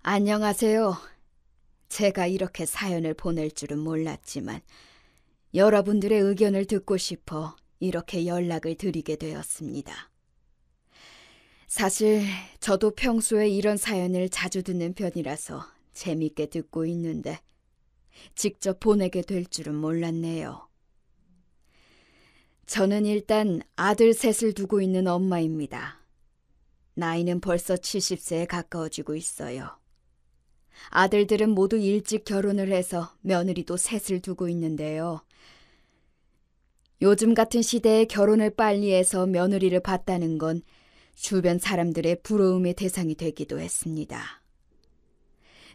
안녕하세요. 제가 이렇게 사연을 보낼 줄은 몰랐지만 여러분들의 의견을 듣고 싶어 이렇게 연락을 드리게 되었습니다. 사실 저도 평소에 이런 사연을 자주 듣는 편이라서 재밌게 듣고 있는데 직접 보내게 될 줄은 몰랐네요. 저는 일단 아들 셋을 두고 있는 엄마입니다. 나이는 벌써 70세에 가까워지고 있어요. 아들들은 모두 일찍 결혼을 해서 며느리도 셋을 두고 있는데요. 요즘 같은 시대에 결혼을 빨리 해서 며느리를 봤다는 건 주변 사람들의 부러움의 대상이 되기도 했습니다.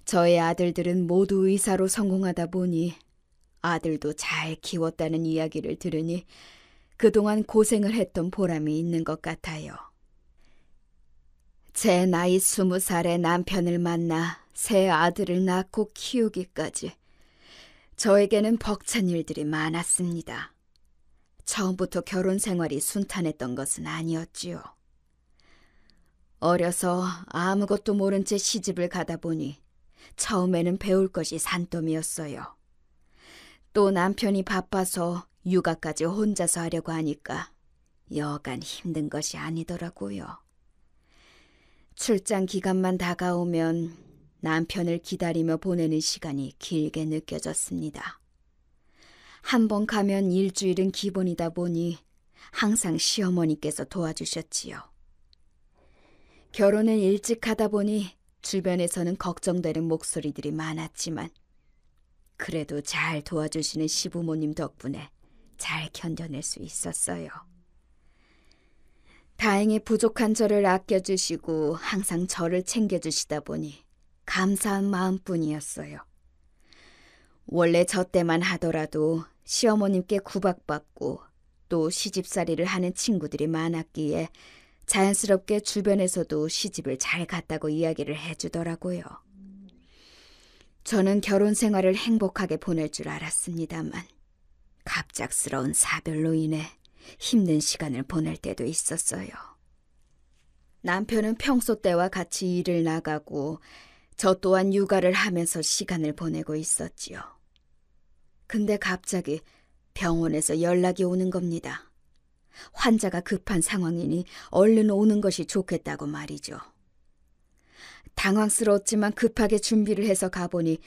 저의 아들들은 모두 의사로 성공하다 보니 아들도 잘 키웠다는 이야기를 들으니 그동안 고생을 했던 보람이 있는 것 같아요. 제 나이 20살에 남편을 만나 새 아들을 낳고 키우기까지 저에게는 벅찬 일들이 많았습니다. 처음부터 결혼 생활이 순탄했던 것은 아니었지요. 어려서 아무것도 모른 채 시집을 가다 보니 처음에는 배울 것이 산더미였어요. 또 남편이 바빠서 육아까지 혼자서 하려고 하니까 여간 힘든 것이 아니더라고요. 출장 기간만 다가오면 남편을 기다리며 보내는 시간이 길게 느껴졌습니다. 한 번 가면 일주일은 기본이다 보니 항상 시어머니께서 도와주셨지요. 결혼을 일찍 하다 보니 주변에서는 걱정되는 목소리들이 많았지만 그래도 잘 도와주시는 시부모님 덕분에 잘 견뎌낼 수 있었어요. 다행히 부족한 저를 아껴주시고 항상 저를 챙겨주시다 보니 감사한 마음뿐이었어요. 원래 저 때만 하더라도 시어머님께 구박받고 또 시집살이를 하는 친구들이 많았기에 자연스럽게 주변에서도 시집을 잘 갔다고 이야기를 해주더라고요. 저는 결혼 생활을 행복하게 보낼 줄 알았습니다만 갑작스러운 사별로 인해 힘든 시간을 보낼 때도 있었어요. 남편은 평소 때와 같이 일을 나가고 저 또한 육아를 하면서 시간을 보내고 있었지요. 근데 갑자기 병원에서 연락이 오는 겁니다. 환자가 급한 상황이니 얼른 오는 것이 좋겠다고 말이죠. 당황스러웠지만 급하게 준비를 해서 가보니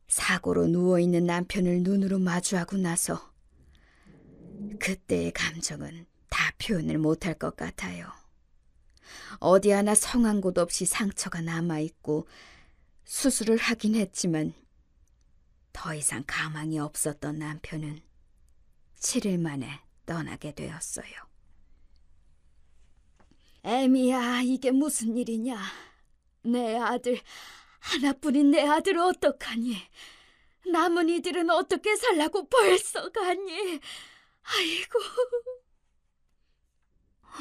사고로 누워있는 남편을 눈으로 마주하고 나서 그때의 감정은 다 표현을 못할 것 같아요. 어디 하나 성한 곳 없이 상처가 남아있고 수술을 하긴 했지만 더 이상 가망이 없었던 남편은 7일 만에 떠나게 되었어요. 애미야, 이게 무슨 일이냐? 내 아들, 하나뿐인 내 아들 어떡하니? 남은 이들은 어떻게 살라고 벌써 가니? 아이고.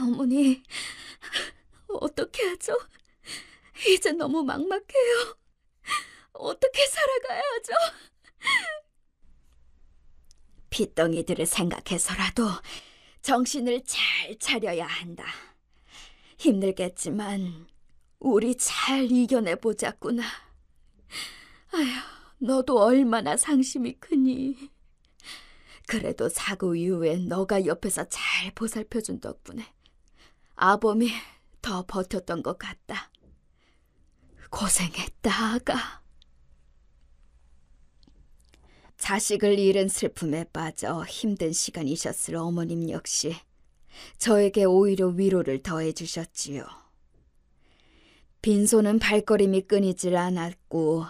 어머니, 어떻게 하죠? 이제 너무 막막해요. 어떻게 살아가야죠? 핏덩이들을 생각해서라도 정신을 잘 차려야 한다. 힘들겠지만 우리 잘 이겨내보자꾸나. 아휴, 너도 얼마나 상심이 크니. 그래도 사고 이후에 너가 옆에서 잘 보살펴준 덕분에 아범이 더 버텼던 것 같다. 고생했다, 아가. 자식을 잃은 슬픔에 빠져 힘든 시간이셨을 어머님 역시 저에게 오히려 위로를 더해주셨지요. 빈손은 발걸음이 끊이질 않았고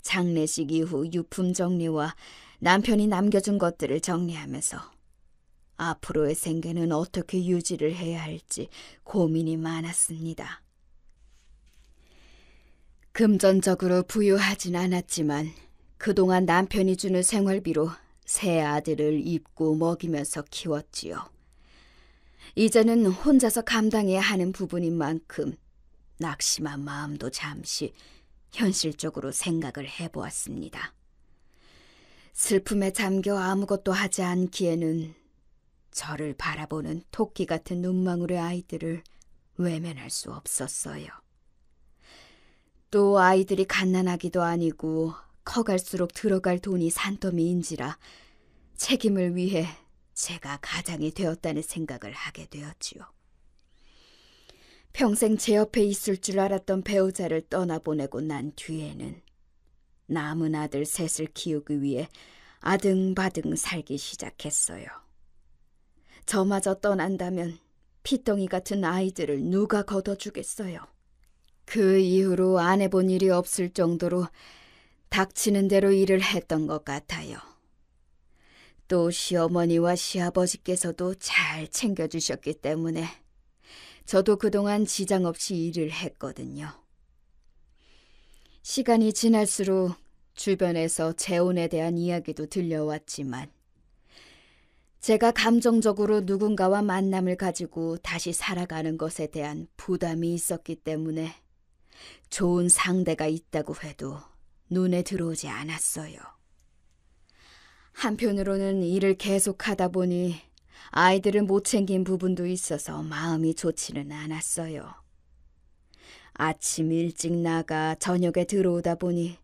장례식 이후 유품 정리와 남편이 남겨준 것들을 정리하면서 앞으로의 생계는 어떻게 유지를 해야 할지 고민이 많았습니다. 금전적으로 부유하진 않았지만 그동안 남편이 주는 생활비로 새 아들을 입고 먹이면서 키웠지요. 이제는 혼자서 감당해야 하는 부분인 만큼 낙심한 마음도 잠시 현실적으로 생각을 해보았습니다. 슬픔에 잠겨 아무것도 하지 않기에는 저를 바라보는 토끼 같은 눈망울의 아이들을 외면할 수 없었어요. 또 아이들이 갓난아기도 아니고 커갈수록 들어갈 돈이 산더미인지라 책임을 위해 제가 가장이 되었다는 생각을 하게 되었지요. 평생 제 옆에 있을 줄 알았던 배우자를 떠나보내고 난 뒤에는 남은 아들 셋을 키우기 위해 아등바등 살기 시작했어요. 저마저 떠난다면 피덩이 같은 아이들을 누가 걷어주겠어요. 그 이후로 안 해본 일이 없을 정도로 닥치는 대로 일을 했던 것 같아요. 또 시어머니와 시아버지께서도 잘 챙겨주셨기 때문에 저도 그동안 지장 없이 일을 했거든요. 시간이 지날수록 주변에서 재혼에 대한 이야기도 들려왔지만 제가 감정적으로 누군가와 만남을 가지고 다시 살아가는 것에 대한 부담이 있었기 때문에 좋은 상대가 있다고 해도 눈에 들어오지 않았어요. 한편으로는 일을 계속하다 보니 아이들을 못 챙긴 부분도 있어서 마음이 좋지는 않았어요. 아침 일찍 나가 저녁에 들어오다 보니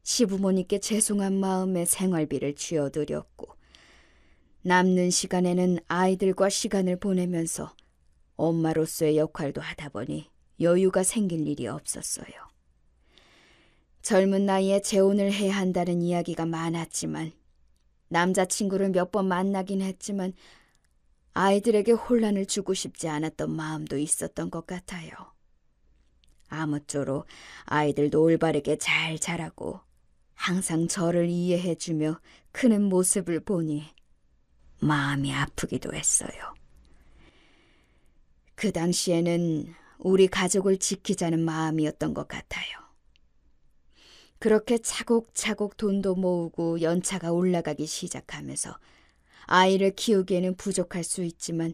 시부모님께 죄송한 마음에 생활비를 쥐어드렸고 남는 시간에는 아이들과 시간을 보내면서 엄마로서의 역할도 하다 보니 여유가 생길 일이 없었어요. 젊은 나이에 재혼을 해야 한다는 이야기가 많았지만 남자친구를 몇 번 만나긴 했지만 아이들에게 혼란을 주고 싶지 않았던 마음도 있었던 것 같아요. 아무쪼록 아이들도 올바르게 잘 자라고 항상 저를 이해해주며 크는 모습을 보니 마음이 아프기도 했어요. 그 당시에는 우리 가족을 지키자는 마음이었던 것 같아요. 그렇게 차곡차곡 돈도 모으고 연차가 올라가기 시작하면서 아이를 키우기에는 부족할 수 있지만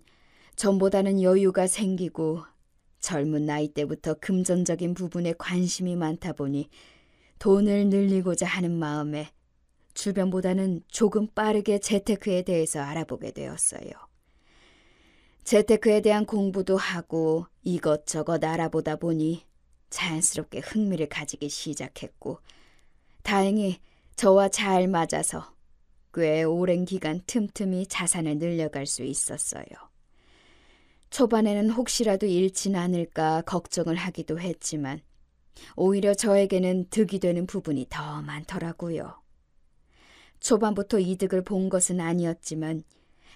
전보다는 여유가 생기고 젊은 나이 때부터 금전적인 부분에 관심이 많다 보니 돈을 늘리고자 하는 마음에 주변보다는 조금 빠르게 재테크에 대해서 알아보게 되었어요. 재테크에 대한 공부도 하고 이것저것 알아보다 보니 자연스럽게 흥미를 가지기 시작했고 다행히 저와 잘 맞아서 꽤 오랜 기간 틈틈이 자산을 늘려갈 수 있었어요. 초반에는 혹시라도 잃진 않을까 걱정을 하기도 했지만 오히려 저에게는 득이 되는 부분이 더 많더라고요. 초반부터 이득을 본 것은 아니었지만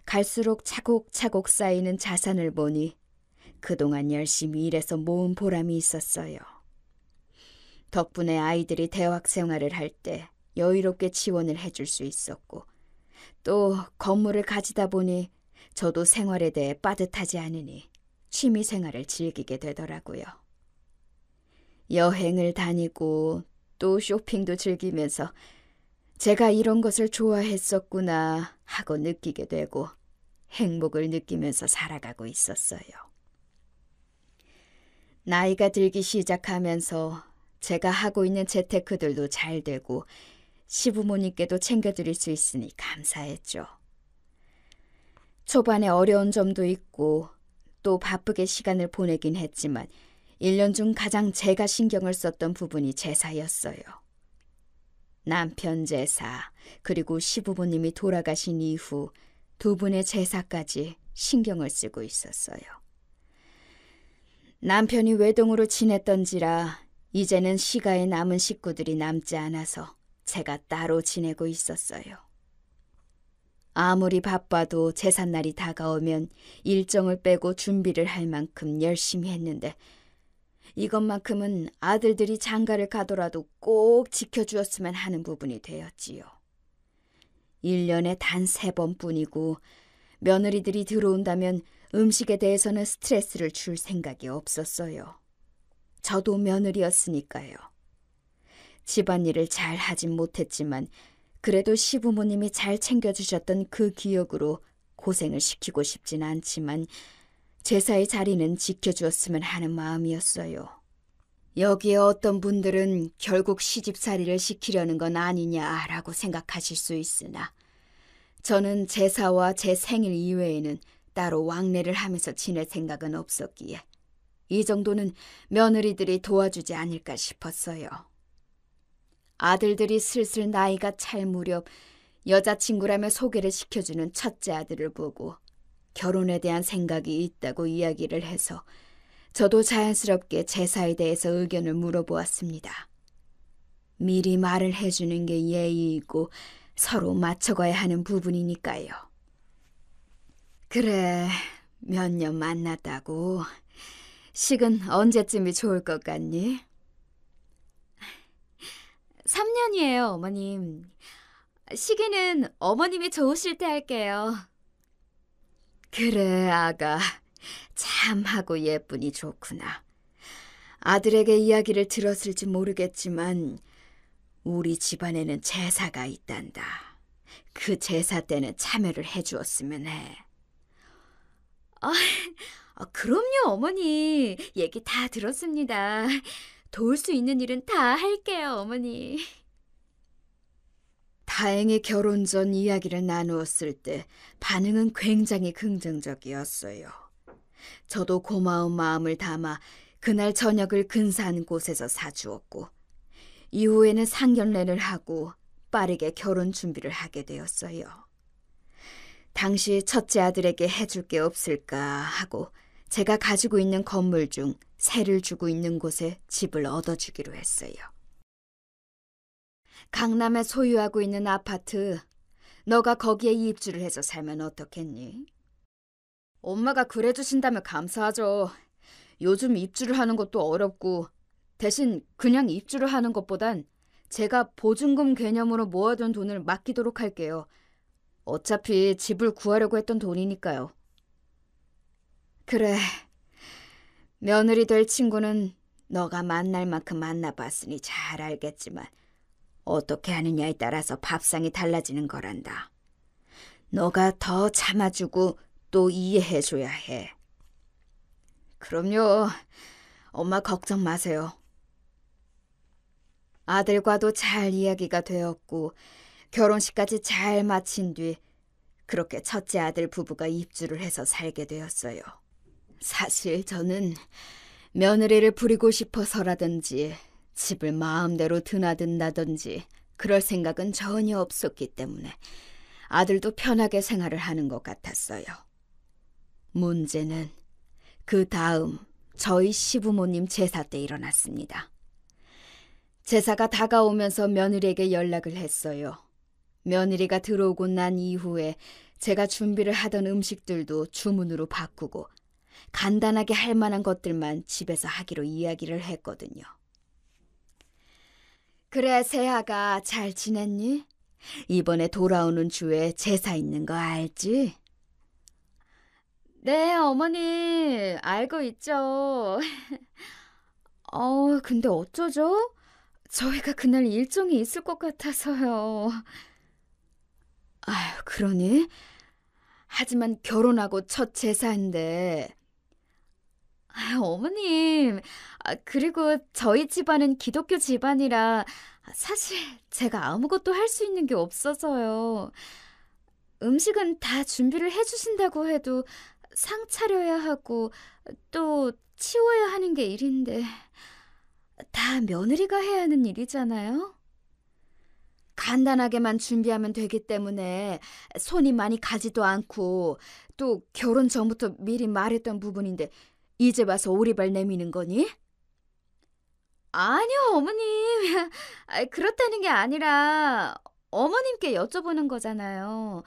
갈수록 차곡차곡 쌓이는 자산을 보니 그동안 열심히 일해서 모은 보람이 있었어요. 덕분에 아이들이 대학 생활을 할 때 여유롭게 지원을 해줄 수 있었고 또 건물을 가지다 보니 저도 생활에 대해 빠듯하지 않으니 취미 생활을 즐기게 되더라고요. 여행을 다니고 또 쇼핑도 즐기면서 제가 이런 것을 좋아했었구나 하고 느끼게 되고 행복을 느끼면서 살아가고 있었어요. 나이가 들기 시작하면서 제가 하고 있는 재테크들도 잘 되고 시부모님께도 챙겨드릴 수 있으니 감사했죠. 초반에 어려운 점도 있고 또 바쁘게 시간을 보내긴 했지만 1년 중 가장 제가 신경을 썼던 부분이 제사였어요. 남편 제사 그리고 시부모님이 돌아가신 이후 두 분의 제사까지 신경을 쓰고 있었어요. 남편이 외동으로 지냈던지라 이제는 시가에 남은 식구들이 남지 않아서 제가 따로 지내고 있었어요. 아무리 바빠도 제삿날이 다가오면 일정을 빼고 준비를 할 만큼 열심히 했는데 이것만큼은 아들들이 장가를 가더라도 꼭 지켜주었으면 하는 부분이 되었지요. 1년에 단 3번뿐이고 며느리들이 들어온다면 음식에 대해서는 스트레스를 줄 생각이 없었어요. 저도 며느리였으니까요. 집안일을 잘 하진 못했지만 그래도 시부모님이 잘 챙겨주셨던 그 기억으로 고생을 시키고 싶진 않지만 제사의 자리는 지켜주었으면 하는 마음이었어요. 여기에 어떤 분들은 결국 시집살이를 시키려는 건 아니냐라고 생각하실 수 있으나 저는 제사와 제 생일 이외에는 따로 왕래를 하면서 지낼 생각은 없었기에 이 정도는 며느리들이 도와주지 않을까 싶었어요. 아들들이 슬슬 나이가 찰 무렵 여자친구라며 소개를 시켜주는 첫째 아들을 보고 결혼에 대한 생각이 있다고 이야기를 해서 저도 자연스럽게 제사에 대해서 의견을 물어보았습니다. 미리 말을 해주는 게 예의이고 서로 맞춰가야 하는 부분이니까요. 그래, 몇 년 만났다고. 식은 언제쯤이 좋을 것 같니? 3년이에요, 어머님. 시기는 어머님이 좋으실 때 할게요. 그래, 아가. 참하고 예쁘니 좋구나. 아들에게 이야기를 들었을지 모르겠지만 우리 집안에는 제사가 있단다. 그 제사 때는 참여를 해주었으면 해. 그럼요, 어머니. 얘기 다 들었습니다. 도울 수 있는 일은 다 할게요, 어머니. 다행히 결혼 전 이야기를 나누었을 때 반응은 굉장히 긍정적이었어요. 저도 고마운 마음을 담아 그날 저녁을 근사한 곳에서 사주었고 이후에는 상견례를 하고 빠르게 결혼 준비를 하게 되었어요. 당시 첫째 아들에게 해줄 게 없을까 하고 제가 가지고 있는 건물 중 세를 주고 있는 곳에 집을 얻어주기로 했어요. 강남에 소유하고 있는 아파트, 너가 거기에 입주를 해서 살면 어떻겠니? 엄마가 그래 주신다면 감사하죠. 요즘 입주를 하는 것도 어렵고 대신 그냥 입주를 하는 것보단 제가 보증금 개념으로 모아둔 돈을 맡기도록 할게요. 어차피 집을 구하려고 했던 돈이니까요. 그래, 며느리 될 친구는 너가 만날 만큼 만나봤으니 잘 알겠지만 어떻게 하느냐에 따라서 밥상이 달라지는 거란다. 너가 더 참아주고 또 이해해줘야 해. 그럼요. 엄마 걱정 마세요. 아들과도 잘 이야기가 되었고 결혼식까지 잘 마친 뒤 그렇게 첫째 아들 부부가 입주를 해서 살게 되었어요. 사실 저는 며느리를 부리고 싶어서라든지 집을 마음대로 드나든다든지 그럴 생각은 전혀 없었기 때문에 아들도 편하게 생활을 하는 것 같았어요. 문제는 그 다음 저희 시부모님 제사 때 일어났습니다. 제사가 다가오면서 며느리에게 연락을 했어요. 며느리가 들어오고 난 이후에 제가 준비를 하던 음식들도 주문으로 바꾸고 간단하게 할 만한 것들만 집에서 하기로 이야기를 했거든요. 그래, 세아가 잘 지냈니? 이번에 돌아오는 주에 제사 있는 거 알지? 네, 어머니, 알고 있죠. 근데 어쩌죠? 저희가 그날 일정이 있을 것 같아서요. 아휴, 그러니? 하지만 결혼하고 첫 제사인데. 아유, 어머님, 그리고 저희 집안은 기독교 집안이라 사실 제가 아무것도 할 수 있는 게 없어서요. 음식은 다 준비를 해주신다고 해도 상 차려야 하고 또 치워야 하는 게 일인데 다 며느리가 해야 하는 일이잖아요. 간단하게만 준비하면 되기 때문에 손이 많이 가지도 않고 또 결혼 전부터 미리 말했던 부분인데 이제 와서 오리발 내미는 거니? 아니요, 어머님. 그렇다는 게 아니라 어머님께 여쭤보는 거잖아요.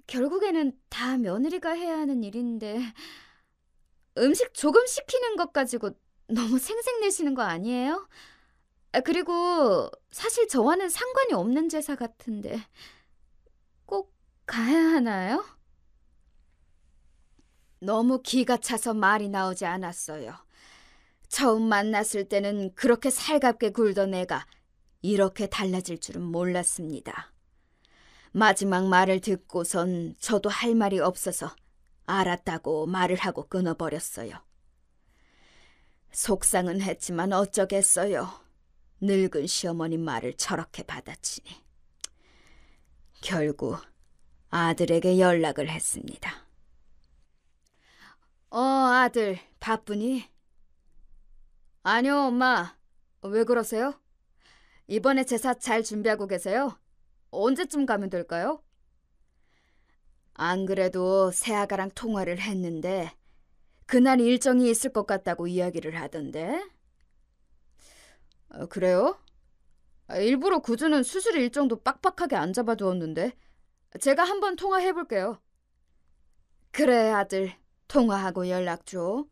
결국에는 다 며느리가 해야 하는 일인데 음식 조금 시키는 것 가지고 너무 생색내시는 거 아니에요? 그리고 사실 저와는 상관이 없는 제사 같은데 꼭 가야 하나요? 너무 기가 차서 말이 나오지 않았어요. 처음 만났을 때는 그렇게 살갑게 굴던 애가 이렇게 달라질 줄은 몰랐습니다. 마지막 말을 듣고선 저도 할 말이 없어서 알았다고 말을 하고 끊어버렸어요. 속상은 했지만 어쩌겠어요. 늙은 시어머니 말을 저렇게 받아치니. 결국 아들에게 연락을 했습니다. 아들, 바쁘니? 아니요, 엄마. 왜 그러세요? 이번에 제사 잘 준비하고 계세요? 언제쯤 가면 될까요? 안 그래도 새아가랑 통화를 했는데 그날 일정이 있을 것 같다고 이야기를 하던데. 그래요? 일부러 구주는 수술 일정도 빡빡하게 안 잡아두었는데 제가 한번 통화해볼게요. 그래, 아들. 통화하고 연락 줘.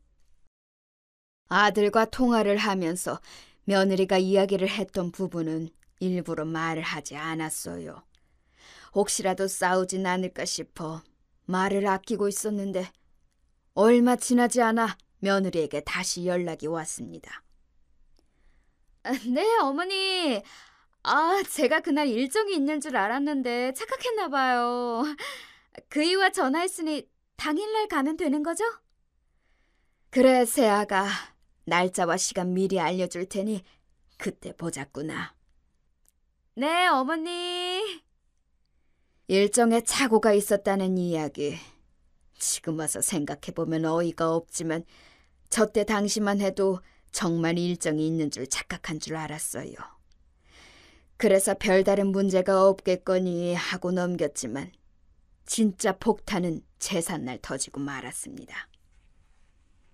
아들과 통화를 하면서 며느리가 이야기를 했던 부분은 일부러 말을 하지 않았어요. 혹시라도 싸우진 않을까 싶어 말을 아끼고 있었는데 얼마 지나지 않아 며느리에게 다시 연락이 왔습니다. 네, 어머니. 제가 그날 일정이 있는 줄 알았는데 착각했나 봐요. 그이와 전화했으니 당일날 가면 되는 거죠? 그래, 세아가. 날짜와 시간 미리 알려줄 테니 그때 보자꾸나. 네, 어머니. 일정에 착오가 있었다는 이야기. 지금 와서 생각해보면 어이가 없지만 저때 당시만 해도 정말 일정이 있는 줄 착각한 줄 알았어요. 그래서 별다른 문제가 없겠거니 하고 넘겼지만 진짜 폭탄은 제삿날 터지고 말았습니다.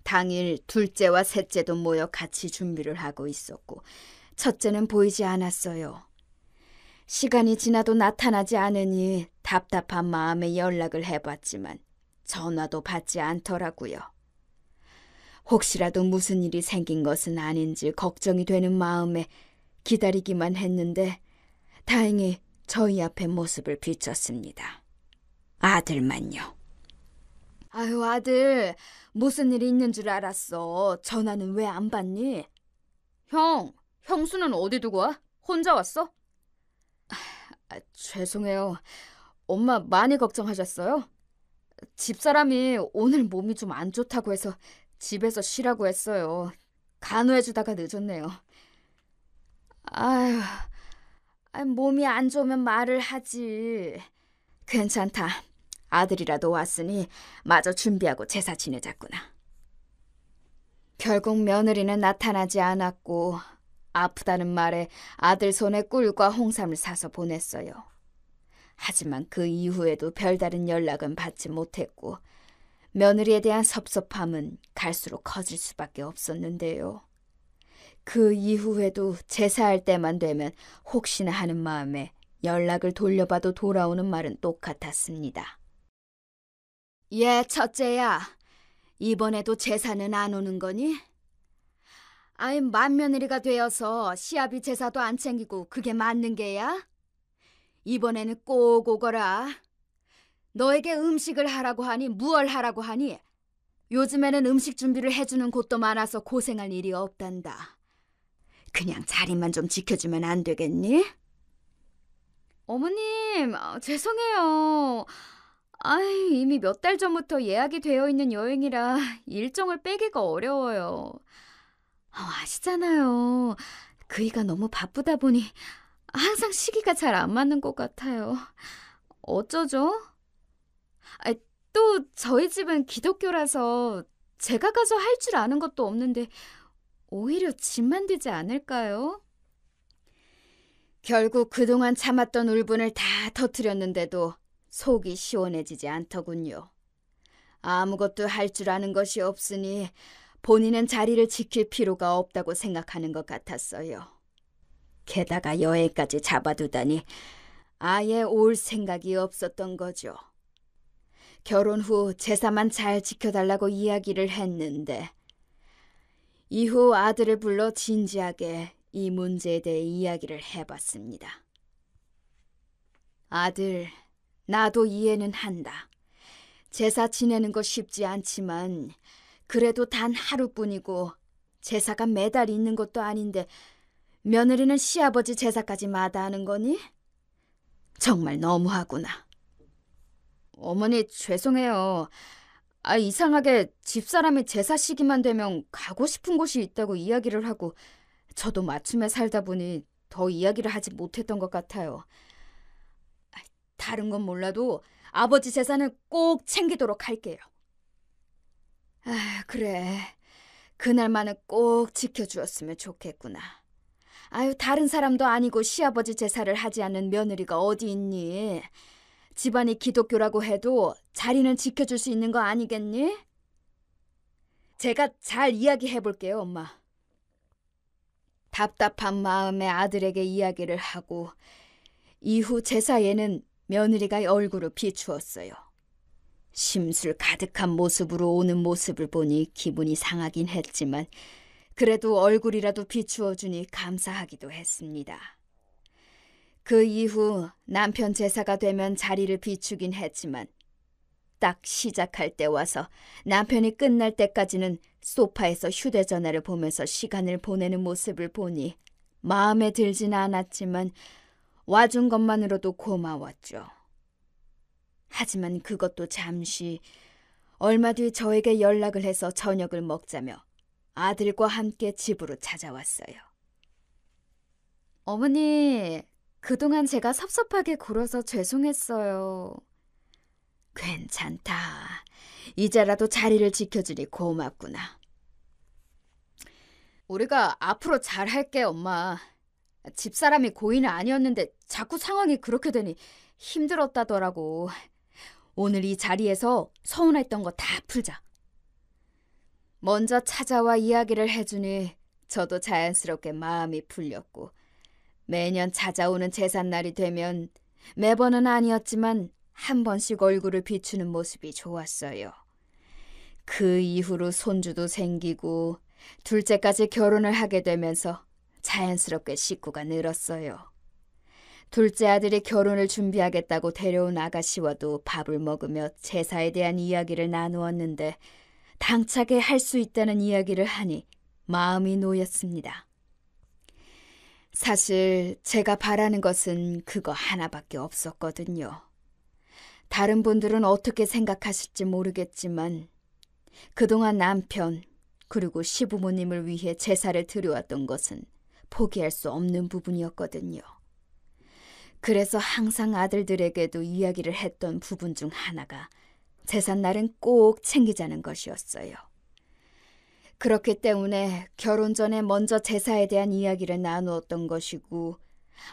당일 둘째와 셋째도 모여 같이 준비를 하고 있었고 첫째는 보이지 않았어요. 시간이 지나도 나타나지 않으니 답답한 마음에 연락을 해봤지만 전화도 받지 않더라고요. 혹시라도 무슨 일이 생긴 것은 아닌지 걱정이 되는 마음에 기다리기만 했는데 다행히 저희 앞에 모습을 비췄습니다. 아들만요. 아유, 아들. 무슨 일이 있는 줄 알았어. 전화는 왜 안 받니? 형수는 어디 두고 와? 혼자 왔어? 죄송해요. 엄마 많이 걱정하셨어요? 집사람이 오늘 몸이 좀 안 좋다고 해서 집에서 쉬라고 했어요. 간호해주다가 늦었네요. 아유, 몸이 안 좋으면 말을 하지. 괜찮다. 아들이라도 왔으니 마저 준비하고 제사 지내자꾸나. 결국 며느리는 나타나지 않았고 아프다는 말에 아들 손에 꿀과 홍삼을 사서 보냈어요. 하지만 그 이후에도 별다른 연락은 받지 못했고 며느리에 대한 섭섭함은 갈수록 커질 수밖에 없었는데요. 그 이후에도 제사할 때만 되면 혹시나 하는 마음에 연락을 돌려봐도 돌아오는 말은 똑같았습니다. 예, 첫째야. 이번에도 제사는 안 오는 거니? 맏며느리가 되어서 시아비 제사도 안 챙기고 그게 맞는 게야? 이번에는 꼭 오거라. 너에게 음식을 하라고 하니 무얼 하라고 하니? 요즘에는 음식 준비를 해주는 곳도 많아서 고생할 일이 없단다. 그냥 자리만 좀 지켜주면 안 되겠니? 어머님, 죄송해요. 이미 몇 달 전부터 예약이 되어 있는 여행이라 일정을 빼기가 어려워요. 아시잖아요. 그이가 너무 바쁘다 보니 항상 시기가 잘 안 맞는 것 같아요. 어쩌죠? 또 저희 집은 기독교라서 제가 가서 할 줄 아는 것도 없는데 오히려 짐만 되지 않을까요? 결국 그동안 참았던 울분을 다 터뜨렸는데도 속이 시원해지지 않더군요. 아무것도 할 줄 아는 것이 없으니 본인은 자리를 지킬 필요가 없다고 생각하는 것 같았어요. 게다가 여행까지 잡아두다니 아예 올 생각이 없었던 거죠. 결혼 후 제사만 잘 지켜달라고 이야기를 했는데 이후 아들을 불러 진지하게 이 문제에 대해 이야기를 해봤습니다. 아들, 나도 이해는 한다. 제사 지내는 거 쉽지 않지만 그래도 단 하루뿐이고 제사가 매달 있는 것도 아닌데 며느리는 시아버지 제사까지 마다하는 거니? 정말 너무하구나. 어머니, 죄송해요. 이상하게 집사람이 제사 시기만 되면 가고 싶은 곳이 있다고 이야기를 하고 저도 맞춤에 살다 보니 더 이야기를 하지 못했던 것 같아요. 다른 건 몰라도 아버지 제사는 꼭 챙기도록 할게요. 그래. 그날만은 꼭 지켜주었으면 좋겠구나. 아유, 다른 사람도 아니고 시아버지 제사를 하지 않는 며느리가 어디 있니? 집안이 기독교라고 해도 자리는 지켜줄 수 있는 거 아니겠니? 제가 잘 이야기해볼게요, 엄마. 답답한 마음에 아들에게 이야기를 하고 이후 제사에는 며느리가 얼굴을 비추었어요. 심술 가득한 모습으로 오는 모습을 보니 기분이 상하긴 했지만 그래도 얼굴이라도 비추어주니 감사하기도 했습니다. 그 이후 남편 제사가 되면 자리를 비추긴 했지만 딱 시작할 때 와서 남편이 끝날 때까지는 소파에서 휴대전화를 보면서 시간을 보내는 모습을 보니 마음에 들진 않았지만 와준 것만으로도 고마웠죠. 하지만 그것도 잠시 얼마 뒤 저에게 연락을 해서 저녁을 먹자며 아들과 함께 집으로 찾아왔어요. 어머니, 그동안 제가 섭섭하게 굴어서 죄송했어요. 괜찮다. 이제라도 자리를 지켜주니 고맙구나. 우리가 앞으로 잘할게, 엄마. 집사람이 고의는 아니었는데 자꾸 상황이 그렇게 되니 힘들었다더라고. 오늘 이 자리에서 서운했던 거 다 풀자. 먼저 찾아와 이야기를 해주니 저도 자연스럽게 마음이 풀렸고 매년 찾아오는 제삿날이 되면 매번은 아니었지만 한 번씩 얼굴을 비추는 모습이 좋았어요. 그 이후로 손주도 생기고 둘째까지 결혼을 하게 되면서 자연스럽게 식구가 늘었어요. 둘째 아들이 결혼을 준비하겠다고 데려온 아가씨와도 밥을 먹으며 제사에 대한 이야기를 나누었는데 당차게 할 수 있다는 이야기를 하니 마음이 놓였습니다. 사실 제가 바라는 것은 그거 하나밖에 없었거든요. 다른 분들은 어떻게 생각하실지 모르겠지만 그동안 남편 그리고 시부모님을 위해 제사를 드려왔던 것은 포기할 수 없는 부분이었거든요. 그래서 항상 아들들에게도 이야기를 했던 부분 중 하나가 제삿날은 꼭 챙기자는 것이었어요. 그렇기 때문에 결혼 전에 먼저 제사에 대한 이야기를 나누었던 것이고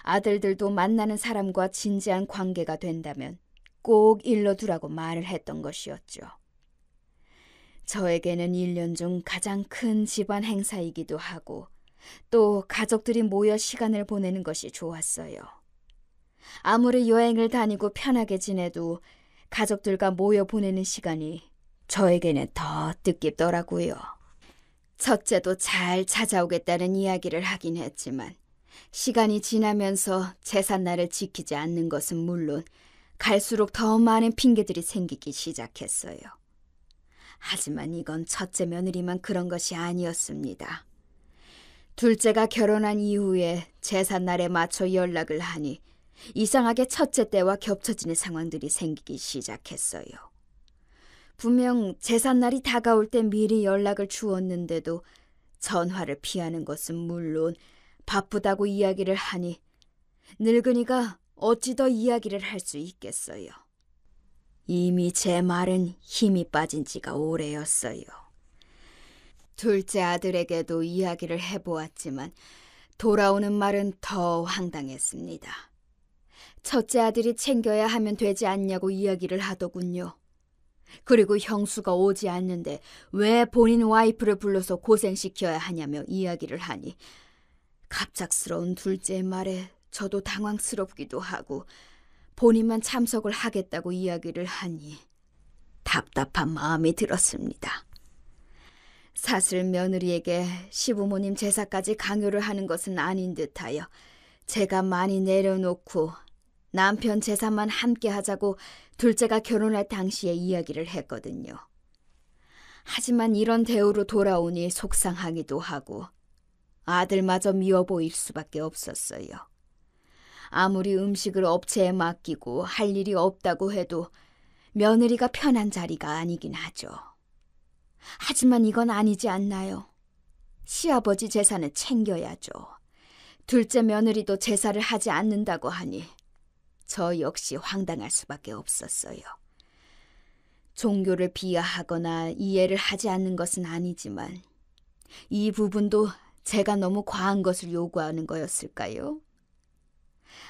아들들도 만나는 사람과 진지한 관계가 된다면 꼭 일러두라고 말을 했던 것이었죠. 저에게는 1년 중 가장 큰 집안 행사이기도 하고 또 가족들이 모여 시간을 보내는 것이 좋았어요. 아무리 여행을 다니고 편하게 지내도 가족들과 모여 보내는 시간이 저에게는 더 뜻깊더라고요. 첫째도 잘 찾아오겠다는 이야기를 하긴 했지만 시간이 지나면서 제삿날을 지키지 않는 것은 물론 갈수록 더 많은 핑계들이 생기기 시작했어요. 하지만 이건 첫째 며느리만 그런 것이 아니었습니다. 둘째가 결혼한 이후에 제삿날에 맞춰 연락을 하니 이상하게 첫째 때와 겹쳐지는 상황들이 생기기 시작했어요. 분명 제삿날이 다가올 때 미리 연락을 주었는데도 전화를 피하는 것은 물론 바쁘다고 이야기를 하니 늙은이가 어찌 더 이야기를 할 수 있겠어요. 이미 제 말은 힘이 빠진 지가 오래였어요. 둘째 아들에게도 이야기를 해보았지만 돌아오는 말은 더 황당했습니다. 첫째 아들이 챙겨야 하면 되지 않냐고 이야기를 하더군요. 그리고 형수가 오지 않는데 왜 본인 와이프를 불러서 고생시켜야 하냐며 이야기를 하니 갑작스러운 둘째의 말에 저도 당황스럽기도 하고 본인만 참석을 하겠다고 이야기를 하니 답답한 마음이 들었습니다. 사실 며느리에게 시부모님 제사까지 강요를 하는 것은 아닌 듯하여 제가 많이 내려놓고 남편 제사만 함께 하자고 둘째가 결혼할 당시에 이야기를 했거든요. 하지만 이런 대우로 돌아오니 속상하기도 하고 아들마저 미워 보일 수밖에 없었어요. 아무리 음식을 업체에 맡기고 할 일이 없다고 해도 며느리가 편한 자리가 아니긴 하죠. 하지만 이건 아니지 않나요? 시아버지 제사는 챙겨야죠. 둘째 며느리도 제사를 하지 않는다고 하니 저 역시 황당할 수밖에 없었어요. 종교를 비하하거나 이해를 하지 않는 것은 아니지만 이 부분도 제가 너무 과한 것을 요구하는 거였을까요?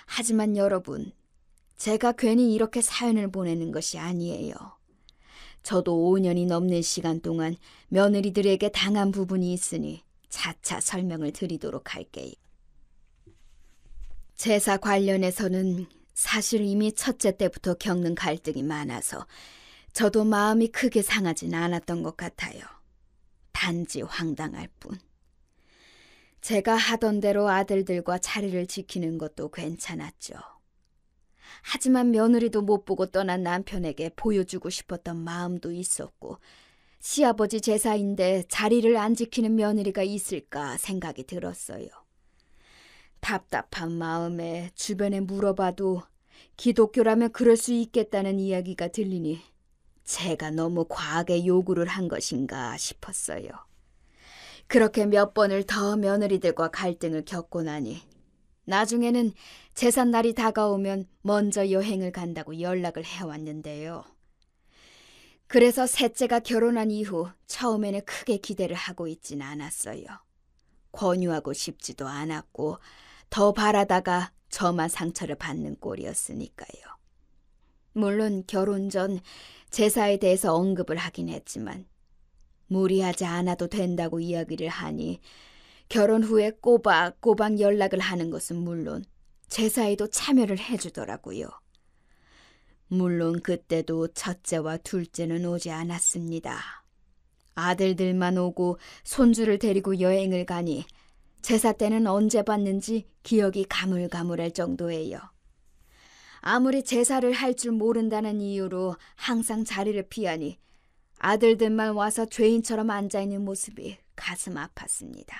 하지만 여러분, 제가 괜히 이렇게 사연을 보내는 것이 아니에요. 저도 5년이 넘는 시간 동안 며느리들에게 당한 부분이 있으니 차차 설명을 드리도록 할게요. 제사 관련해서는 사실 이미 첫째 때부터 겪는 갈등이 많아서 저도 마음이 크게 상하진 않았던 것 같아요. 단지 황당할 뿐. 제가 하던 대로 아들들과 자리를 지키는 것도 괜찮았죠. 하지만 며느리도 못 보고 떠난 남편에게 보여주고 싶었던 마음도 있었고, 시아버지 제사인데 자리를 안 지키는 며느리가 있을까 생각이 들었어요. 답답한 마음에 주변에 물어봐도 기독교라면 그럴 수 있겠다는 이야기가 들리니 제가 너무 과하게 요구를 한 것인가 싶었어요. 그렇게 몇 번을 더 며느리들과 갈등을 겪고 나니 나중에는 제삿날이 다가오면 먼저 여행을 간다고 연락을 해왔는데요. 그래서 셋째가 결혼한 이후 처음에는 크게 기대를 하고 있진 않았어요. 권유하고 싶지도 않았고 더 바라다가 저만 상처를 받는 꼴이었으니까요. 물론 결혼 전 제사에 대해서 언급을 하긴 했지만 무리하지 않아도 된다고 이야기를 하니 결혼 후에 꼬박꼬박 연락을 하는 것은 물론 제사에도 참여를 해주더라고요. 물론 그때도 첫째와 둘째는 오지 않았습니다. 아들들만 오고 손주를 데리고 여행을 가니 제사 때는 언제 봤는지 기억이 가물가물할 정도예요. 아무리 제사를 할 줄 모른다는 이유로 항상 자리를 피하니 아들들만 와서 죄인처럼 앉아있는 모습이 가슴 아팠습니다.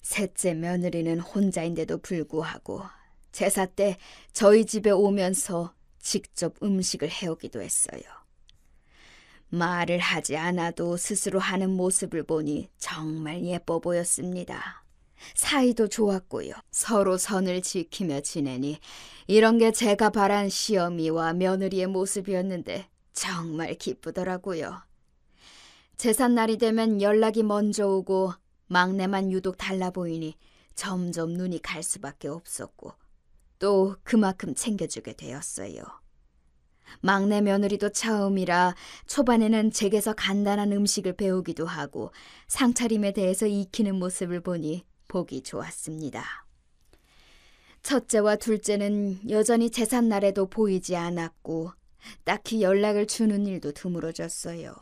셋째 며느리는 혼자인데도 불구하고 제사 때 저희 집에 오면서 직접 음식을 해오기도 했어요. 말을 하지 않아도 스스로 하는 모습을 보니 정말 예뻐 보였습니다. 사이도 좋았고요. 서로 선을 지키며 지내니 이런 게 제가 바란 시어미와 며느리의 모습이었는데 정말 기쁘더라고요. 제삿날이 되면 연락이 먼저 오고 막내만 유독 달라 보이니 점점 눈이 갈 수밖에 없었고 또 그만큼 챙겨주게 되었어요. 막내 며느리도 처음이라 초반에는 제게서 간단한 음식을 배우기도 하고 상차림에 대해서 익히는 모습을 보니 보기 좋았습니다. 첫째와 둘째는 여전히 제삿날에도 보이지 않았고 딱히 연락을 주는 일도 드물어졌어요.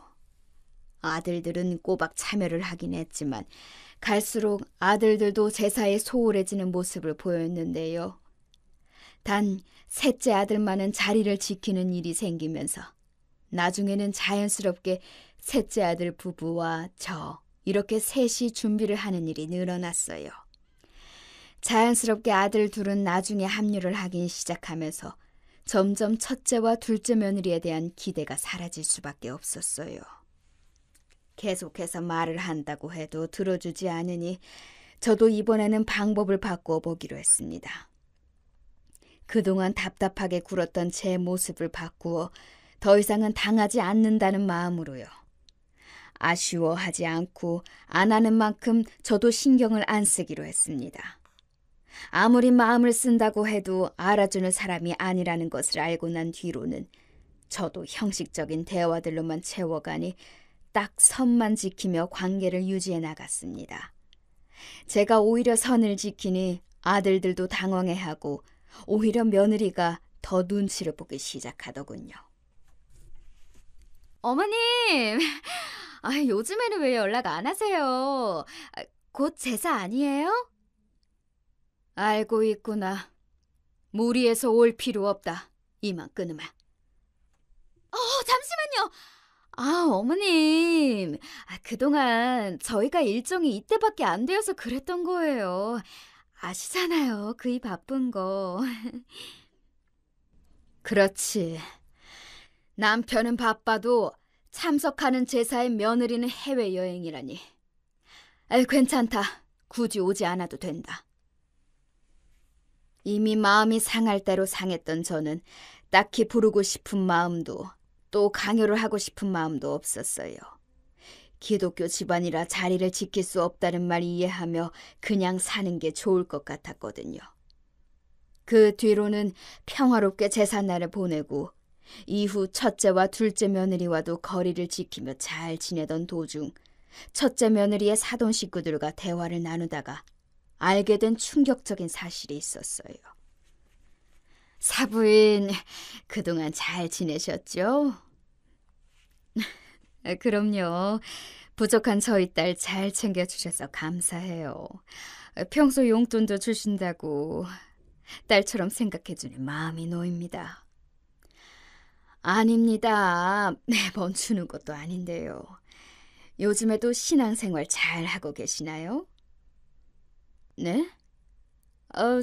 아들들은 꼬박 참여를 하긴 했지만 갈수록 아들들도 제사에 소홀해지는 모습을 보였는데요. 단 셋째 아들만은 자리를 지키는 일이 생기면서 나중에는 자연스럽게 셋째 아들 부부와 저 이렇게 셋이 준비를 하는 일이 늘어났어요. 자연스럽게 아들 둘은 나중에 합류를 하긴 시작하면서 점점 첫째와 둘째 며느리에 대한 기대가 사라질 수밖에 없었어요. 계속해서 말을 한다고 해도 들어주지 않으니 저도 이번에는 방법을 바꾸어 보기로 했습니다. 그동안 답답하게 굴었던 제 모습을 바꾸어 더 이상은 당하지 않는다는 마음으로요. 아쉬워하지 않고 안 하는 만큼 저도 신경을 안 쓰기로 했습니다. 아무리 마음을 쓴다고 해도 알아주는 사람이 아니라는 것을 알고 난 뒤로는 저도 형식적인 대화들로만 채워가니 딱 선만 지키며 관계를 유지해 나갔습니다. 제가 오히려 선을 지키니 아들들도 당황해하고 오히려 며느리가 더 눈치를 보기 시작하더군요. 어머님! 요즘에는 왜 연락 안 하세요? 곧 제사 아니에요? 알고 있구나. 무리해서 올 필요 없다. 이만 끊으마. 잠시만요. 어머님. 그동안 저희가 일정이 이때밖에 안 되어서 그랬던 거예요. 아시잖아요. 그이 바쁜 거. 그렇지. 남편은 바빠도 참석하는 제사의 며느리는 해외여행이라니. 괜찮다. 굳이 오지 않아도 된다. 이미 마음이 상할 대로 상했던 저는 딱히 부르고 싶은 마음도 또 강요를 하고 싶은 마음도 없었어요. 기독교 집안이라 자리를 지킬 수 없다는 말 이해하며 그냥 사는 게 좋을 것 같았거든요. 그 뒤로는 평화롭게 제삿날을 보내고 이후 첫째와 둘째 며느리와도 거리를 지키며 잘 지내던 도중 첫째 며느리의 사돈 식구들과 대화를 나누다가 알게 된 충격적인 사실이 있었어요. 사부인, 그동안 잘 지내셨죠? 그럼요. 부족한 저희 딸 잘 챙겨주셔서 감사해요. 평소 용돈도 주신다고 딸처럼 생각해주니 마음이 놓입니다. 아닙니다. 매번 주는 것도 아닌데요. 요즘에도 신앙생활 잘 하고 계시나요? 네?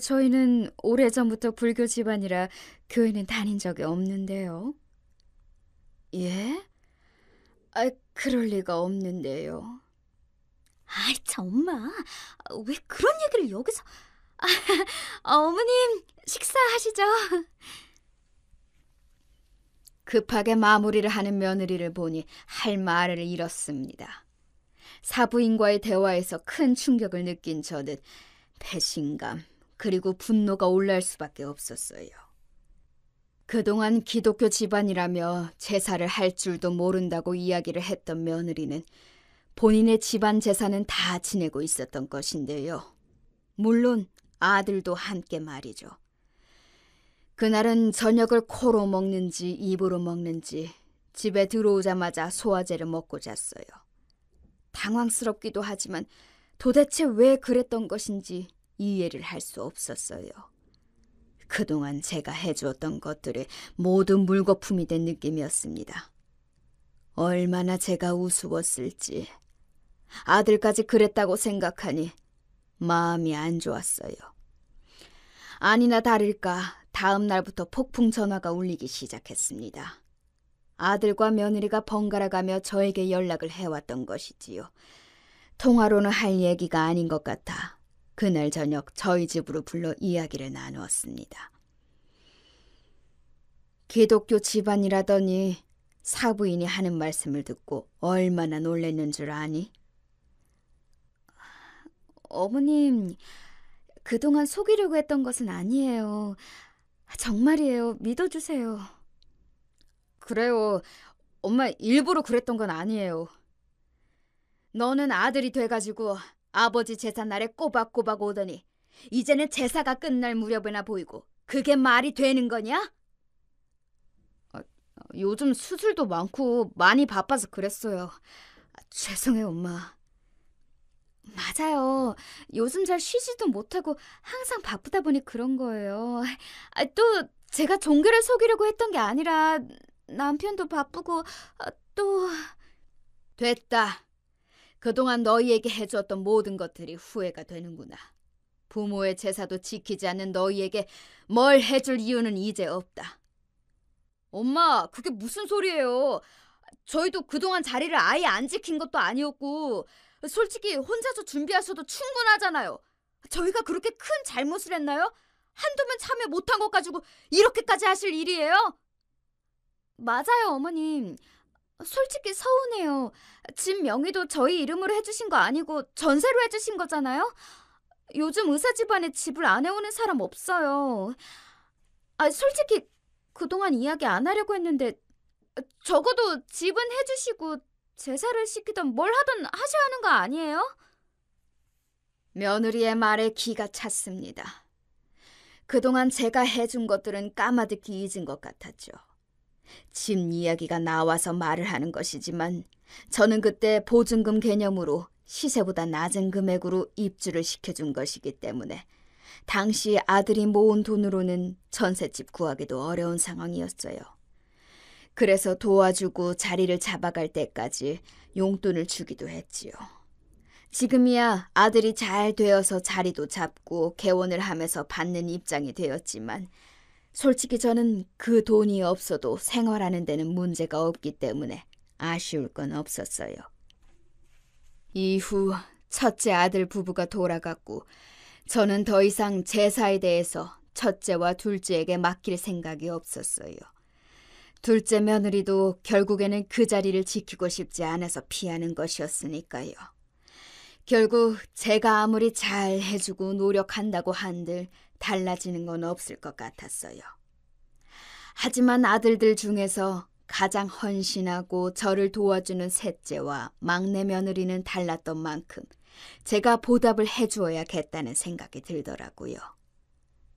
저희는 오래전부터 불교 집안이라 교회는 다닌 적이 없는데요. 예? 그럴 리가 없는데요. 아이, 참, 엄마. 왜 그런 얘기를 여기서... 어머님, 식사하시죠? 급하게 마무리를 하는 며느리를 보니 할 말을 잃었습니다. 사부인과의 대화에서 큰 충격을 느낀 저는 배신감 그리고 분노가 올라올 수밖에 없었어요. 그동안 기독교 집안이라며 제사를 할 줄도 모른다고 이야기를 했던 며느리는 본인의 집안 제사는 다 지내고 있었던 것인데요. 물론 아들도 함께 말이죠. 그날은 저녁을 코로 먹는지 입으로 먹는지 집에 들어오자마자 소화제를 먹고 잤어요. 당황스럽기도 하지만 도대체 왜 그랬던 것인지 이해를 할 수 없었어요. 그동안 제가 해주었던 것들이 모두 물거품이 된 느낌이었습니다. 얼마나 제가 우스웠을지. 아들까지 그랬다고 생각하니 마음이 안 좋았어요. 아니나 다를까 다음 날부터 폭풍 전화가 울리기 시작했습니다. 아들과 며느리가 번갈아가며 저에게 연락을 해왔던 것이지요. 통화로는 할 얘기가 아닌 것 같아 그날 저녁 저희 집으로 불러 이야기를 나누었습니다. 기독교 집안이라더니 사부인이 하는 말씀을 듣고 얼마나 놀랐는 줄 아니? 어머님, 그동안 속이려고 했던 것은 아니에요. 정말이에요. 믿어주세요. 그래요. 엄마 일부러 그랬던 건 아니에요. 너는 아들이 돼가지고 아버지 제삿날에 꼬박꼬박 오더니 이제는 제사가 끝날 무렵이나 보이고 그게 말이 되는 거냐? 요즘 수술도 많고 많이 바빠서 그랬어요. 죄송해요, 엄마. 맞아요. 요즘 잘 쉬지도 못하고 항상 바쁘다 보니 그런 거예요. 또 제가 종교를 속이려고 했던 게 아니라 남편도 바쁘고 또... 됐다. 그동안 너희에게 해주었던 모든 것들이 후회가 되는구나. 부모의 제사도 지키지 않는 너희에게 뭘 해줄 이유는 이제 없다. 엄마, 그게 무슨 소리예요? 저희도 그동안 자리를 아예 안 지킨 것도 아니었고 솔직히 혼자서 준비하셔도 충분하잖아요. 저희가 그렇게 큰 잘못을 했나요? 한두번 참여 못한 것 가지고 이렇게까지 하실 일이에요? 맞아요, 어머님. 솔직히 서운해요. 집 명의도 저희 이름으로 해주신 거 아니고 전세로 해주신 거잖아요. 요즘 의사 집안에 집을 안 해오는 사람 없어요. 솔직히 그동안 이야기 안 하려고 했는데 적어도 집은 해주시고 제사를 시키던 뭘 하던 하셔야 하는 거 아니에요? 며느리의 말에 기가 찼습니다. 그동안 제가 해준 것들은 까마득히 잊은 것 같았죠. 집 이야기가 나와서 말을 하는 것이지만 저는 그때 보증금 개념으로 시세보다 낮은 금액으로 입주를 시켜준 것이기 때문에 당시 아들이 모은 돈으로는 전셋집 구하기도 어려운 상황이었어요. 그래서 도와주고 자리를 잡아갈 때까지 용돈을 주기도 했지요. 지금이야 아들이 잘 되어서 자리도 잡고 개원을 하면서 받는 입장이 되었지만 솔직히 저는 그 돈이 없어도 생활하는 데는 문제가 없기 때문에 아쉬울 건 없었어요. 이후 첫째 아들 부부가 돌아갔고 저는 더 이상 제사에 대해서 첫째와 둘째에게 맡길 생각이 없었어요. 둘째 며느리도 결국에는 그 자리를 지키고 싶지 않아서 피하는 것이었으니까요. 결국 제가 아무리 잘 해주고 노력한다고 한들 달라지는 건 없을 것 같았어요. 하지만 아들들 중에서 가장 헌신하고 저를 도와주는 셋째와 막내 며느리는 달랐던 만큼 제가 보답을 해주어야겠다는 생각이 들더라고요.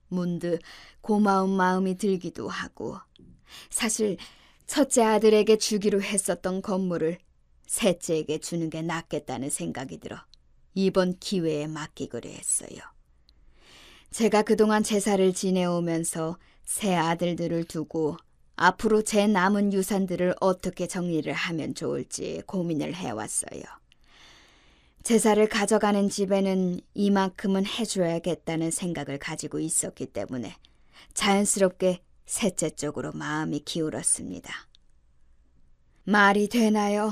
문득 고마운 마음이 들기도 하고, 사실 첫째 아들에게 주기로 했었던 건물을 셋째에게 주는 게 낫겠다는 생각이 들어 이번 기회에 맡기기로 했어요. 제가 그동안 제사를 지내오면서 새 아들들을 두고 앞으로 제 남은 유산들을 어떻게 정리를 하면 좋을지 고민을 해왔어요. 제사를 가져가는 집에는 이만큼은 해줘야겠다는 생각을 가지고 있었기 때문에 자연스럽게 셋째 쪽으로 마음이 기울었습니다. 말이 되나요?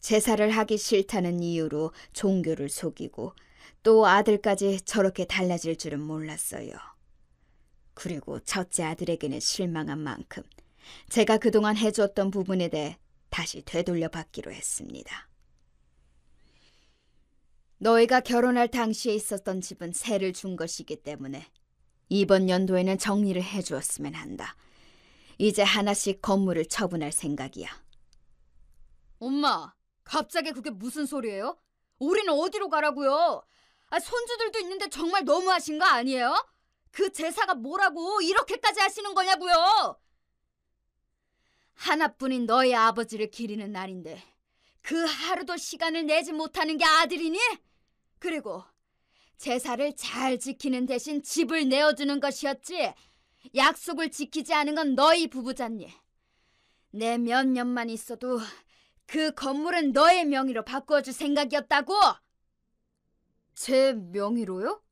제사를 하기 싫다는 이유로 종교를 속이고 또 아들까지 저렇게 달라질 줄은 몰랐어요. 그리고 첫째 아들에게는 실망한 만큼 제가 그동안 해줬던 부분에 대해 다시 되돌려 받기로 했습니다. 너희가 결혼할 당시에 있었던 집은 세를 준 것이기 때문에 이번 연도에는 정리를 해주었으면 한다. 이제 하나씩 건물을 처분할 생각이야. 엄마, 갑자기 그게 무슨 소리예요? 우리는 어디로 가라고요? 손주들도 있는데 정말 너무하신 거 아니에요? 그 제사가 뭐라고 이렇게까지 하시는 거냐고요? 하나뿐인 너희 아버지를 기리는 날인데 그 하루도 시간을 내지 못하는 게 아들이니? 그리고 제사를 잘 지키는 대신 집을 내어주는 것이었지, 약속을 지키지 않은 건 너희 부부잖니. 내 몇 년만 있어도 그 건물은 너의 명의로 바꾸어줄 생각이었다고. 제 명의로요?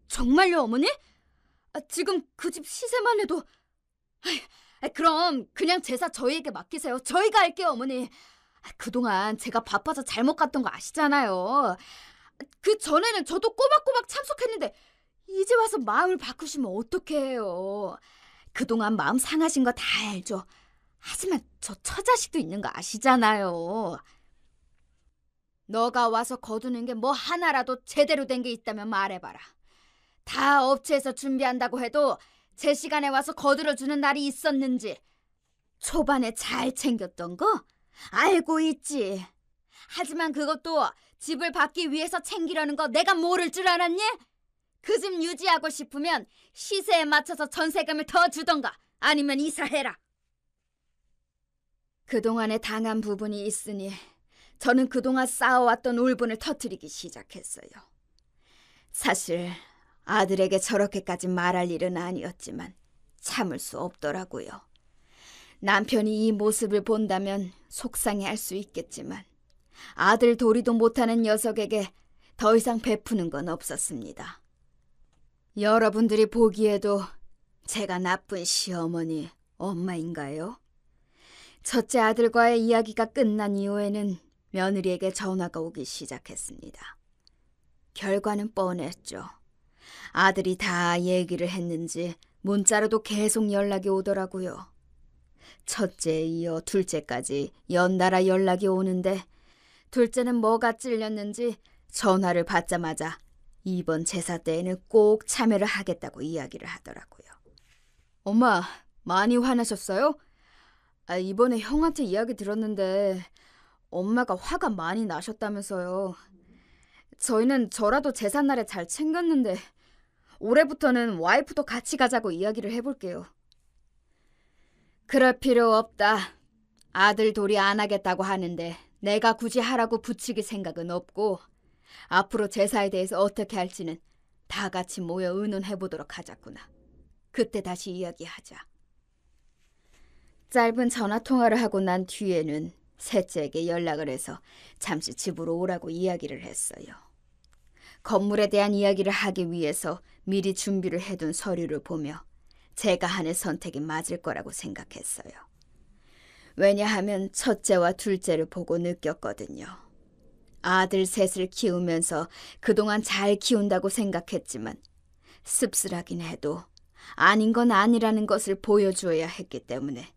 정말요, 어머니? 지금 그 집 시세만 해도... 그럼 그냥 제사 저희에게 맡기세요. 저희가 할게요, 어머니. 그동안 제가 바빠서 잘못 갔던 거 아시잖아요. 그 전에는 저도 꼬박꼬박 참석했는데 이제 와서 마음을 바꾸시면 어떡해요. 그동안 마음 상하신 거 다 알죠. 하지만 저 처자식도 있는 거 아시잖아요. 너가 와서 거두는 게 뭐 하나라도 제대로 된 게 있다면 말해봐라. 다 업체에서 준비한다고 해도 제 시간에 와서 거들어주는 날이 있었는지, 초반에 잘 챙겼던 거 알고 있지. 하지만 그것도 집을 받기 위해서 챙기려는 거 내가 모를 줄 알았니? 그 집 유지하고 싶으면 시세에 맞춰서 전세금을 더 주던가 아니면 이사해라. 그동안에 당한 부분이 있으니 저는 그동안 쌓아왔던 울분을 터뜨리기 시작했어요. 사실 아들에게 저렇게까지 말할 일은 아니었지만 참을 수 없더라고요. 남편이 이 모습을 본다면 속상해할 수 있겠지만 아들 도리도 못하는 녀석에게 더 이상 베푸는 건 없었습니다. 여러분들이 보기에도 제가 나쁜 시어머니, 엄마인가요? 첫째 아들과의 이야기가 끝난 이후에는 며느리에게 전화가 오기 시작했습니다. 결과는 뻔했죠. 아들이 다 얘기를 했는지 문자로도 계속 연락이 오더라고요. 첫째에 이어 둘째까지 연달아 연락이 오는데 둘째는 뭐가 찔렸는지 전화를 받자마자 이번 제사 때에는 꼭 참여를 하겠다고 이야기를 하더라고요. 엄마, 많이 화나셨어요? 이번에 형한테 이야기 들었는데 엄마가 화가 많이 나셨다면서요. 저희는 저라도 제삿날에 잘 챙겼는데 올해부터는 와이프도 같이 가자고 이야기를 해볼게요. 그럴 필요 없다. 아들 도리 안 하겠다고 하는데 내가 굳이 하라고 붙이길 생각은 없고, 앞으로 제사에 대해서 어떻게 할지는 다 같이 모여 의논해보도록 하자꾸나. 그때 다시 이야기하자. 짧은 전화통화를 하고 난 뒤에는 셋째에게 연락을 해서 잠시 집으로 오라고 이야기를 했어요. 건물에 대한 이야기를 하기 위해서 미리 준비를 해둔 서류를 보며 제가 하는 선택이 맞을 거라고 생각했어요. 왜냐하면 첫째와 둘째를 보고 느꼈거든요. 아들 셋을 키우면서 그동안 잘 키운다고 생각했지만 씁쓸하긴 해도 아닌 건 아니라는 것을 보여주어야 했기 때문에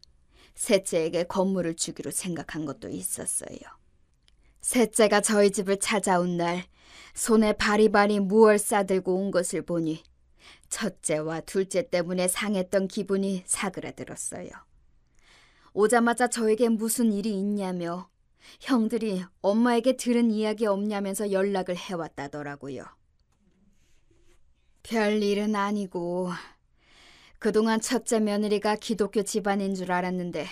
셋째에게 건물을 주기로 생각한 것도 있었어요. 셋째가 저희 집을 찾아온 날 손에 바리바리 무얼 싸들고 온 것을 보니 첫째와 둘째 때문에 상했던 기분이 사그라들었어요. 오자마자 저에게 무슨 일이 있냐며 형들이 엄마에게 들은 이야기 없냐면서 연락을 해왔다더라고요. 별일은 아니고 그동안 첫째 며느리가 기독교 집안인 줄 알았는데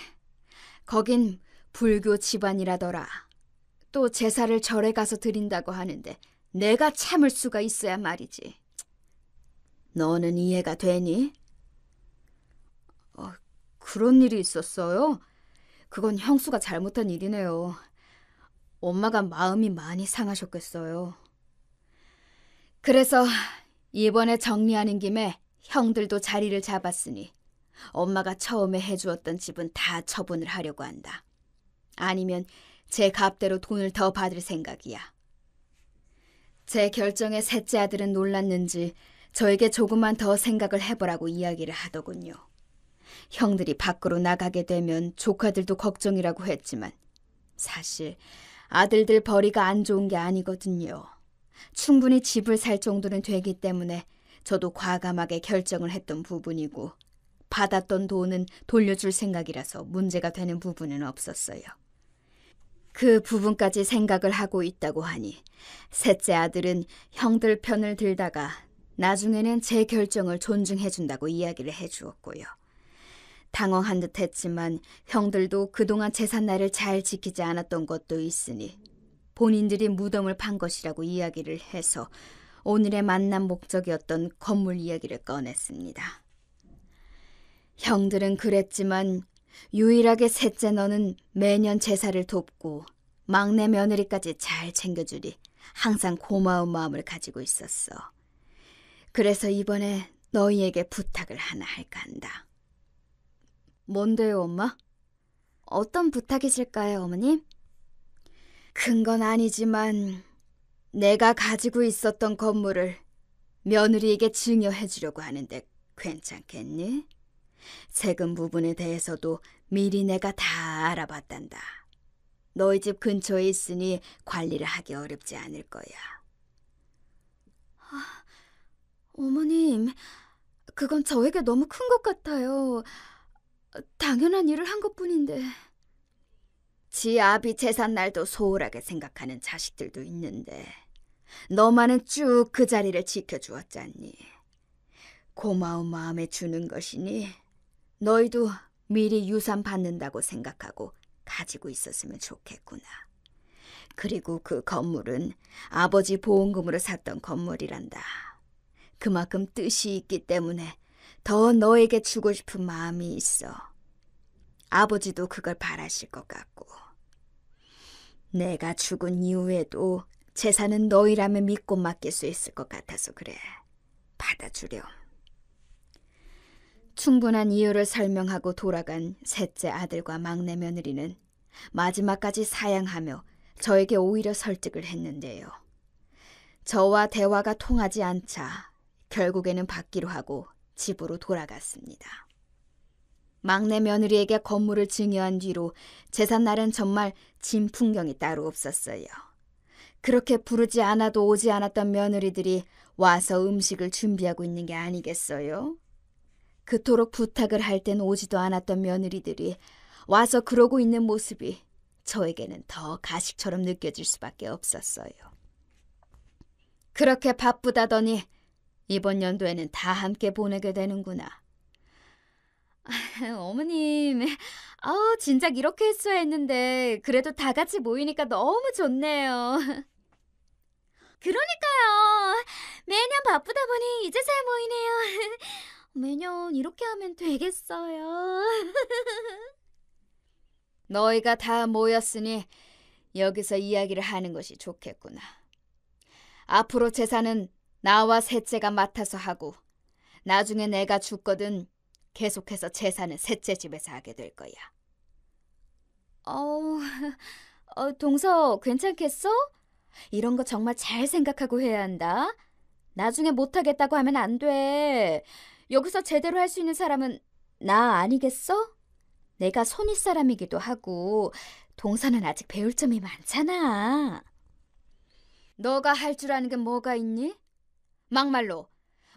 거긴 불교 집안이라더라. 또 제사를 절에 가서 드린다고 하는데 내가 참을 수가 있어야 말이지. 너는 이해가 되니? 그런 일이 있었어요? 그건 형수가 잘못한 일이네요. 엄마가 마음이 많이 상하셨겠어요. 그래서 이번에 정리하는 김에 형들도 자리를 잡았으니 엄마가 처음에 해주었던 집은 다 처분을 하려고 한다. 아니면 제 값대로 돈을 더 받을 생각이야. 제 결정에 셋째 아들은 놀랐는지 저에게 조금만 더 생각을 해보라고 이야기를 하더군요. 형들이 밖으로 나가게 되면 조카들도 걱정이라고 했지만 사실 아들들 벌이가 안 좋은 게 아니거든요. 충분히 집을 살 정도는 되기 때문에 저도 과감하게 결정을 했던 부분이고 받았던 돈은 돌려줄 생각이라서 문제가 되는 부분은 없었어요. 그 부분까지 생각을 하고 있다고 하니 셋째 아들은 형들 편을 들다가 나중에는 제 결정을 존중해준다고 이야기를 해주었고요. 당황한 듯 했지만 형들도 그동안 제삿날을 잘 지키지 않았던 것도 있으니 본인들이 무덤을 판 것이라고 이야기를 해서 오늘의 만남 목적이었던 건물 이야기를 꺼냈습니다. 형들은 그랬지만 유일하게 셋째 너는 매년 제사를 돕고 막내 며느리까지 잘 챙겨주니 항상 고마운 마음을 가지고 있었어. 그래서 이번에 너희에게 부탁을 하나 할까 한다. 뭔데요, 엄마? 어떤 부탁이실까요, 어머님? 큰 건 아니지만 내가 가지고 있었던 건물을 며느리에게 증여해 주려고 하는데 괜찮겠니? 세금 부분에 대해서도 미리 내가 다 알아봤단다. 너희 집 근처에 있으니 관리를 하기 어렵지 않을 거야. 어머님, 그건 저에게 너무 큰 것 같아요. 당연한 일을 한 것뿐인데. 지 아비 제삿날도 소홀하게 생각하는 자식들도 있는데 너만은 쭉 그 자리를 지켜주었잖니. 고마운 마음에 주는 것이니 너희도 미리 유산 받는다고 생각하고 가지고 있었으면 좋겠구나. 그리고 그 건물은 아버지 보험금으로 샀던 건물이란다. 그만큼 뜻이 있기 때문에 더 너에게 주고 싶은 마음이 있어. 아버지도 그걸 바라실 것 같고. 내가 죽은 이후에도 재산은 너희라면 믿고 맡길 수 있을 것 같아서 그래. 받아주렴. 충분한 이유를 설명하고 돌아간 셋째 아들과 막내 며느리는 마지막까지 사양하며 저에게 오히려 설득을 했는데요. 저와 대화가 통하지 않자 결국에는 받기로 하고 집으로 돌아갔습니다. 막내 며느리에게 건물을 증여한 뒤로 제삿날은 정말 진 풍경이 따로 없었어요. 그렇게 부르지 않아도 오지 않았던 며느리들이 와서 음식을 준비하고 있는 게 아니겠어요? 그토록 부탁을 할 땐 오지도 않았던 며느리들이 와서 그러고 있는 모습이 저에게는 더 가식처럼 느껴질 수밖에 없었어요. 그렇게 바쁘다더니 이번 연도에는 다 함께 보내게 되는구나. 어머님, 진작 이렇게 했어야 했는데 그래도 다 같이 모이니까 너무 좋네요. 그러니까요. 매년 바쁘다 보니 이제서야 모이네요. 매년 이렇게 하면 되겠어요. 너희가 다 모였으니 여기서 이야기를 하는 것이 좋겠구나. 앞으로 제사는 나와 셋째가 맡아서 하고 나중에 내가 죽거든 계속해서 제사는 셋째 집에서 하게 될 거야. 동서 괜찮겠어? 이런 거 정말 잘 생각하고 해야 한다. 나중에 못하겠다고 하면 안 돼. 여기서 제대로 할 수 있는 사람은 나 아니겠어? 내가 손윗사람이기도 하고 동서는 아직 배울 점이 많잖아. 너가 할 줄 아는 게 뭐가 있니? 막말로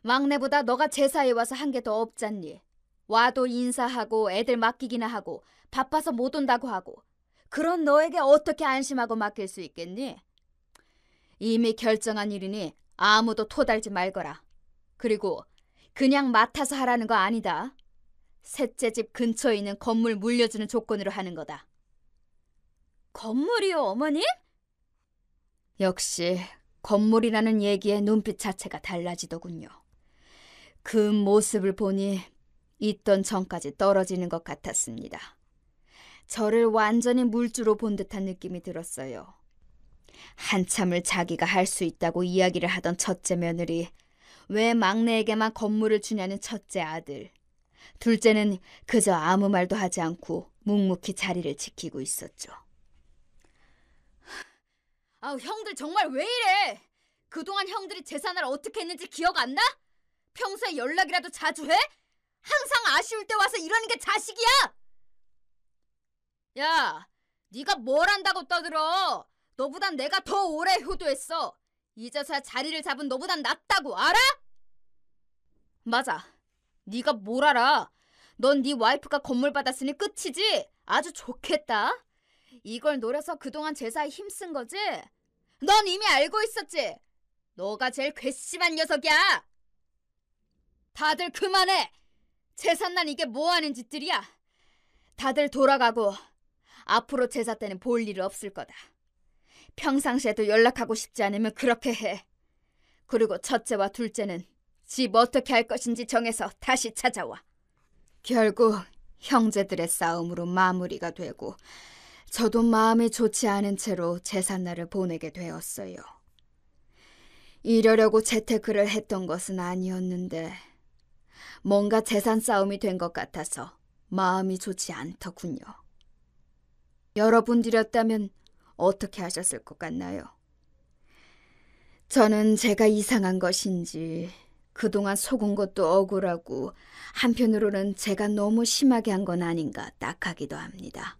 막내보다 너가 제사에 와서 한 게 더 없잖니. 와도 인사하고 애들 맡기기나 하고 바빠서 못 온다고 하고 그런 너에게 어떻게 안심하고 맡길 수 있겠니? 이미 결정한 일이니 아무도 토달지 말거라. 그리고 그냥 맡아서 하라는 거 아니다. 셋째 집 근처에 있는 건물 물려주는 조건으로 하는 거다. 건물이요, 어머님? 역시 건물이라는 얘기의 눈빛 자체가 달라지더군요. 그 모습을 보니 있던 전까지 떨어지는 것 같았습니다. 저를 완전히 물주로 본 듯한 느낌이 들었어요. 한참을 자기가 할 수 있다고 이야기를 하던 첫째 며느리, 왜 막내에게만 건물을 주냐는 첫째 아들, 둘째는 그저 아무 말도 하지 않고 묵묵히 자리를 지키고 있었죠. 아우, 형들 정말 왜 이래? 그동안 형들이 제사날 어떻게 했는지 기억 안 나? 평소에 연락이라도 자주 해? 항상 아쉬울 때 와서 이러는 게 자식이야! 야, 네가 뭘 안다고 떠들어? 너보단 내가 더 오래 효도했어. 이제서야 자리를 잡은 너보단 낫다고, 알아? 맞아. 네가 뭘 알아? 넌 네 와이프가 건물 받았으니 끝이지? 아주 좋겠다. 이걸 노려서 그동안 제사에 힘쓴 거지? 넌 이미 알고 있었지? 너가 제일 괘씸한 녀석이야. 다들 그만해. 제삿날 이게 뭐하는 짓들이야. 다들 돌아가고 앞으로 제사 때는 볼 일 없을 거다. 평상시에도 연락하고 싶지 않으면 그렇게 해. 그리고 첫째와 둘째는 집 어떻게 할 것인지 정해서 다시 찾아와. 결국 형제들의 싸움으로 마무리가 되고 저도 마음이 좋지 않은 채로 제삿날을 보내게 되었어요. 이러려고 재테크를 했던 것은 아니었는데 뭔가 재산 싸움이 된 것 같아서 마음이 좋지 않더군요. 여러분들이었다면 어떻게 하셨을 것 같나요? 저는 제가 이상한 것인지 그동안 속은 것도 억울하고 한편으로는 제가 너무 심하게 한 건 아닌가 딱하기도 합니다.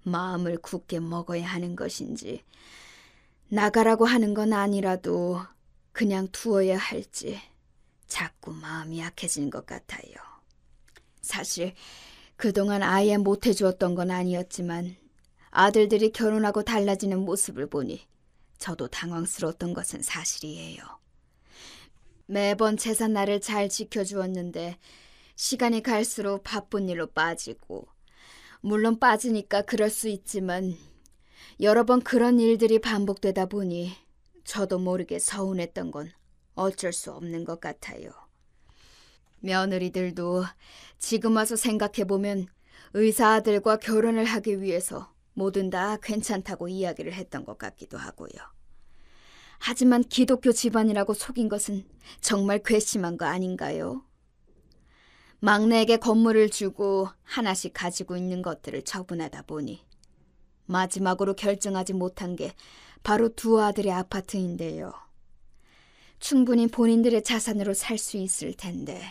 마음을 굳게 먹어야 하는 것인지 나가라고 하는 건 아니라도 그냥 두어야 할지 자꾸 마음이 약해지는 것 같아요. 사실 그동안 아예 못해주었던 건 아니었지만 아들들이 결혼하고 달라지는 모습을 보니 저도 당황스러웠던 것은 사실이에요. 매번 제삿날을 잘 지켜주었는데 시간이 갈수록 바쁜 일로 빠지고 물론 빠지니까 그럴 수 있지만 여러 번 그런 일들이 반복되다 보니 저도 모르게 서운했던 건 어쩔 수 없는 것 같아요. 며느리들도 지금 와서 생각해보면 의사 아들과 결혼을 하기 위해서 뭐든 다 괜찮다고 이야기를 했던 것 같기도 하고요. 하지만 기독교 집안이라고 속인 것은 정말 괘씸한 거 아닌가요? 막내에게 건물을 주고 하나씩 가지고 있는 것들을 처분하다 보니 마지막으로 결정하지 못한 게 바로 두 아들의 아파트인데요. 충분히 본인들의 자산으로 살 수 있을 텐데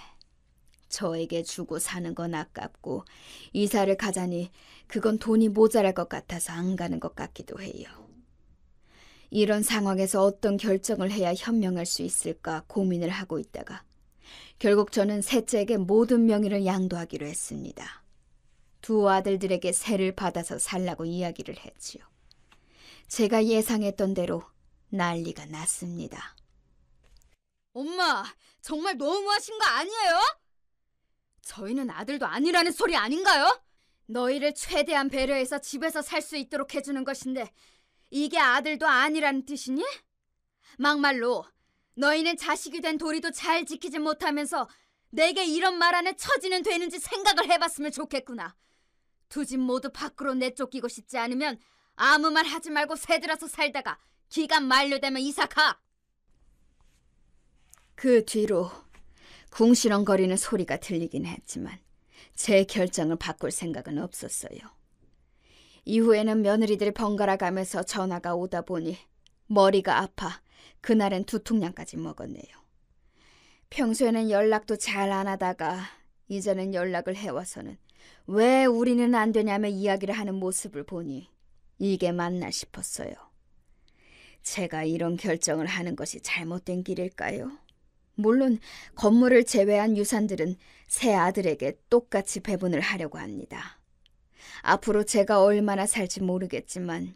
저에게 주고 사는 건 아깝고 이사를 가자니 그건 돈이 모자랄 것 같아서 안 가는 것 같기도 해요. 이런 상황에서 어떤 결정을 해야 현명할 수 있을까 고민을 하고 있다가 결국 저는 셋째에게 모든 명의를 양도하기로 했습니다. 두 아들들에게 세를 받아서 살라고 이야기를 했지요. 제가 예상했던 대로 난리가 났습니다. 엄마, 정말 너무하신 거 아니에요? 저희는 아들도 아니라는 소리 아닌가요? 너희를 최대한 배려해서 집에서 살 수 있도록 해주는 것인데 이게 아들도 아니라는 뜻이니? 막말로 너희는 자식이 된 도리도 잘 지키지 못하면서 내게 이런 말 안에 처지는 되는지 생각을 해봤으면 좋겠구나. 두 집 모두 밖으로 내쫓기고 싶지 않으면 아무 말 하지 말고 새들어서 살다가 기간 만료되면 이사가. 그 뒤로 궁시렁거리는 소리가 들리긴 했지만 제 결정을 바꿀 생각은 없었어요. 이후에는 며느리들이 번갈아 가면서 전화가 오다 보니 머리가 아파 그날은 두통약까지 먹었네요. 평소에는 연락도 잘 안 하다가 이제는 연락을 해와서는 왜 우리는 안 되냐며 이야기를 하는 모습을 보니 이게 맞나 싶었어요. 제가 이런 결정을 하는 것이 잘못된 길일까요? 물론 건물을 제외한 유산들은 새 아들에게 똑같이 배분을 하려고 합니다. 앞으로 제가 얼마나 살지 모르겠지만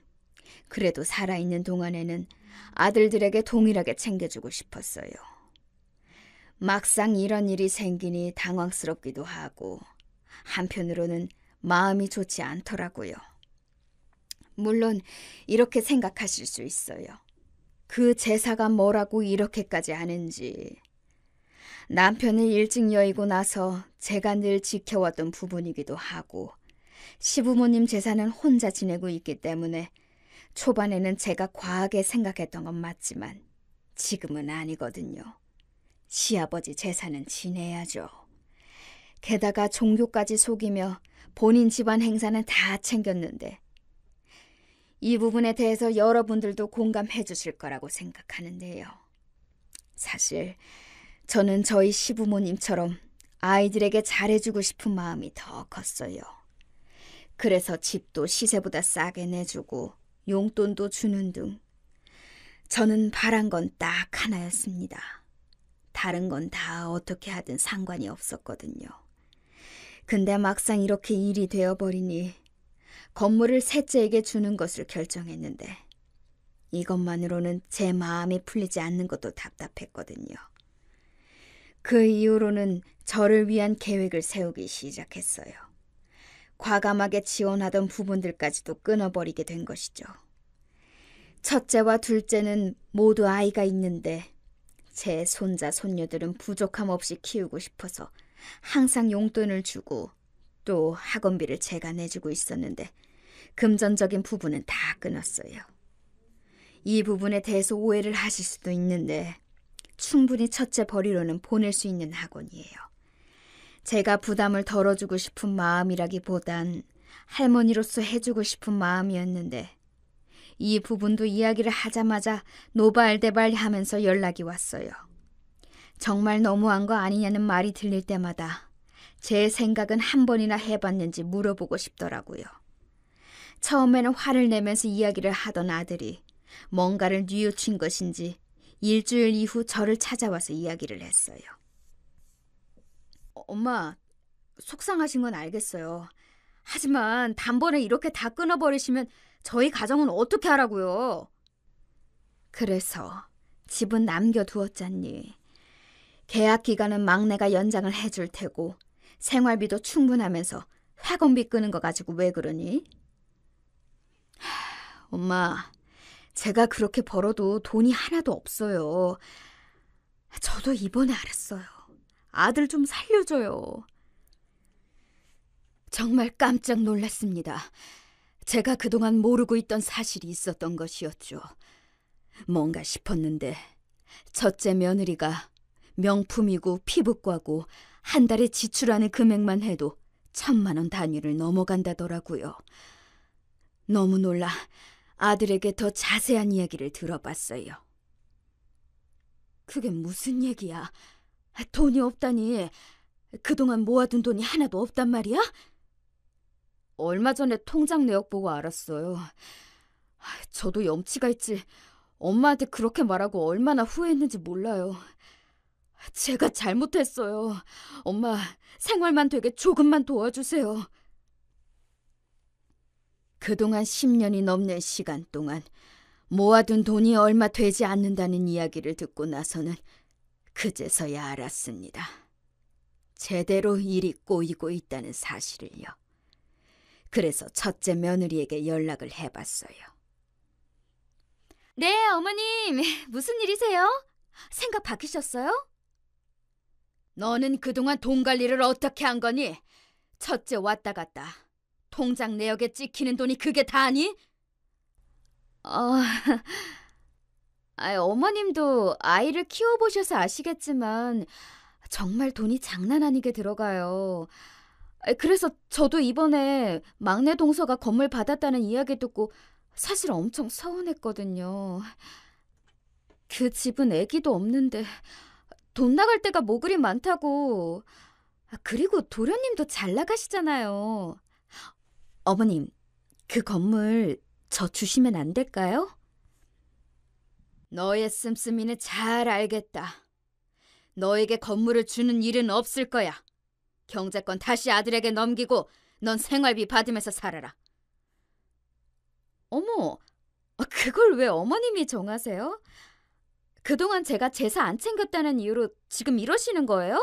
그래도 살아있는 동안에는 아들들에게 동일하게 챙겨주고 싶었어요. 막상 이런 일이 생기니 당황스럽기도 하고 한편으로는 마음이 좋지 않더라고요. 물론 이렇게 생각하실 수 있어요. 그 제사가 뭐라고 이렇게까지 하는지. 남편을 일찍 여의고 나서 제가 늘 지켜왔던 부분이기도 하고 시부모님 제사는 혼자 지내고 있기 때문에 초반에는 제가 과하게 생각했던 건 맞지만 지금은 아니거든요. 시아버지 제사는 지내야죠. 게다가 종교까지 속이며 본인 집안 행사는 다 챙겼는데 이 부분에 대해서 여러분들도 공감해 주실 거라고 생각하는데요. 사실 저는 저희 시부모님처럼 아이들에게 잘해주고 싶은 마음이 더 컸어요. 그래서 집도 시세보다 싸게 내주고 용돈도 주는 등 저는 바란 건 딱 하나였습니다. 다른 건 다 어떻게 하든 상관이 없었거든요. 근데 막상 이렇게 일이 되어버리니 건물을 셋째에게 주는 것을 결정했는데 이것만으로는 제 마음이 풀리지 않는 것도 답답했거든요. 그 이후로는 저를 위한 계획을 세우기 시작했어요. 과감하게 지원하던 부분들까지도 끊어버리게 된 것이죠. 첫째와 둘째는 모두 아이가 있는데 제 손자, 손녀들은 부족함 없이 키우고 싶어서 항상 용돈을 주고 또 학원비를 제가 내주고 있었는데 금전적인 부분은 다 끊었어요. 이 부분에 대해서 오해를 하실 수도 있는데 충분히 첫째 벌이로는 보낼 수 있는 학원이에요. 제가 부담을 덜어주고 싶은 마음이라기보단 할머니로서 해주고 싶은 마음이었는데 이 부분도 이야기를 하자마자 노발대발 하면서 연락이 왔어요. 정말 너무한 거 아니냐는 말이 들릴 때마다 제 생각은 한 번이나 해봤는지 물어보고 싶더라고요. 처음에는 화를 내면서 이야기를 하던 아들이 뭔가를 뉘우친 것인지 일주일 이후 저를 찾아와서 이야기를 했어요. 엄마, 속상하신 건 알겠어요. 하지만 단번에 이렇게 다 끊어버리시면 저희 가정은 어떻게 하라고요? 그래서 집은 남겨두었잖니. 계약 기간은 막내가 연장을 해줄 테고 생활비도 충분하면서 학원비 끄는 거 가지고 왜 그러니? 엄마, 제가 그렇게 벌어도 돈이 하나도 없어요. 저도 이번에 알았어요. 아들 좀 살려줘요. 정말 깜짝 놀랐습니다. 제가 그동안 모르고 있던 사실이 있었던 것이었죠. 뭔가 싶었는데 첫째 며느리가 명품이고 피부과고 한 달에 지출하는 금액만 해도 1,000만 원 단위를 넘어간다더라고요. 너무 놀라 아들에게 더 자세한 이야기를 들어봤어요. 그게 무슨 얘기야? 돈이 없다니. 그동안 모아둔 돈이 하나도 없단 말이야? 얼마 전에 통장 내역 보고 알았어요. 저도 염치가 있지 엄마한테 그렇게 말하고 얼마나 후회했는지 몰라요. 제가 잘못했어요. 엄마, 생활만 되게 조금만 도와주세요. 그동안 10년이 넘는 시간 동안 모아둔 돈이 얼마 되지 않는다는 이야기를 듣고 나서는 그제서야 알았습니다. 제대로 일이 꼬이고 있다는 사실을요. 그래서 첫째 며느리에게 연락을 해봤어요. 네, 어머님. 무슨 일이세요? 생각 바뀌셨어요? 너는 그동안 돈 관리를 어떻게 한 거니? 첫째 왔다 갔다. 통장 내역에 찍히는 돈이 그게 다니? 어머님도 아이를 키워보셔서 아시겠지만 정말 돈이 장난 아니게 들어가요. 그래서 저도 이번에 막내 동서가 건물 받았다는 이야기 듣고 사실 엄청 서운했거든요. 그 집은 애기도 없는데 돈 나갈 때가 뭐 그리 많다고. 그리고 도련님도 잘 나가시잖아요. 어머님, 그 건물 저 주시면 안 될까요? 너의 씀씀이는 잘 알겠다. 너에게 건물을 주는 일은 없을 거야. 경제권 다시 아들에게 넘기고 넌 생활비 받으면서 살아라. 어머, 그걸 왜 어머님이 정하세요? 그동안 제가 제사 안 챙겼다는 이유로 지금 이러시는 거예요?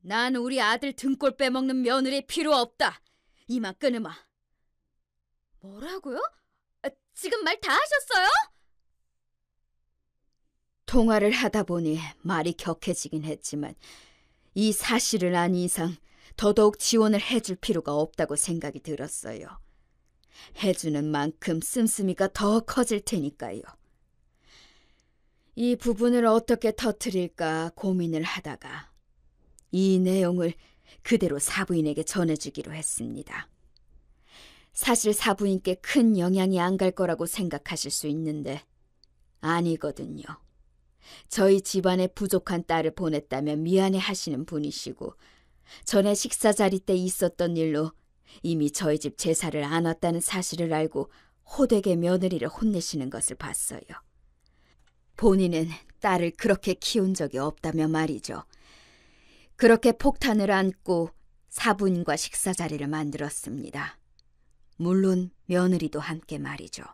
난 우리 아들 등골 빼먹는 며느리 필요 없다. 이만 끊으마. 뭐라고요? 지금 말 다 하셨어요? 통화를 하다 보니 말이 격해지긴 했지만 이 사실을 안 이상 더더욱 지원을 해줄 필요가 없다고 생각이 들었어요. 해주는 만큼 씀씀이가 더 커질 테니까요. 이 부분을 어떻게 터뜨릴까 고민을 하다가 이 내용을 그대로 사부인에게 전해주기로 했습니다. 사실 사부인께 큰 영향이 안 갈 거라고 생각하실 수 있는데 아니거든요. 저희 집안에 부족한 딸을 보냈다면 미안해 하시는 분이시고 전에 식사 자리 때 있었던 일로 이미 저희 집 제사를 안 왔다는 사실을 알고 호되게 며느리를 혼내시는 것을 봤어요. 본인은 딸을 그렇게 키운 적이 없다며 말이죠. 그렇게 폭탄을 안고 사부인과 식사 자리를 만들었습니다. 물론 며느리도 함께 말이죠.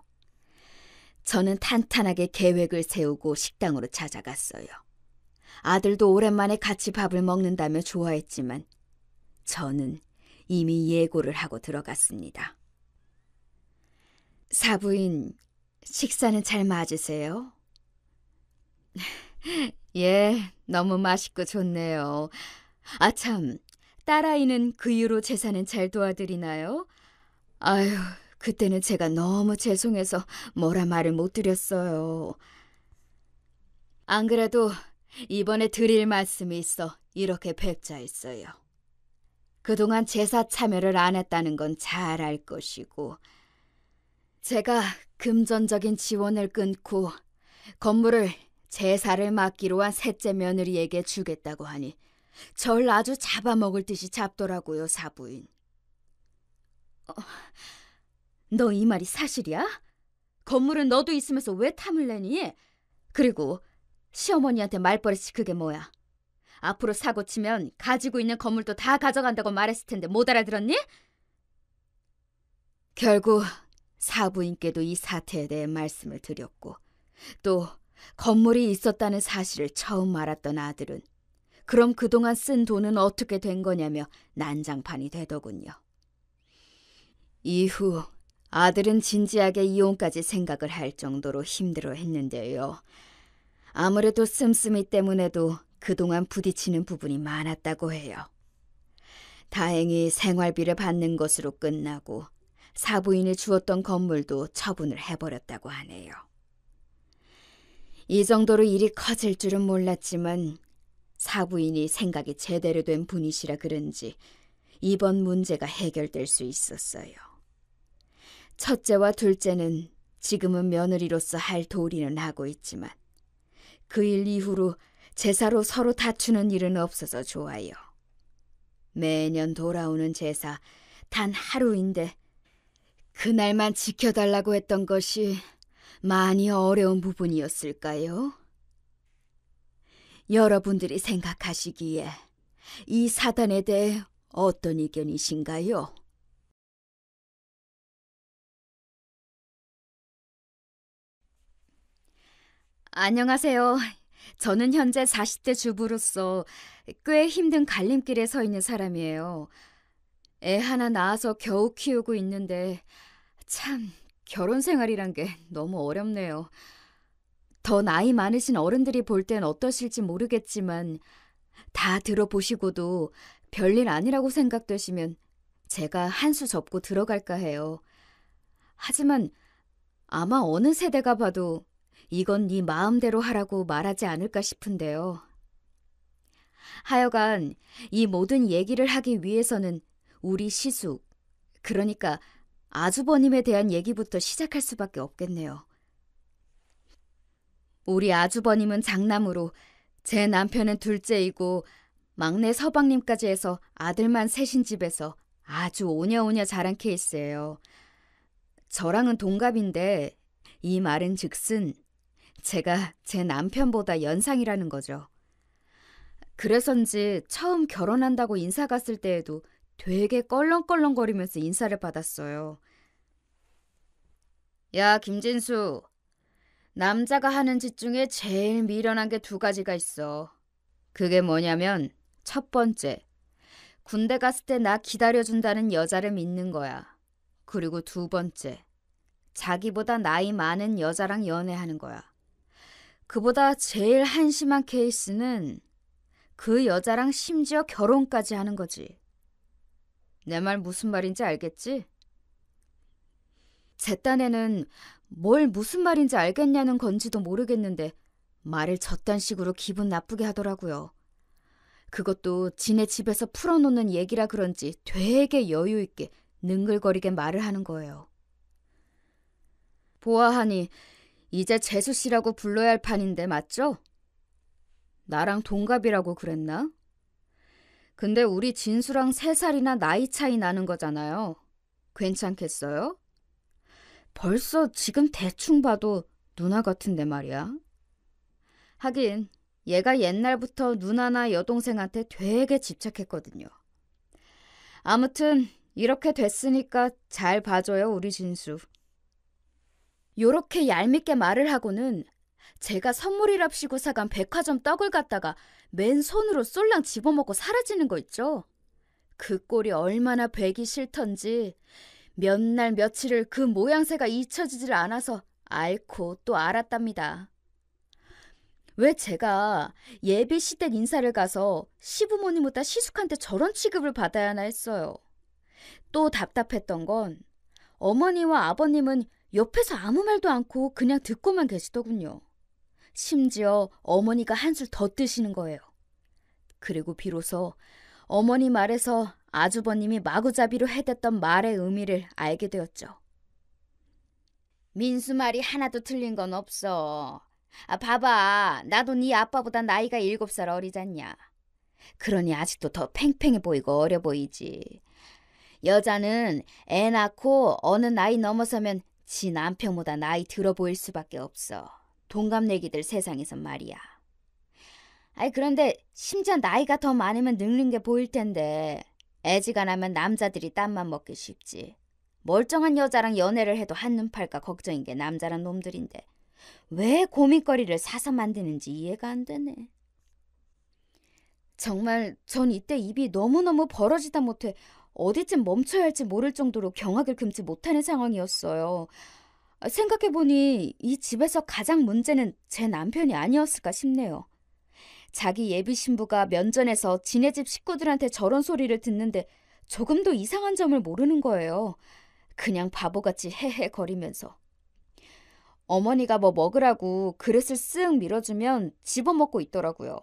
저는 탄탄하게 계획을 세우고 식당으로 찾아갔어요. 아들도 오랜만에 같이 밥을 먹는다며 좋아했지만 저는 이미 예고를 하고 들어갔습니다. 사부인, 식사는 잘 맞으세요? 예, 너무 맛있고 좋네요. 아참, 딸아이는 그 이후로 제사는 잘 도와드리나요? 아유, 그때는 제가 너무 죄송해서 뭐라 말을 못 드렸어요. 안 그래도 이번에 드릴 말씀이 있어 이렇게 뵙자 했어요. 그동안 제사 참여를 안 했다는 건 잘 알 것이고 제가 금전적인 지원을 끊고 건물을 제사를 맡기로 한 셋째 며느리에게 주겠다고 하니 절 아주 잡아먹을 듯이 잡더라고요, 사부인. 너 이 말이 사실이야? 건물은 너도 있으면서 왜 탐을 내니? 그리고 시어머니한테 말버릇이 그게 뭐야? 앞으로 사고 치면 가지고 있는 건물도 다 가져간다고 말했을 텐데 못 알아들었니? 결국 사부인께도 이 사태에 대해 말씀을 드렸고 또 건물이 있었다는 사실을 처음 알았던 아들은 그럼 그동안 쓴 돈은 어떻게 된 거냐며 난장판이 되더군요. 이후 아들은 진지하게 이혼까지 생각을 할 정도로 힘들어했는데요. 아무래도 씀씀이 때문에도 그동안 부딪히는 부분이 많았다고 해요. 다행히 생활비를 받는 것으로 끝나고 사부인이 주었던 건물도 처분을 해버렸다고 하네요. 이 정도로 일이 커질 줄은 몰랐지만 사부인이 생각이 제대로 된 분이시라 그런지 이번 문제가 해결될 수 있었어요. 첫째와 둘째는 지금은 며느리로서 할 도리는 하고 있지만 그 일 이후로 제사로 서로 다투는 일은 없어서 좋아요. 매년 돌아오는 제사 단 하루인데 그날만 지켜달라고 했던 것이 많이 어려운 부분이었을까요? 여러분들이 생각하시기에 이 사단에 대해 어떤 의견이신가요? 안녕하세요. 저는 현재 40대 주부로서 꽤 힘든 갈림길에 서 있는 사람이에요. 애 하나 낳아서 겨우 키우고 있는데 참 결혼 생활이란 게 너무 어렵네요. 더 나이 많으신 어른들이 볼 땐 어떠실지 모르겠지만 다 들어보시고도 별일 아니라고 생각되시면 제가 한 수 접고 들어갈까 해요. 하지만 아마 어느 세대가 봐도 이건 네 마음대로 하라고 말하지 않을까 싶은데요. 하여간 이 모든 얘기를 하기 위해서는 우리 시숙, 그러니까 아주버님에 대한 얘기부터 시작할 수밖에 없겠네요. 우리 아주버님은 장남으로 제 남편은 둘째이고 막내 서방님까지 해서 아들만 셋인 집에서 아주 오냐오냐 자란 케이스예요. 저랑은 동갑인데 이 말은 즉슨 제가 제 남편보다 연상이라는 거죠. 그래서인지 처음 결혼한다고 인사 갔을 때에도 되게 껄렁껄렁거리면서 인사를 받았어요. 야, 김진수. 남자가 하는 짓 중에 제일 미련한 게 두 가지가 있어. 그게 뭐냐면 첫 번째, 군대 갔을 때 나 기다려준다는 여자를 믿는 거야. 그리고 두 번째, 자기보다 나이 많은 여자랑 연애하는 거야. 그보다 제일 한심한 케이스는 그 여자랑 심지어 결혼까지 하는 거지. 내 말 무슨 말인지 알겠지? 제 딴에는 뭘 무슨 말인지 알겠냐는 건지도 모르겠는데 말을 저딴 식으로 기분 나쁘게 하더라고요. 그것도 지네 집에서 풀어놓는 얘기라 그런지 되게 여유 있게 능글거리게 말을 하는 거예요. 보아하니 이제 재수 씨라고 불러야 할 판인데 맞죠? 나랑 동갑이라고 그랬나? 근데 우리 진수랑 3살이나 나이 차이 나는 거잖아요. 괜찮겠어요? 벌써 지금 대충 봐도 누나 같은데 말이야. 하긴 얘가 옛날부터 누나나 여동생한테 되게 집착했거든요. 아무튼 이렇게 됐으니까 잘 봐줘요, 우리 진수. 요렇게 얄밉게 말을 하고는 제가 선물이랍시고 사간 백화점 떡을 갖다가 맨손으로 쏠랑 집어먹고 사라지는 거 있죠? 그 꼴이 얼마나 배기 싫던지 몇 날 며칠을 그 모양새가 잊혀지질 않아서 앓고 또 알았답니다. 왜 제가 예비 시댁 인사를 가서 시부모님보다 시숙한테 저런 취급을 받아야 하나 했어요. 또 답답했던 건 어머니와 아버님은 옆에서 아무 말도 않고 그냥 듣고만 계시더군요. 심지어 어머니가 한술 더 뜨시는 거예요. 그리고 비로소 어머니 말에서 아주버님이 마구잡이로 해댔던 말의 의미를 알게 되었죠. 민수 말이 하나도 틀린 건 없어. 봐봐, 나도 네 아빠보다 나이가 7살 어리잖냐. 그러니 아직도 더 팽팽해 보이고 어려 보이지. 여자는 애 낳고 어느 나이 넘어서면 지 남편보다 나이 들어 보일 수밖에 없어. 동갑내기들 세상에선 말이야. 그런데 심지어 나이가 더 많으면 늙는 게 보일 텐데 애지간하면 남자들이 땀만 먹기 쉽지. 멀쩡한 여자랑 연애를 해도 한눈 팔까 걱정인 게 남자란 놈들인데 왜 고민거리를 사서 만드는지 이해가 안 되네. 정말 전 이때 입이 너무너무 벌어지다 못해 어디쯤 멈춰야 할지 모를 정도로 경악을 금치 못하는 상황이었어요. 생각해보니 이 집에서 가장 문제는 제 남편이 아니었을까 싶네요. 자기 예비 신부가 면전에서 지네 집 식구들한테 저런 소리를 듣는데 조금도 이상한 점을 모르는 거예요. 그냥 바보같이 헤헤거리면서. 어머니가 뭐 먹으라고 그릇을 쓱 밀어주면 집어먹고 있더라고요.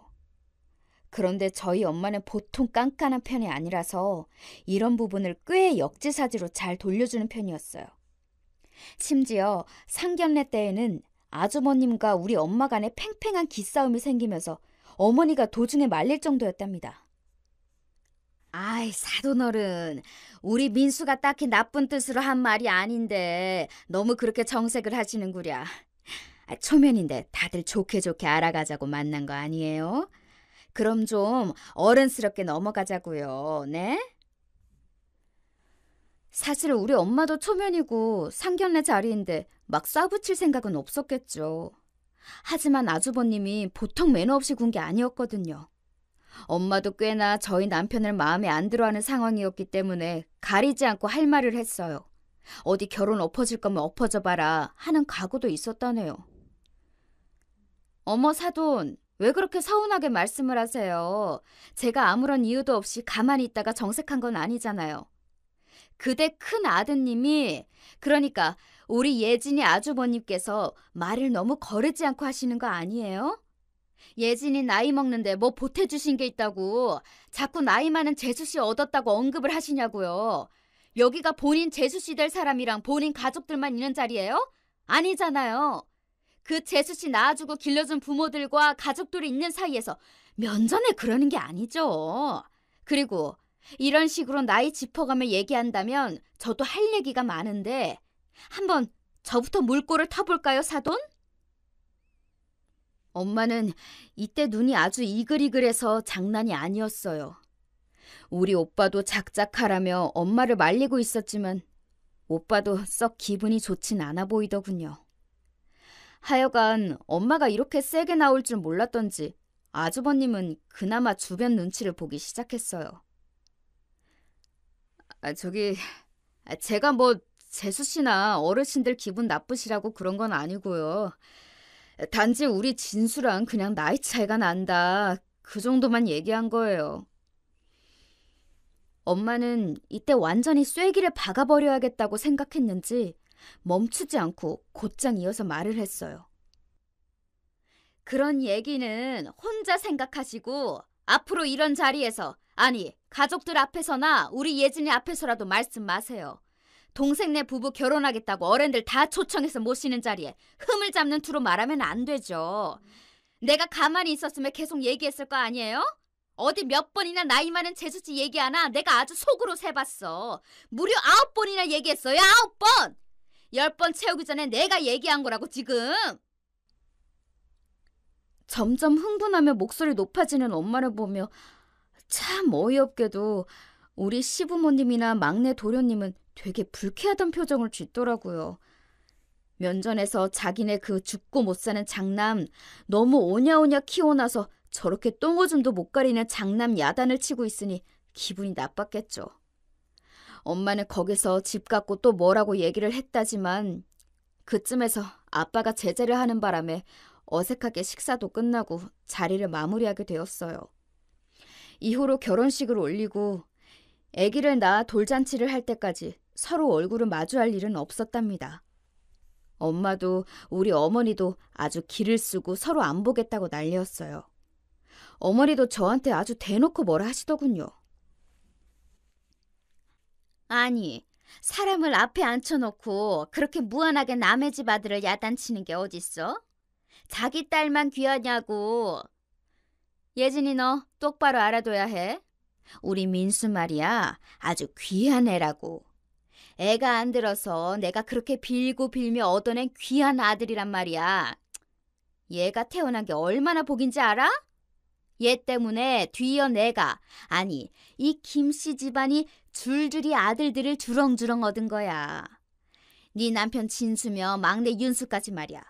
그런데 저희 엄마는 보통 깐깐한 편이 아니라서 이런 부분을 꽤 역지사지로 잘 돌려주는 편이었어요. 심지어 상견례 때에는 아주버님과 우리 엄마 간에 팽팽한 기싸움이 생기면서 어머니가 도중에 말릴 정도였답니다. 사돈어른, 우리 민수가 딱히 나쁜 뜻으로 한 말이 아닌데 너무 그렇게 정색을 하시는구랴. 초면인데 다들 좋게 알아가자고 만난 거 아니에요? 그럼 좀 어른스럽게 넘어가자고요. 네? 사실 우리 엄마도 초면이고 상견례 자리인데 막 싸붙일 생각은 없었겠죠. 하지만 아주버님이 보통 매너 없이 군 게 아니었거든요. 엄마도 꽤나 저희 남편을 마음에 안 들어하는 상황이었기 때문에 가리지 않고 할 말을 했어요. 어디 결혼 엎어질 거면 엎어져 봐라 하는 각오도 있었다네요. 어머 사돈, 왜 그렇게 서운하게 말씀을 하세요? 제가 아무런 이유도 없이 가만히 있다가 정색한 건 아니잖아요. 그대 큰 아드님이, 그러니까 우리 예진이 아주버님께서 말을 너무 거르지 않고 하시는 거 아니에요? 예진이 나이 먹는데 뭐 보태주신 게 있다고 자꾸 나이 많은 재수씨 얻었다고 언급을 하시냐고요. 여기가 본인 재수씨 될 사람이랑 본인 가족들만 있는 자리예요? 아니잖아요. 그 재수 씨 낳아주고 길러준 부모들과 가족들이 있는 사이에서 면전에 그러는 게 아니죠. 그리고 이런 식으로 나이 짚어가며 얘기한다면 저도 할 얘기가 많은데 한번 저부터 물꼬를 터볼까요, 사돈? 엄마는 이때 눈이 아주 이글이글해서 장난이 아니었어요. 우리 오빠도 작작하라며 엄마를 말리고 있었지만 오빠도 썩 기분이 좋진 않아 보이더군요. 하여간 엄마가 이렇게 세게 나올 줄 몰랐던지 아주버님은 그나마 주변 눈치를 보기 시작했어요. 제가 뭐 재수 씨나 어르신들 기분 나쁘시라고 그런 건 아니고요. 단지 우리 진수랑 그냥 나이 차이가 난다. 그 정도만 얘기한 거예요. 엄마는 이때 완전히 쐐기를 박아버려야겠다고 생각했는지 멈추지 않고 곧장 이어서 말을 했어요. 그런 얘기는 혼자 생각하시고 앞으로 이런 자리에서, 아니 가족들 앞에서나 우리 예진이 앞에서라도 말씀 마세요. 동생네 부부 결혼하겠다고 어른들 다 초청해서 모시는 자리에 흠을 잡는 투로 말하면 안 되죠. 내가 가만히 있었으면 계속 얘기했을 거 아니에요? 어디 몇 번이나 나이 많은 재수씨 얘기하나 내가 아주 속으로 세봤어. 무려 9번이나 얘기했어요. 9번! 10번 채우기 전에 내가 얘기한 거라고 지금. 점점 흥분하며 목소리 높아지는 엄마를 보며 참 어이없게도 우리 시부모님이나 막내 도련님은 되게 불쾌하던 표정을 짓더라고요. 면전에서 자기네 그 죽고 못 사는 장남 너무 오냐오냐 키워놔서 저렇게 똥오줌도 못 가리는 장남 야단을 치고 있으니 기분이 나빴겠죠. 엄마는 거기서 집 갖고 또 뭐라고 얘기를 했다지만 그쯤에서 아빠가 제재를 하는 바람에 어색하게 식사도 끝나고 자리를 마무리하게 되었어요. 이후로 결혼식을 올리고 아기를 낳아 돌잔치를 할 때까지 서로 얼굴을 마주할 일은 없었답니다. 엄마도 우리 어머니도 아주 기를 쓰고 서로 안 보겠다고 난리였어요. 어머니도 저한테 아주 대놓고 뭐라 하시더군요. 아니, 사람을 앞에 앉혀놓고 그렇게 무한하게 남의 집 아들을 야단치는 게 어딨어? 자기 딸만 귀하냐고. 예진이 너 똑바로 알아둬야 해. 우리 민수 말이야 아주 귀한 애라고. 애가 안 들어서 내가 그렇게 빌고 빌며 얻어낸 귀한 아들이란 말이야. 얘가 태어난 게 얼마나 복인지 알아? 얘 때문에 뒤이어 내가, 아니 이 김씨 집안이 줄줄이 아들들을 주렁주렁 얻은 거야. 네 남편 진수며 막내 윤수까지 말이야.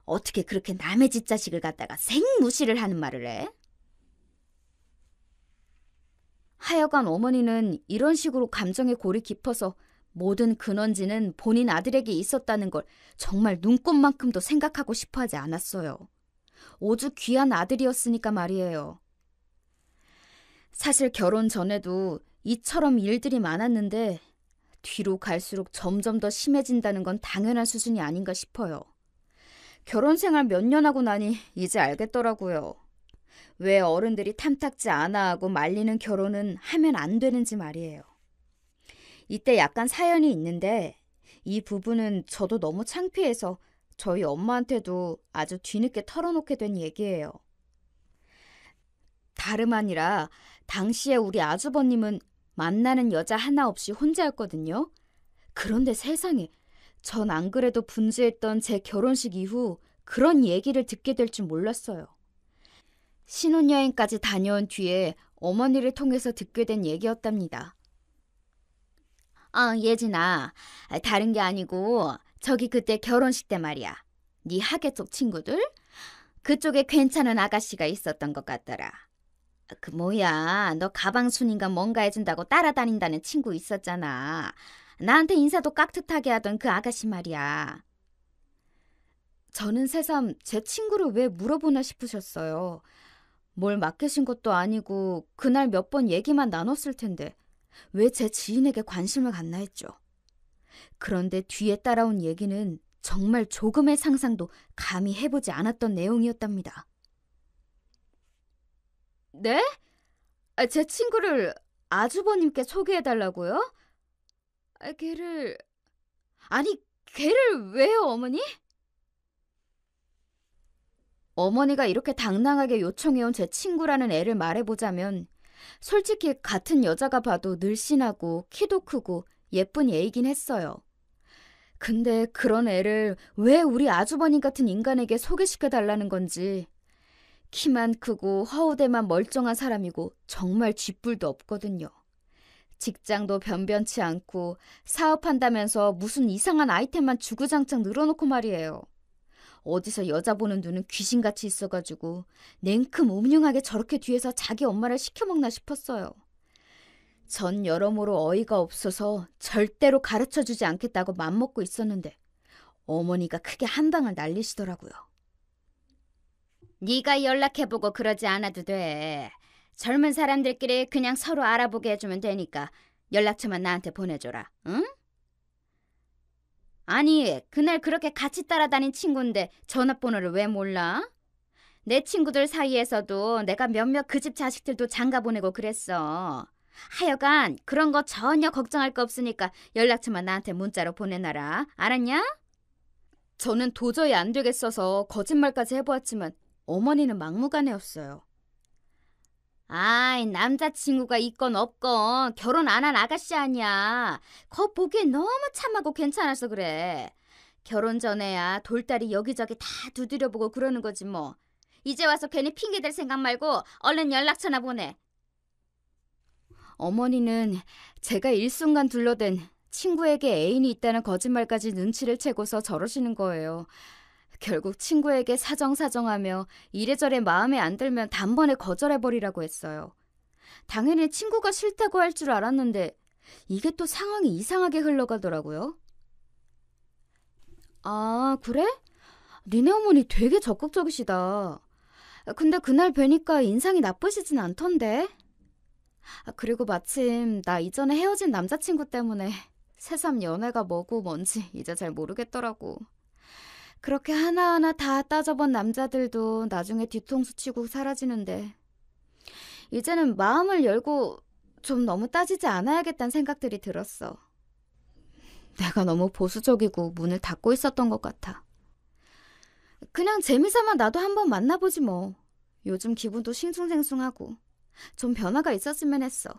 어떻게 그렇게 남의 집 자식을 갖다가 생무시를 하는 말을 해? 하여간 어머니는 이런 식으로 감정의 골이 깊어서 모든 근원지는 본인 아들에게 있었다는 걸 정말 눈꼽만큼도 생각하고 싶어하지 않았어요. 오죽 귀한 아들이었으니까 말이에요. 사실 결혼 전에도 이처럼 일들이 많았는데 뒤로 갈수록 점점 더 심해진다는 건 당연한 수준이 아닌가 싶어요. 결혼 생활 몇 년 하고 나니 이제 알겠더라고요. 왜 어른들이 탐탁지 않아 하고 말리는 결혼은 하면 안 되는지 말이에요. 이때 약간 사연이 있는데 이 부분은 저도 너무 창피해서 저희 엄마한테도 아주 뒤늦게 털어놓게 된 얘기예요. 다름 아니라 당시에 우리 아주버님은 만나는 여자 하나 없이 혼자였거든요. 그런데 세상에, 전 안 그래도 분주했던 제 결혼식 이후 그런 얘기를 듣게 될 줄 몰랐어요. 신혼여행까지 다녀온 뒤에 어머니를 통해서 듣게 된 얘기였답니다. 예진아, 다른 게 아니고 저기 그때 결혼식 때 말이야. 네 하계 쪽 친구들? 그쪽에 괜찮은 아가씨가 있었던 것 같더라. 그 뭐야, 너 가방순인가 뭔가 해준다고 따라다닌다는 친구 있었잖아. 나한테 인사도 깍듯하게 하던 그 아가씨 말이야. 저는 새삼 제 친구를 왜 물어보나 싶으셨어요. 뭘 맡기신 것도 아니고 그날 몇 번 얘기만 나눴을 텐데 왜 제 지인에게 관심을 갖나 했죠. 그런데 뒤에 따라온 얘기는 정말 조금의 상상도 감히 해보지 않았던 내용이었답니다. 네? 제 친구를 아주버님께 소개해달라고요? 걔를... 아니, 걔를 왜요, 어머니? 어머니가 이렇게 당당하게 요청해온 제 친구라는 애를 말해보자면 솔직히 같은 여자가 봐도 늘씬하고 키도 크고 예쁜 애이긴 했어요. 근데 그런 애를 왜 우리 아주버님 같은 인간에게 소개시켜달라는 건지. 키만 크고 허우대만 멀쩡한 사람이고 정말 쥐뿔도 없거든요. 직장도 변변치 않고 사업한다면서 무슨 이상한 아이템만 주구장창 늘어놓고 말이에요. 어디서 여자 보는 눈은 귀신같이 있어가지고 냉큼 음흉하게 저렇게 뒤에서 자기 엄마를 시켜먹나 싶었어요. 전 여러모로 어이가 없어서 절대로 가르쳐주지 않겠다고 맘먹고 있었는데 어머니가 크게 한 방을 날리시더라고요. 네가 연락해보고 그러지 않아도 돼. 젊은 사람들끼리 그냥 서로 알아보게 해주면 되니까 연락처만 나한테 보내줘라. 응? 아니, 그날 그렇게 같이 따라다닌 친구인데 전화번호를 왜 몰라? 내 친구들 사이에서도 내가 몇몇 그 집 자식들도 장가 보내고 그랬어. 하여간 그런 거 전혀 걱정할 거 없으니까 연락처만 나한테 문자로 보내놔라. 알았냐? 저는 도저히 안 되겠어서 거짓말까지 해보았지만 어머니는 막무가내였어요. 아이, 남자친구가 있건 없건 결혼 안 한 아가씨 아니야. 거 보기엔 너무 참하고 괜찮아서 그래. 결혼 전에야 돌다리 여기저기 다 두드려보고 그러는 거지 뭐. 이제 와서 괜히 핑계댈 생각 말고 얼른 연락처나 보내. 어머니는 제가 일순간 둘러댄 친구에게 애인이 있다는 거짓말까지 눈치를 채고서 저러시는 거예요. 결국 친구에게 사정사정하며 이래저래 마음에 안 들면 단번에 거절해버리라고 했어요. 당연히 친구가 싫다고 할 줄 알았는데 이게 또 상황이 이상하게 흘러가더라고요. 아, 그래? 니네 어머니 되게 적극적이시다. 근데 그날 뵈니까 인상이 나쁘시진 않던데. 그리고 마침 나 이전에 헤어진 남자친구 때문에 새삼 연애가 뭐고 뭔지 이제 잘 모르겠더라고. 그렇게 하나하나 다 따져본 남자들도 나중에 뒤통수 치고 사라지는데 이제는 마음을 열고 좀 너무 따지지 않아야겠다는 생각들이 들었어. 내가 너무 보수적이고 문을 닫고 있었던 것 같아. 그냥 재미삼아 나도 한번 만나보지 뭐. 요즘 기분도 싱숭생숭하고 좀 변화가 있었으면 했어.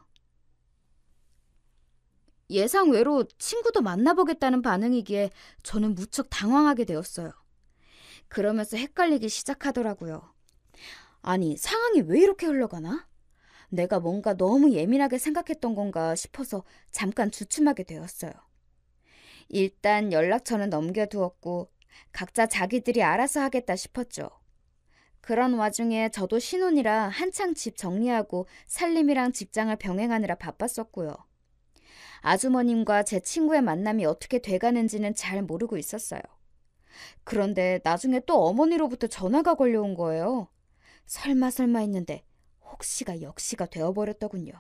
예상외로 친구도 만나보겠다는 반응이기에 저는 무척 당황하게 되었어요. 그러면서 헷갈리기 시작하더라고요. 아니, 상황이 왜 이렇게 흘러가나? 내가 뭔가 너무 예민하게 생각했던 건가 싶어서 잠깐 주춤하게 되었어요. 일단 연락처는 넘겨두었고 각자 자기들이 알아서 하겠다 싶었죠. 그런 와중에 저도 신혼이라 한창 집 정리하고 살림이랑 직장을 병행하느라 바빴었고요. 아주머님과 제 친구의 만남이 어떻게 돼가는지는 잘 모르고 있었어요. 그런데 나중에 또 어머니로부터 전화가 걸려온 거예요. 설마 했는데 혹시가 역시가 되어버렸더군요.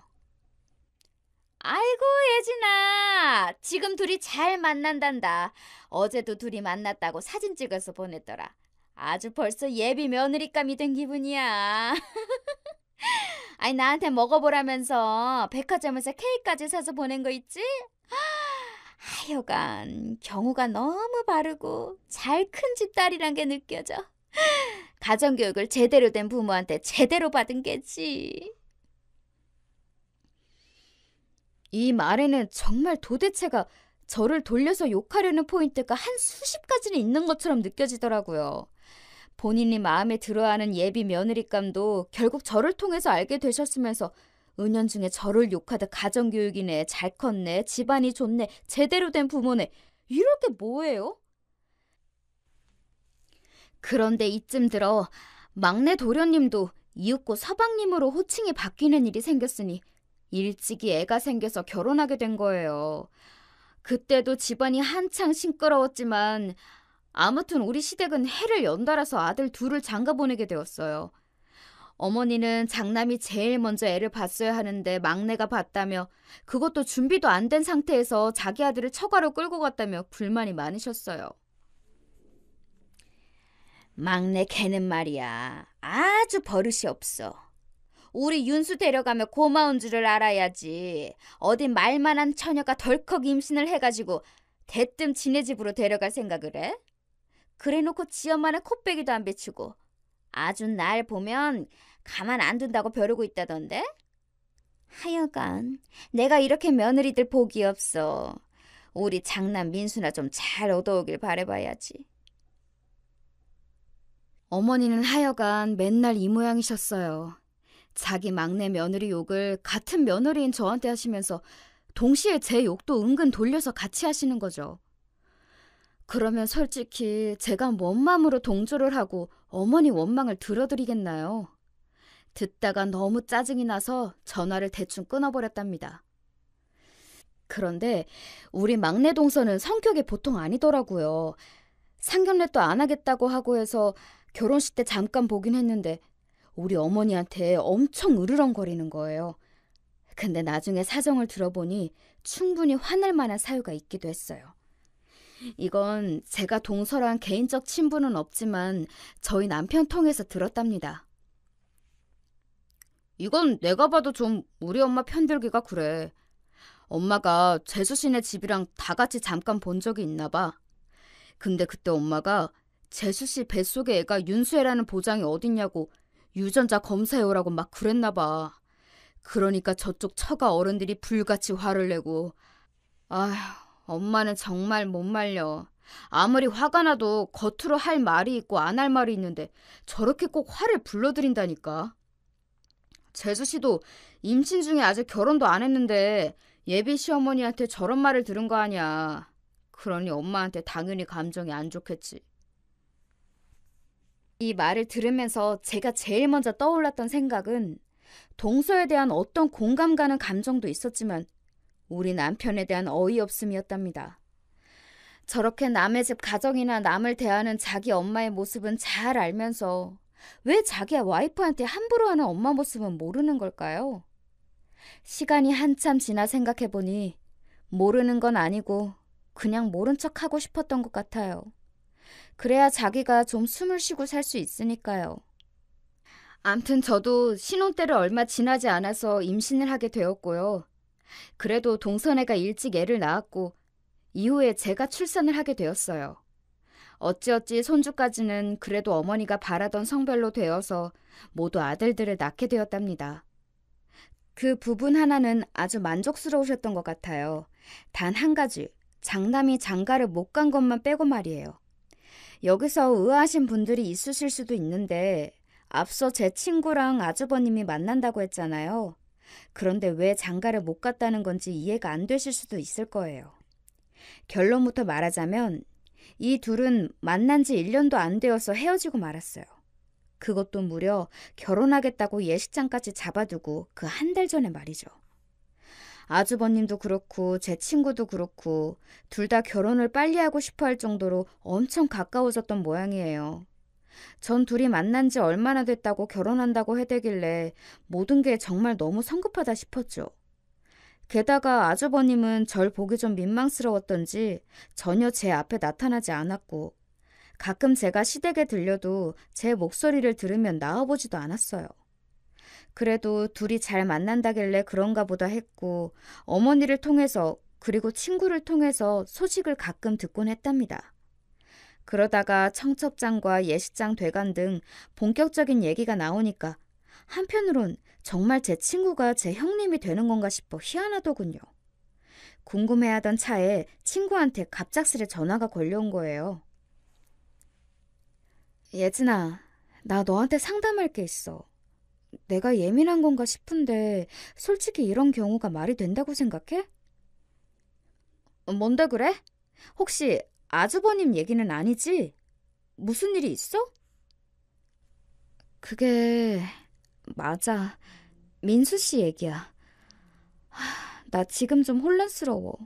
아이고, 예진아. 지금 둘이 잘 만난단다. 어제도 둘이 만났다고 사진 찍어서 보냈더라. 아주 벌써 예비 며느리감이 된 기분이야. 아니, 나한테 먹어보라면서 백화점에서 케이크까지 사서 보낸 거 있지? 하여간 경우가 너무 바르고 잘 큰 집 딸이란 게 느껴져. 가정교육을 제대로 된 부모한테 제대로 받은 게지. 이 말에는 정말 도대체가 저를 돌려서 욕하려는 포인트가 한 수십 가지는 있는 것처럼 느껴지더라고요. 본인이 마음에 들어하는 예비 며느리감도 결국 저를 통해서 알게 되셨으면서 은연중에 저를 욕하듯 가정교육이네, 잘 컸네, 집안이 좋네, 제대로 된 부모네, 이럴 게 뭐예요? 그런데 이쯤 들어 막내 도련님도 이윽고 서방님으로 호칭이 바뀌는 일이 생겼으니 일찍이 애가 생겨서 결혼하게 된 거예요. 그때도 집안이 한창 시끄러웠지만 아무튼 우리 시댁은 해를 연달아서 아들 둘을 장가 보내게 되었어요. 어머니는 장남이 제일 먼저 애를 봤어야 하는데 막내가 봤다며 그것도 준비도 안 된 상태에서 자기 아들을 처가로 끌고 갔다며 불만이 많으셨어요. 막내 걔는 말이야 아주 버릇이 없어. 우리 윤수 데려가며 고마운 줄을 알아야지. 어디 말만한 처녀가 덜컥 임신을 해가지고 대뜸 지네 집으로 데려갈 생각을 해? 그래놓고 지 엄마는 코빼기도 안 비추고 아주 날 보면 가만 안 둔다고 벼르고 있다던데? 하여간 내가 이렇게 며느리들 복이 없어. 우리 장남 민수나 좀 잘 얻어오길 바라봐야지. 어머니는 하여간 맨날 이 모양이셨어요. 자기 막내 며느리 욕을 같은 며느리인 저한테 하시면서 동시에 제 욕도 은근 돌려서 같이 하시는 거죠. 그러면 솔직히 제가 뭔 맘으로 동조를 하고 어머니 원망을 들어드리겠나요? 듣다가 너무 짜증이 나서 전화를 대충 끊어버렸답니다. 그런데 우리 막내 동서는 성격이 보통 아니더라고요. 상견례도 안 하겠다고 하고 해서 결혼식 때 잠깐 보긴 했는데 우리 어머니한테 엄청 으르렁거리는 거예요. 근데 나중에 사정을 들어보니 충분히 화낼 만한 사유가 있기도 했어요. 이건 제가 동서랑 개인적 친분은 없지만 저희 남편 통해서 들었답니다. 이건 내가 봐도 좀 우리 엄마 편들기가 그래. 엄마가 재수 씨네 집이랑 다 같이 잠깐 본 적이 있나 봐. 근데 그때 엄마가 재수 씨 뱃속에 애가 윤수애라는 보장이 어딨냐고 유전자 검사해오라고 막 그랬나 봐. 그러니까 저쪽 처가 어른들이 불같이 화를 내고. 아휴, 엄마는 정말 못 말려. 아무리 화가 나도 겉으로 할 말이 있고 안 할 말이 있는데 저렇게 꼭 화를 불러들인다니까. 재수 씨도 임신 중에 아직 결혼도 안 했는데 예비 시어머니한테 저런 말을 들은 거 아니야. 그러니 엄마한테 당연히 감정이 안 좋겠지. 이 말을 들으면서 제가 제일 먼저 떠올랐던 생각은 동서에 대한 어떤 공감 가는 감정도 있었지만 우리 남편에 대한 어이없음이었답니다. 저렇게 남의 집 가정이나 남을 대하는 자기 엄마의 모습은 잘 알면서 왜 자기 와이프한테 함부로 하는 엄마 모습은 모르는 걸까요? 시간이 한참 지나 생각해보니 모르는 건 아니고 그냥 모른 척 하고 싶었던 것 같아요. 그래야 자기가 좀 숨을 쉬고 살 수 있으니까요. 암튼 저도 신혼 때를 얼마 지나지 않아서 임신을 하게 되었고요. 그래도 동선애가 일찍 애를 낳았고 이후에 제가 출산을 하게 되었어요. 어찌어찌 손주까지는 그래도 어머니가 바라던 성별로 되어서 모두 아들들을 낳게 되었답니다. 그 부분 하나는 아주 만족스러우셨던 것 같아요. 단 한 가지, 장남이 장가를 못 간 것만 빼고 말이에요. 여기서 의아하신 분들이 있으실 수도 있는데 앞서 제 친구랑 아주버님이 만난다고 했잖아요. 그런데 왜 장가를 못 갔다는 건지 이해가 안 되실 수도 있을 거예요. 결론부터 말하자면 이 둘은 만난 지 1년도 안 되어서 헤어지고 말았어요. 그것도 무려 결혼하겠다고 예식장까지 잡아두고 그 한 달 전에 말이죠. 아주버님도 그렇고 제 친구도 그렇고 둘 다 결혼을 빨리 하고 싶어 할 정도로 엄청 가까워졌던 모양이에요. 전 둘이 만난 지 얼마나 됐다고 결혼한다고 해대길래 모든 게 정말 너무 성급하다 싶었죠. 게다가 아주버님은 절 보기 좀 민망스러웠던지 전혀 제 앞에 나타나지 않았고 가끔 제가 시댁에 들려도 제 목소리를 들으면 나와보지도 않았어요. 그래도 둘이 잘 만난다길래 그런가 보다 했고 어머니를 통해서 그리고 친구를 통해서 소식을 가끔 듣곤 했답니다. 그러다가 청첩장과 예식장 대관 등 본격적인 얘기가 나오니까 한편으론 정말 제 친구가 제 형님이 되는 건가 싶어 희한하더군요. 궁금해하던 차에 친구한테 갑작스레 전화가 걸려온 거예요. 예진아, 나 너한테 상담할 게 있어. 내가 예민한 건가 싶은데 솔직히 이런 경우가 말이 된다고 생각해? 뭔데 그래? 혹시 아주버님 얘기는 아니지? 무슨 일이 있어? 그게 맞아. 민수 씨 얘기야. 나 지금 좀 혼란스러워.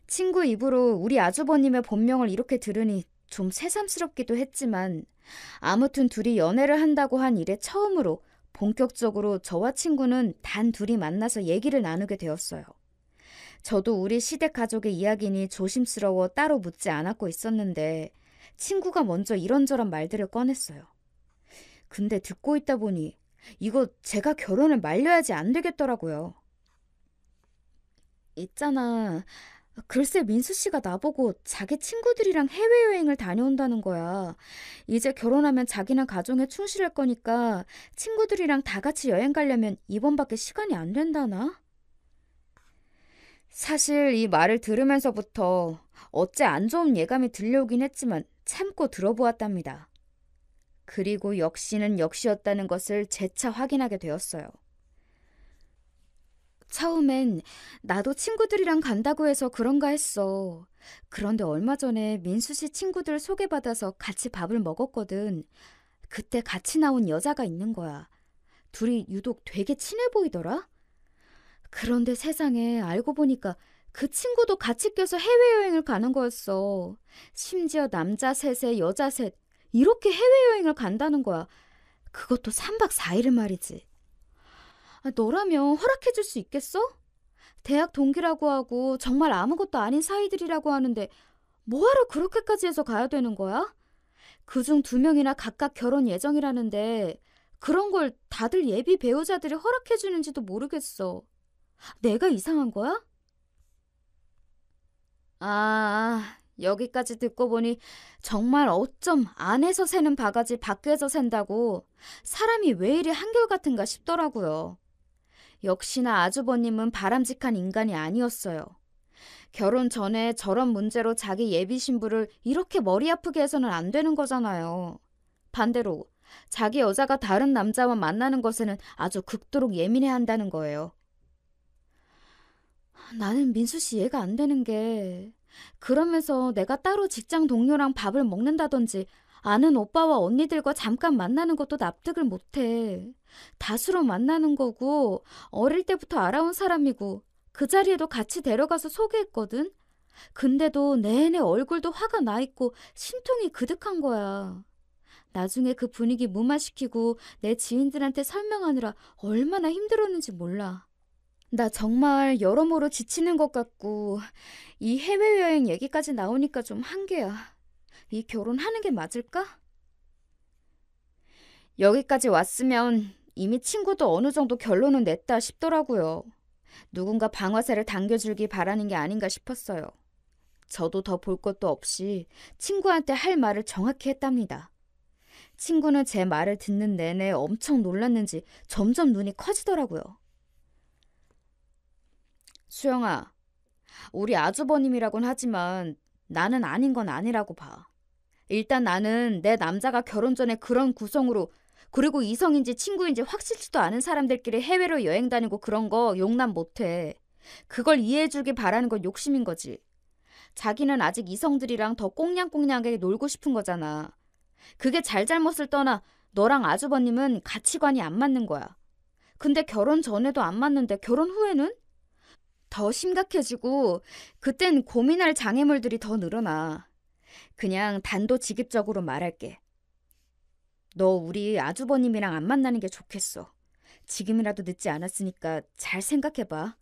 친구 입으로 우리 아주버님의 본명을 이렇게 들으니 좀 새삼스럽기도 했지만 아무튼 둘이 연애를 한다고 한 이래 처음으로 본격적으로 저와 친구는 단 둘이 만나서 얘기를 나누게 되었어요. 저도 우리 시댁 가족의 이야기니 조심스러워 따로 묻지 않았고 있었는데 친구가 먼저 이런저런 말들을 꺼냈어요. 근데 듣고 있다 보니 이거 제가 결혼을 말려야지 안 되겠더라고요. 있잖아. 글쎄 민수 씨가 나보고 자기 친구들이랑 해외여행을 다녀온다는 거야. 이제 결혼하면 자기는 가정에 충실할 거니까 친구들이랑 다 같이 여행 가려면 이번밖에 시간이 안 된다나? 사실 이 말을 들으면서부터 어째 안 좋은 예감이 들려오긴 했지만 참고 들어보았답니다. 그리고 역시는 역시였다는 것을 재차 확인하게 되었어요. 처음엔 나도 친구들이랑 간다고 해서 그런가 했어. 그런데 얼마 전에 민수 씨 친구들 소개받아서 같이 밥을 먹었거든. 그때 같이 나온 여자가 있는 거야. 둘이 유독 되게 친해 보이더라. 그런데 세상에 알고 보니까 그 친구도 같이 껴서 해외여행을 가는 거였어. 심지어 남자 셋에 여자 셋 이렇게 해외여행을 간다는 거야. 그것도 3박 4일을 말이지. 너라면 허락해줄 수 있겠어? 대학 동기라고 하고 정말 아무것도 아닌 사이들이라고 하는데 뭐하러 그렇게까지 해서 가야 되는 거야? 그중 2명이나 각각 결혼 예정이라는데 그런 걸 다들 예비 배우자들이 허락해주는지도 모르겠어. 내가 이상한 거야? 여기까지 듣고 보니 정말 어쩜 안에서 새는 바가지 밖에서 샌다고 사람이 왜 이리 한결같은가 싶더라고요. 역시나 아주버님은 바람직한 인간이 아니었어요. 결혼 전에 저런 문제로 자기 예비 신부를 이렇게 머리 아프게 해서는 안 되는 거잖아요. 반대로 자기 여자가 다른 남자와 만나는 것에는 아주 극도록 예민해 한다는 거예요. 나는 민수 씨 이해가 안 되는 게 그러면서 내가 따로 직장 동료랑 밥을 먹는다든지 아는 오빠와 언니들과 잠깐 만나는 것도 납득을 못해. 다수로 만나는 거고 어릴 때부터 알아온 사람이고 그 자리에도 같이 데려가서 소개했거든. 근데도 내내 얼굴도 화가 나 있고 심통이 그득한 거야. 나중에 그 분위기 무마시키고 내 지인들한테 설명하느라 얼마나 힘들었는지 몰라. 나 정말 여러모로 지치는 것 같고 이 해외여행 얘기까지 나오니까 좀 한계야. 이 결혼하는 게 맞을까? 여기까지 왔으면 이미 친구도 어느 정도 결론은 냈다 싶더라고요. 누군가 방아쇠를 당겨줄기 바라는 게 아닌가 싶었어요. 저도 더 볼 것도 없이 친구한테 할 말을 정확히 했답니다. 친구는 제 말을 듣는 내내 엄청 놀랐는지 점점 눈이 커지더라고요. 수영아, 우리 아주버님이라곤 하지만 나는 아닌 건 아니라고 봐. 일단 나는 내 남자가 결혼 전에 그런 구성으로 그리고 이성인지 친구인지 확실치도 않은 사람들끼리 해외로 여행 다니고 그런 거 용납 못해. 그걸 이해해주길 바라는 건 욕심인 거지. 자기는 아직 이성들이랑 더 꽁냥꽁냥하게 놀고 싶은 거잖아. 그게 잘잘못을 떠나 너랑 아주버님은 가치관이 안 맞는 거야. 근데 결혼 전에도 안 맞는데 결혼 후에는? 더 심각해지고 그땐 고민할 장애물들이 더 늘어나. 그냥 단도직입적으로 말할게. 너 우리 아주버님이랑 안 만나는 게 좋겠어. 지금이라도 늦지 않았으니까 잘 생각해봐.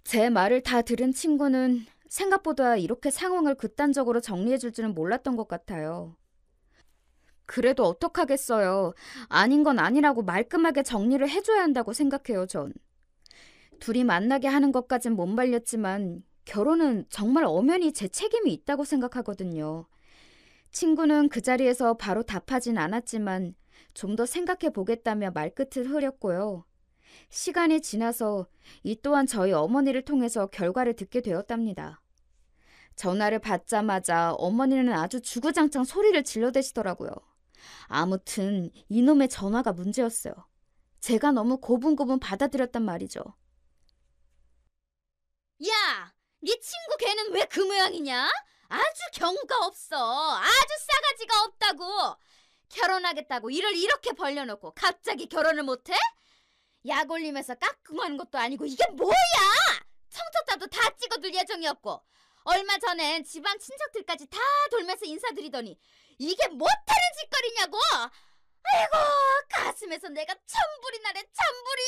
제 말을 다 들은 친구는 생각보다 이렇게 상황을 극단적으로 정리해줄 줄은 몰랐던 것 같아요. 그래도 어떡하겠어요. 아닌 건 아니라고 말끔하게 정리를 해줘야 한다고 생각해요, 전. 둘이 만나게 하는 것까진 못 말렸지만 결혼은 정말 엄연히 제 책임이 있다고 생각하거든요. 친구는 그 자리에서 바로 답하진 않았지만 좀 더 생각해 보겠다며 말끝을 흐렸고요. 시간이 지나서 이 또한 저희 어머니를 통해서 결과를 듣게 되었답니다. 전화를 받자마자 어머니는 아주 주구장창 소리를 질러대시더라고요. 아무튼 이놈의 전화가 문제였어요. 제가 너무 고분고분 받아들였단 말이죠. 야, 네 친구 걔는 왜 그 모양이냐? 아주 경우가 없어. 아주 싸가지가 없다고. 결혼하겠다고 일을 이렇게 벌려놓고 갑자기 결혼을 못해? 약 올리면서 깍꿍하는 것도 아니고 이게 뭐야? 청첩장도 다 찍어둘 예정이었고 얼마 전엔 집안 친척들까지 다 돌면서 인사드리더니 이게 못하는 짓거리냐고. 아이고, 가슴에서 내가 천불이 나네, 천불이.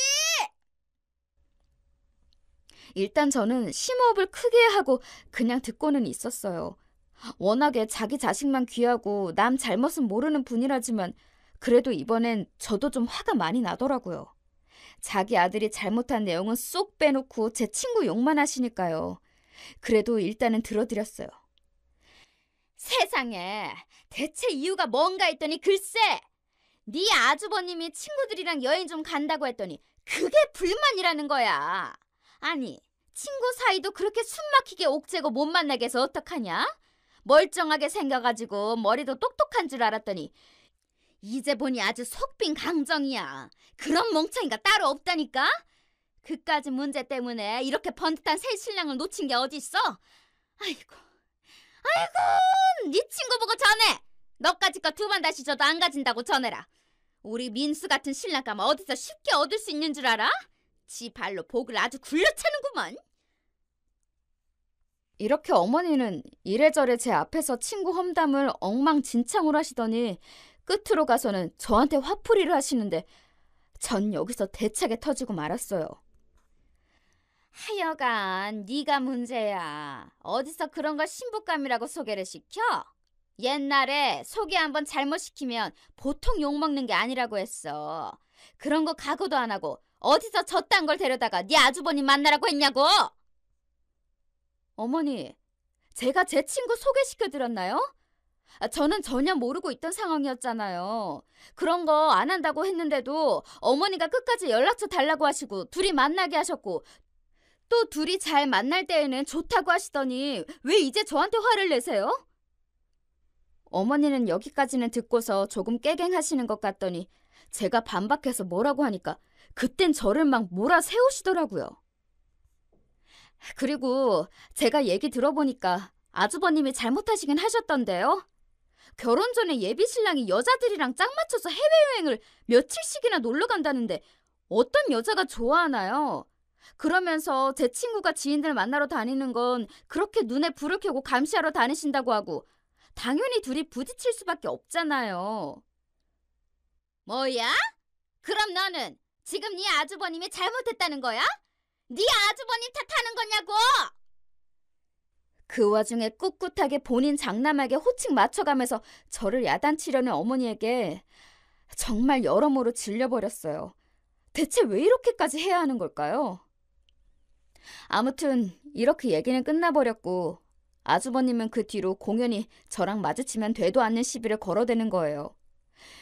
일단 저는 심호흡을 크게 하고 그냥 듣고는 있었어요. 워낙에 자기 자식만 귀하고 남 잘못은 모르는 분이라지만 그래도 이번엔 저도 좀 화가 많이 나더라고요. 자기 아들이 잘못한 내용은 쏙 빼놓고 제 친구 욕만 하시니까요. 그래도 일단은 들어드렸어요. 세상에 대체 이유가 뭔가 했더니 글쎄 네 아주버님이 친구들이랑 여행 좀 간다고 했더니 그게 불만이라는 거야. 아니 친구 사이도 그렇게 숨막히게 옥죄고 못 만나게 해서 어떡하냐? 멀쩡하게 생겨가지고 머리도 똑똑한 줄 알았더니 이제 보니 아주 속빈 강정이야. 그런 멍청이가 따로 없다니까? 그까짓 문제 때문에 이렇게 번듯한 새 신랑을 놓친 게 어딨어? 아이고 네 친구 보고 전해. 너까지 거 2번 다시 줘도 안 가진다고 전해라. 우리 민수 같은 신랑감 어디서 쉽게 얻을 수 있는 줄 알아? 지 발로 복을 아주 굴려차는구먼. 이렇게 어머니는 이래저래 제 앞에서 친구 험담을 엉망진창으로 하시더니 끝으로 가서는 저한테 화풀이를 하시는데 전 여기서 대차게 터지고 말았어요. 하여간 네가 문제야. 어디서 그런 걸 신부감이라고 소개를 시켜? 옛날에 소개 한번 잘못 시키면 보통 욕먹는 게 아니라고 했어. 그런 거 각오도 안 하고 어디서 저딴 걸 데려다가 네 아주버님 만나라고 했냐고? 어머니, 제가 제 친구 소개시켜드렸나요? 저는 전혀 모르고 있던 상황이었잖아요. 그런 거 안 한다고 했는데도 어머니가 끝까지 연락처 달라고 하시고 둘이 만나게 하셨고 또 둘이 잘 만날 때에는 좋다고 하시더니 왜 이제 저한테 화를 내세요? 어머니는 여기까지는 듣고서 조금 깨갱하시는 것 같더니 제가 반박해서 뭐라고 하니까 그땐 저를 막 몰아세우시더라고요. 그리고 제가 얘기 들어보니까 아주버님이 잘못하시긴 하셨던데요. 결혼 전에 예비 신랑이 여자들이랑 짝 맞춰서 해외여행을 며칠씩이나 놀러 간다는데 어떤 여자가 좋아하나요? 그러면서 제 친구가 지인들 만나러 다니는 건 그렇게 눈에 불을 켜고 감시하러 다니신다고 하고 당연히 둘이 부딪힐 수밖에 없잖아요. 뭐야? 그럼 너는 지금 네 아주버님이 잘못했다는 거야? 네 아주버님 탓하는 거냐고? 그 와중에 꿋꿋하게 본인 장남에게 호칭 맞춰가면서 저를 야단치려는 어머니에게 정말 여러모로 질려버렸어요. 대체 왜 이렇게까지 해야 하는 걸까요? 아무튼 이렇게 얘기는 끝나버렸고 아주버님은 그 뒤로 공연히 저랑 마주치면 되도 않는 시비를 걸어대는 거예요.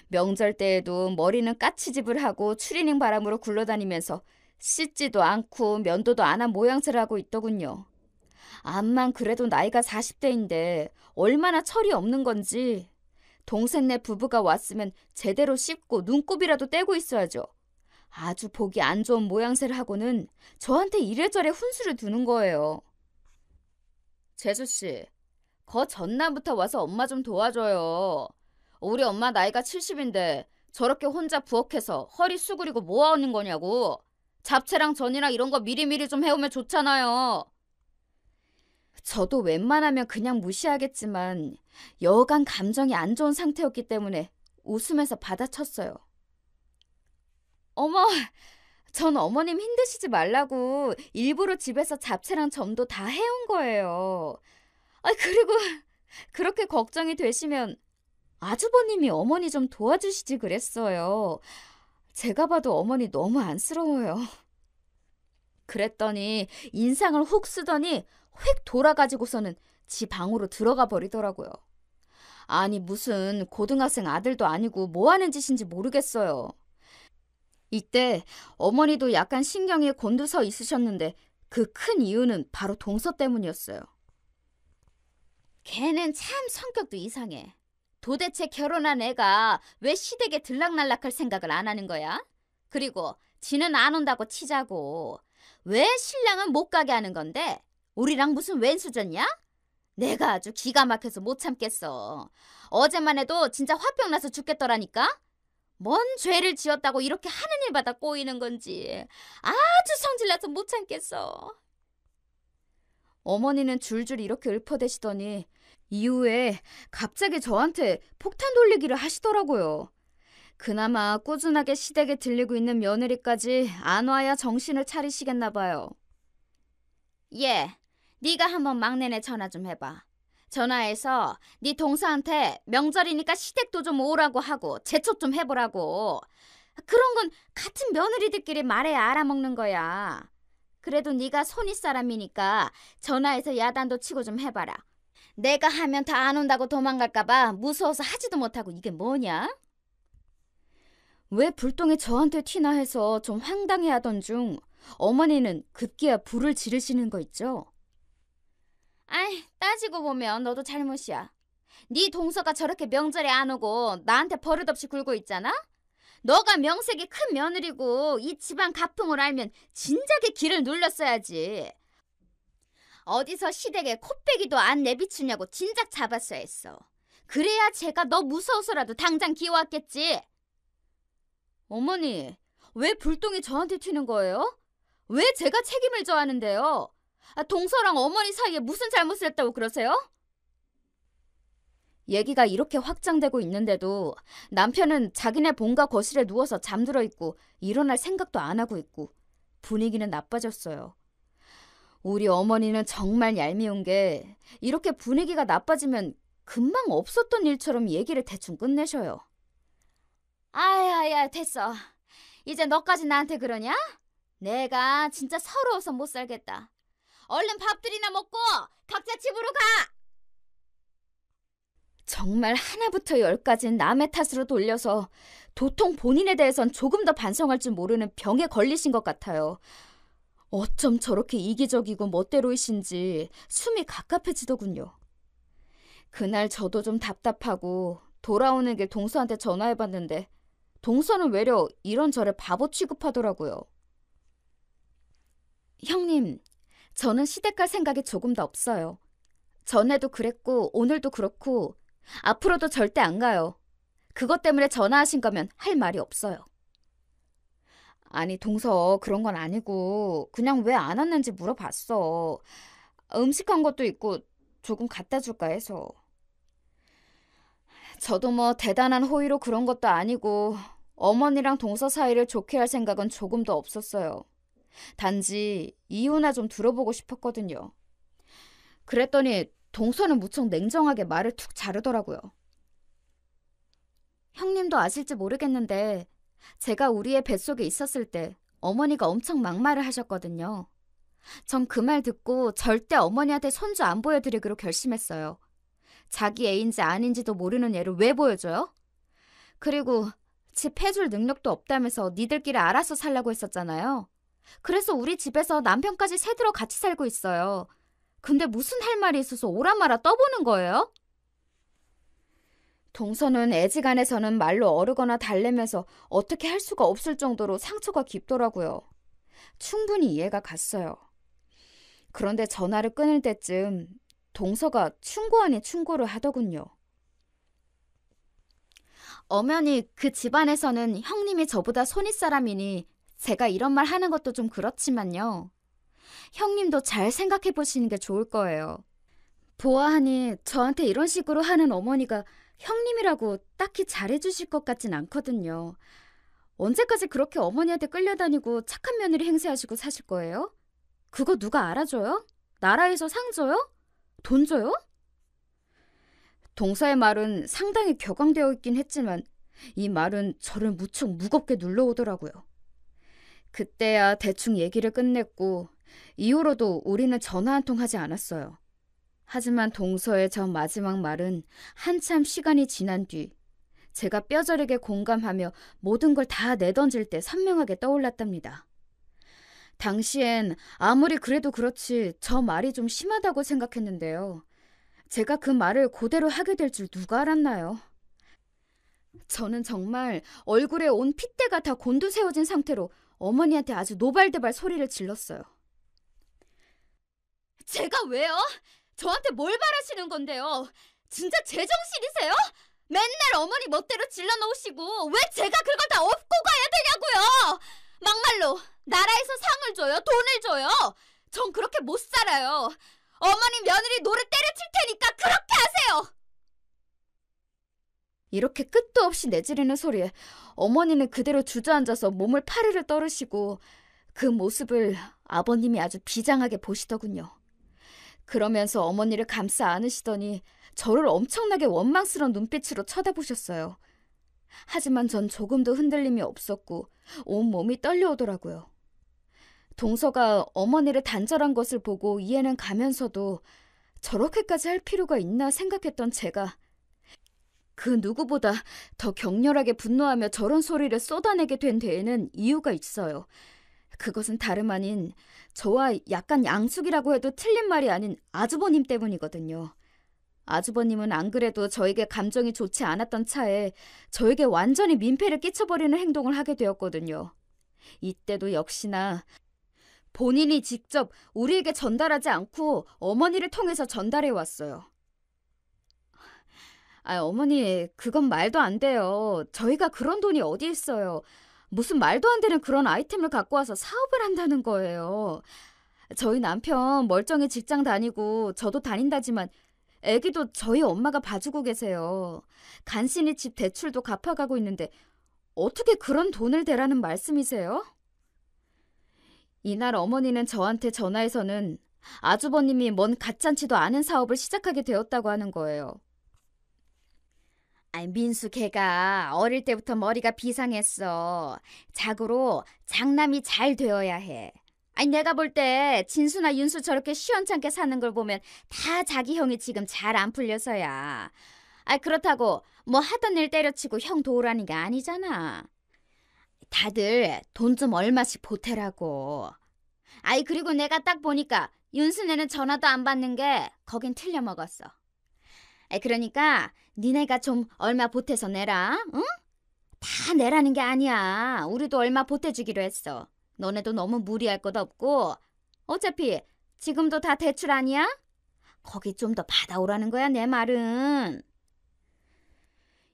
명절 때에도 머리는 까치집을 하고 추리닝 바람으로 굴러다니면서 씻지도 않고 면도도 안 한 모양새를 하고 있더군요. 암만 그래도 나이가 40대인데 얼마나 철이 없는 건지. 동생네 부부가 왔으면 제대로 씻고 눈곱이라도 떼고 있어야죠. 아주 보기 안 좋은 모양새를 하고는 저한테 이래저래 훈수를 두는 거예요. 재수씨, 거 전날부터 와서 엄마 좀 도와줘요. 우리 엄마 나이가 70인데 저렇게 혼자 부엌에서 허리 수그리고 뭐 하는 거냐고. 잡채랑 전이랑 이런 거 미리미리 좀 해오면 좋잖아요. 저도 웬만하면 그냥 무시하겠지만 여간 감정이 안 좋은 상태였기 때문에 웃으면서 받아쳤어요. 어머, 전 어머님 힘드시지 말라고 일부러 집에서 잡채랑 점도 다 해온 거예요. 그리고 그렇게 걱정이 되시면 아주버님이 어머니 좀 도와주시지 그랬어요. 제가 봐도 어머니 너무 안쓰러워요. 그랬더니 인상을 훅 쓰더니 휙 돌아가지고서는 지 방으로 들어가 버리더라고요. 아니 무슨 고등학생 아들도 아니고 뭐 하는 짓인지 모르겠어요. 이때 어머니도 약간 신경이 곤두서 있으셨는데 그 큰 이유는 바로 동서 때문이었어요. 걔는 참 성격도 이상해. 도대체 결혼한 애가 왜 시댁에 들락날락할 생각을 안 하는 거야? 그리고 지는 안 온다고 치자고. 왜 신랑은 못 가게 하는 건데? 우리랑 무슨 왼수졌냐? 내가 아주 기가 막혀서 못 참겠어. 어제만 해도 진짜 화병 나서 죽겠더라니까? 뭔 죄를 지었다고 이렇게 하는 일마다 꼬이는 건지 아주 성질나서 못 참겠어. 어머니는 줄줄 이렇게 읊어대시더니 이후에 갑자기 저한테 폭탄 돌리기를 하시더라고요. 그나마 꾸준하게 시댁에 들리고 있는 며느리까지 안 와야 정신을 차리시겠나 봐요. 예, 네가 한번 막내네 전화 좀 해봐. 전화해서 네 동서한테 명절이니까 시댁도 좀 오라고 하고 재촉 좀 해보라고. 그런 건 같은 며느리들끼리 말해야 알아먹는 거야. 그래도 네가 손윗 사람이니까 전화해서 야단도 치고 좀 해봐라. 내가 하면 다 안 온다고 도망갈까 봐 무서워서 하지도 못하고 이게 뭐냐? 왜 불똥이 저한테 티나 해서 좀 황당해하던 중 어머니는 급기야 불을 지르시는 거 있죠? 아이, 따지고 보면 너도 잘못이야. 네 동서가 저렇게 명절에 안 오고 나한테 버릇없이 굴고 있잖아? 너가 명색이 큰 며느리고 이 집안 가풍을 알면 진작에 길을 눌렀어야지. 어디서 시댁에 코빼기도 안 내비추냐고 진작 잡았어야 했어. 그래야 제가 너 무서워서라도 당장 기어왔겠지. 어머니, 왜 불똥이 저한테 튀는 거예요? 왜 제가 책임을 져야 하는데요? 동서랑 어머니 사이에 무슨 잘못을 했다고 그러세요? 얘기가 이렇게 확장되고 있는데도 남편은 자기네 본가 거실에 누워서 잠들어 있고 일어날 생각도 안 하고 있고 분위기는 나빠졌어요. 우리 어머니는 정말 얄미운 게 이렇게 분위기가 나빠지면 금방 없었던 일처럼 얘기를 대충 끝내셔요. 아야, 됐어. 이제 너까지 나한테 그러냐? 내가 진짜 서러워서 못 살겠다. 얼른 밥들이나 먹고 각자 집으로 가! 정말 하나부터 열까지는 남의 탓으로 돌려서 도통 본인에 대해선 조금 더 반성할 줄 모르는 병에 걸리신 것 같아요. 어쩜 저렇게 이기적이고 멋대로이신지 숨이 갑갑해지더군요. 그날 저도 좀 답답하고 돌아오는 길 동서한테 전화해봤는데 동서는 외려 이런저런 바보 취급하더라고요. 형님, 저는 시댁 갈 생각이 조금 더 없어요. 전에도 그랬고 오늘도 그렇고 앞으로도 절대 안 가요. 그것 때문에 전화하신 거면 할 말이 없어요. 아니, 동서, 그런 건 아니고 그냥 왜 안 왔는지 물어봤어. 음식한 것도 있고 조금 갖다 줄까 해서. 저도 뭐 대단한 호의로 그런 것도 아니고 어머니랑 동서 사이를 좋게 할 생각은 조금도 없었어요. 단지 이유나 좀 들어보고 싶었거든요. 그랬더니 동서는 무척 냉정하게 말을 툭 자르더라고요. 형님도 아실지 모르겠는데 제가 우리의 뱃속에 있었을 때 어머니가 엄청 막말을 하셨거든요. 전 그 말 듣고 절대 어머니한테 손주 안 보여드리기로 결심했어요. 자기 애인지 아닌지도 모르는 애를 왜 보여줘요? 그리고 집 해줄 능력도 없다면서 니들끼리 알아서 살라고 했었잖아요. 그래서 우리 집에서 남편까지 새들어 같이 살고 있어요. 근데 무슨 할 말이 있어서 오라마라 떠보는 거예요? 동서는 애지간해서는 말로 어르거나 달래면서 어떻게 할 수가 없을 정도로 상처가 깊더라고요. 충분히 이해가 갔어요. 그런데 전화를 끊을 때쯤 동서가 충고 아닌 충고를 하더군요. 엄연히 그 집안에서는 형님이 저보다 손윗 사람이니 제가 이런 말 하는 것도 좀 그렇지만요. 형님도 잘 생각해 보시는 게 좋을 거예요. 보아하니 저한테 이런 식으로 하는 어머니가 형님이라고 딱히 잘해주실 것 같진 않거든요. 언제까지 그렇게 어머니한테 끌려다니고 착한 며느리 행세하시고 사실 거예요? 그거 누가 알아줘요? 나라에서 상 줘요? 돈 줘요? 동서의 말은 상당히 격앙되어 있긴 했지만 이 말은 저를 무척 무겁게 눌러오더라고요. 그때야 대충 얘기를 끝냈고 이후로도 우리는 전화 한 통 하지 않았어요. 하지만 동서의 저 마지막 말은 한참 시간이 지난 뒤 제가 뼈저리게 공감하며 모든 걸 다 내던질 때 선명하게 떠올랐답니다. 당시엔 아무리 그래도 그렇지 저 말이 좀 심하다고 생각했는데요. 제가 그 말을 그대로 하게 될 줄 누가 알았나요? 저는 정말 얼굴에 온 핏대가 다 곤두세워진 상태로 어머니한테 아주 노발대발 소리를 질렀어요. 제가 왜요? 저한테 뭘 바라시는 건데요? 진짜 제정신이세요? 맨날 어머니 멋대로 질러놓으시고 왜 제가 그걸 다 업고 가야 되냐고요? 막말로 나라에서 상을 줘요? 돈을 줘요? 전 그렇게 못 살아요. 어머니 며느리 노래 때려칠 테니까 그렇게 하세요. 이렇게 끝도 없이 내지르는 소리에 어머니는 그대로 주저앉아서 몸을 파르르 떨으시고 그 모습을 아버님이 아주 비장하게 보시더군요. 그러면서 어머니를 감싸 안으시더니 저를 엄청나게 원망스러운 눈빛으로 쳐다보셨어요. 하지만 전 조금도 흔들림이 없었고 온몸이 떨려오더라고요. 동서가 어머니를 단절한 것을 보고 이해는 가면서도 저렇게까지 할 필요가 있나 생각했던 제가 그 누구보다 더 격렬하게 분노하며 저런 소리를 쏟아내게 된 데에는 이유가 있어요. 그것은 다름 아닌 저와 약간 양숙이라고 해도 틀린 말이 아닌 아주버님 때문이거든요. 아주버님은 안 그래도 저에게 감정이 좋지 않았던 차에 저에게 완전히 민폐를 끼쳐버리는 행동을 하게 되었거든요. 이때도 역시나 본인이 직접 우리에게 전달하지 않고 어머니를 통해서 전달해 왔어요. 어머니, 그건 말도 안 돼요. 저희가 그런 돈이 어디 있어요. 무슨 말도 안 되는 그런 아이템을 갖고 와서 사업을 한다는 거예요. 저희 남편 멀쩡히 직장 다니고 저도 다닌다지만 애기도 저희 엄마가 봐주고 계세요. 간신히 집 대출도 갚아가고 있는데 어떻게 그런 돈을 대라는 말씀이세요? 이날 어머니는 저한테 전화해서는 아주버님이 뭔 가짠치도 않은 사업을 시작하게 되었다고 하는 거예요. 민수 걔가 어릴 때부터 머리가 비상했어. 자고로 장남이 잘 되어야 해. 내가 볼 때 진수나 윤수 저렇게 시원찮게 사는 걸 보면 다 자기 형이 지금 잘 안 풀려서야. 그렇다고 뭐 하던 일 때려치고 형 도우라는 게 아니잖아. 다들 돈 좀 얼마씩 보태라고. 그리고 내가 딱 보니까 윤수네는 전화도 안 받는 게 거긴 틀려먹었어. 그러니까 니네가 좀 얼마 보태서 내라. 응? 다 내라는 게 아니야. 우리도 얼마 보태주기로 했어. 너네도 너무 무리할 것 없고 어차피 지금도 다 대출 아니야? 거기 좀 더 받아오라는 거야, 내 말은.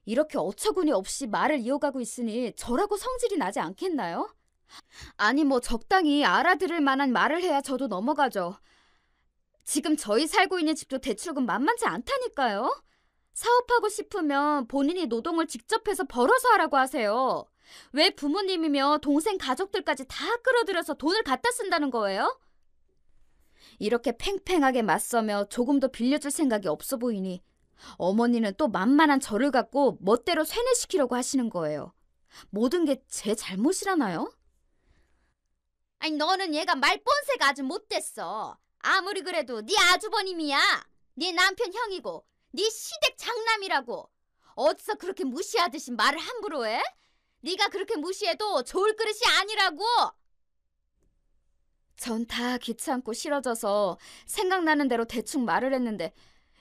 이렇게 어처구니 없이 말을 이어가고 있으니 저라고 성질이 나지 않겠나요? 뭐 적당히 알아들을 만한 말을 해야 저도 넘어가죠. 지금 저희 살고 있는 집도 대출금 만만치 않다니까요. 사업하고 싶으면 본인이 노동을 직접 해서 벌어서 하라고 하세요. 왜 부모님이며 동생 가족들까지 다 끌어들여서 돈을 갖다 쓴다는 거예요? 이렇게 팽팽하게 맞서며 조금도 빌려줄 생각이 없어 보이니 어머니는 또 만만한 저를 갖고 멋대로 쇠뇌시키려고 하시는 거예요. 모든 게 제 잘못이라나요? 너는 얘가 말본세가 아주 못됐어. 아무리 그래도 네 아주버님이야. 네 남편 형이고 네 시댁 장남이라고. 어디서 그렇게 무시하듯이 말을 함부로 해? 네가 그렇게 무시해도 좋을 그릇이 아니라고. 전 다 귀찮고 싫어져서 생각나는 대로 대충 말을 했는데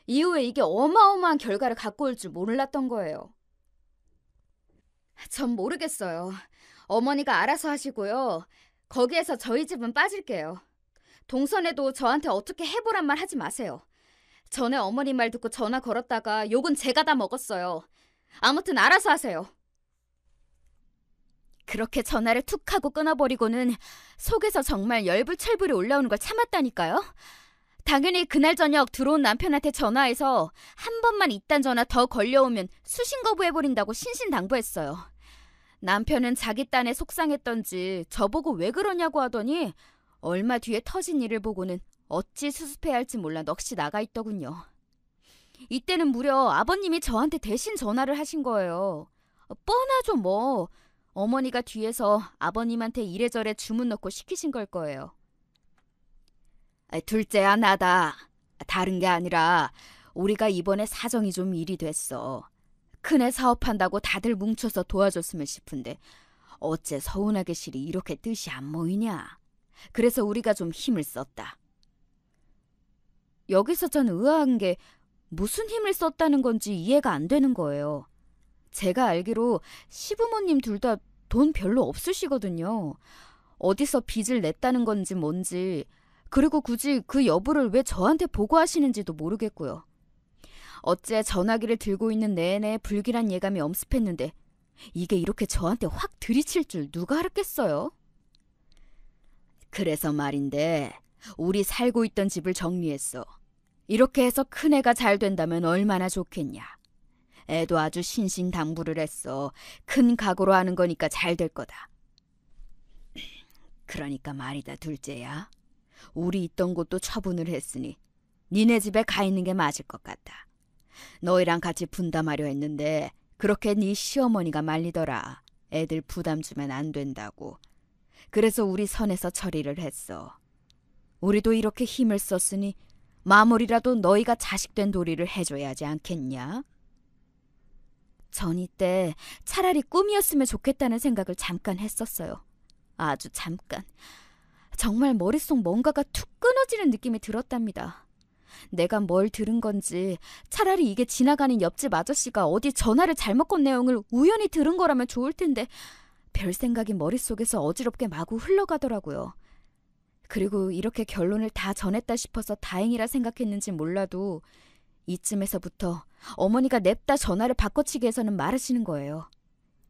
이후에 이게 어마어마한 결과를 갖고 올 줄 몰랐던 거예요. 전 모르겠어요. 어머니가 알아서 하시고요. 거기에서 저희 집은 빠질게요. 동선에도 저한테 어떻게 해보란 말 하지 마세요. 전에 어머니 말 듣고 전화 걸었다가 욕은 제가 다 먹었어요. 아무튼 알아서 하세요. 그렇게 전화를 툭 하고 끊어버리고는 속에서 정말 열불철불이 올라오는 걸 참았다니까요. 당연히 그날 저녁 들어온 남편한테 전화해서 한 번만 이딴 전화 더 걸려오면 수신 거부해버린다고 신신당부했어요. 남편은 자기 딴에 속상했던지 저보고 왜 그러냐고 하더니 얼마 뒤에 터진 일을 보고는 어찌 수습해야 할지 몰라 넋이 나가 있더군요. 이때는 무려 아버님이 저한테 대신 전화를 하신 거예요. 뻔하죠 뭐. 어머니가 뒤에서 아버님한테 이래저래 주문 넣고 시키신 걸 거예요. 둘째야 나다. 다른 게 아니라 우리가 이번에 사정이 좀 일이 됐어. 큰애 사업한다고 다들 뭉쳐서 도와줬으면 싶은데 어째 서운하게 실이 이렇게 뜻이 안 모이냐. 그래서 우리가 좀 힘을 썼다. 여기서 전 의아한 게 무슨 힘을 썼다는 건지 이해가 안 되는 거예요. 제가 알기로 시부모님 둘 다 돈 별로 없으시거든요. 어디서 빚을 냈다는 건지 뭔지, 그리고 굳이 그 여부를 왜 저한테 보고하시는지도 모르겠고요. 어째 전화기를 들고 있는 내내 불길한 예감이 엄습했는데 이게 이렇게 저한테 확 들이칠 줄 누가 알았겠어요? 그래서 말인데 우리 살고 있던 집을 정리했어. 이렇게 해서 큰애가 잘 된다면 얼마나 좋겠냐. 애도 아주 신신당부를 했어. 큰 각오로 하는 거니까 잘 될 거다. 그러니까 말이다 둘째야. 우리 있던 곳도 처분을 했으니 니네 집에 가 있는 게 맞을 것 같다. 너희랑 같이 분담하려 했는데 그렇게 네 시어머니가 말리더라. 애들 부담 주면 안 된다고. 그래서 우리 선에서 처리를 했어. 우리도 이렇게 힘을 썼으니 마무리라도 너희가 자식된 도리를 해줘야 하지 않겠냐? 전 이때 차라리 꿈이었으면 좋겠다는 생각을 잠깐 했었어요. 아주 잠깐. 정말 머릿속 뭔가가 툭 끊어지는 느낌이 들었답니다. 내가 뭘 들은 건지 차라리 이게 지나가는 옆집 아저씨가 어디 전화를 잘못 건 내용을 우연히 들은 거라면 좋을 텐데 별 생각이 머릿속에서 어지럽게 마구 흘러가더라고요. 그리고 이렇게 결론을 다 전했다 싶어서 다행이라 생각했는지 몰라도 이쯤에서부터 어머니가 냅다 전화를 바꿔치기 해서는 말하시는 거예요.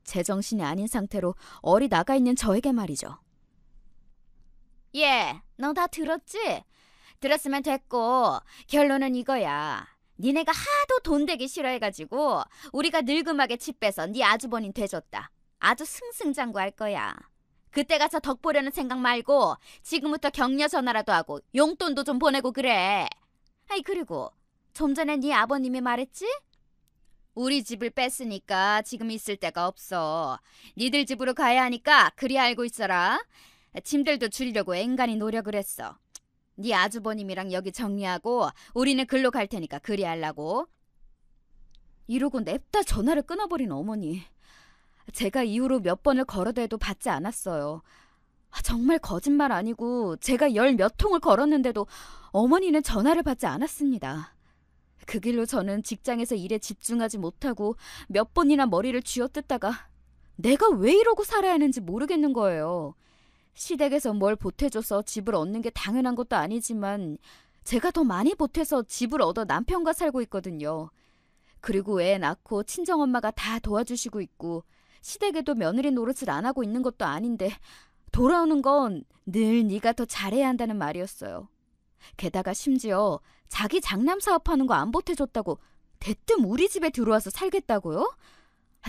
제정신이 아닌 상태로 어리 나가 있는 저에게 말이죠. 예, 너 다 들었지? 들었으면 됐고 결론은 이거야. 니네가 하도 돈 되기 싫어해가지고 우리가 늙음하게 집 빼서 네 아주버님 돼줬다. 아주 승승장구할 거야. 그때 가서 덕 보려는 생각 말고 지금부터 격려 전화라도 하고 용돈도 좀 보내고 그래. 아이 그리고 좀 전에 네 아버님이 말했지? 우리 집을 뺐으니까 지금 있을 데가 없어. 니들 집으로 가야 하니까 그리 알고 있어라. 짐들도 줄이려고 앵간히 노력을 했어. 네 아주버님이랑 여기 정리하고 우리는 글로 갈 테니까 그리 하려고. 이러고 냅다 전화를 끊어버린 어머니. 제가 이후로 몇 번을 걸어대도 받지 않았어요. 정말 거짓말 아니고 제가 10몇 통을 걸었는데도 어머니는 전화를 받지 않았습니다. 그 길로 저는 직장에서 일에 집중하지 못하고 몇 번이나 머리를 쥐어뜯다가 내가 왜 이러고 살아야 하는지 모르겠는 거예요. 시댁에서 뭘 보태줘서 집을 얻는 게 당연한 것도 아니지만 제가 더 많이 보태서 집을 얻어 남편과 살고 있거든요. 그리고 애 낳고 친정엄마가 다 도와주시고 있고 시댁에도 며느리 노릇을 안 하고 있는 것도 아닌데 돌아오는 건 늘 네가 더 잘해야 한다는 말이었어요. 게다가 심지어 자기 장남 사업하는 거 안 보태줬다고 대뜸 우리 집에 들어와서 살겠다고요?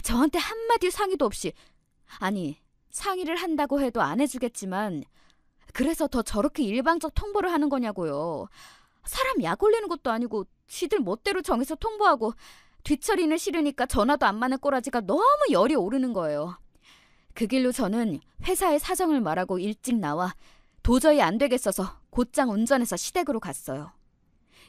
저한테 한마디 상의도 없이, 아니 상의를 한다고 해도 안 해주겠지만 그래서 더 저렇게 일방적 통보를 하는 거냐고요. 사람 약 올리는 것도 아니고 지들 멋대로 정해서 통보하고 뒤처리는 싫으니까 전화도 안 받는 꼬라지가 너무 열이 오르는 거예요. 그 길로 저는 회사에 사정을 말하고 일찍 나와 도저히 안 되겠어서 곧장 운전해서 시댁으로 갔어요.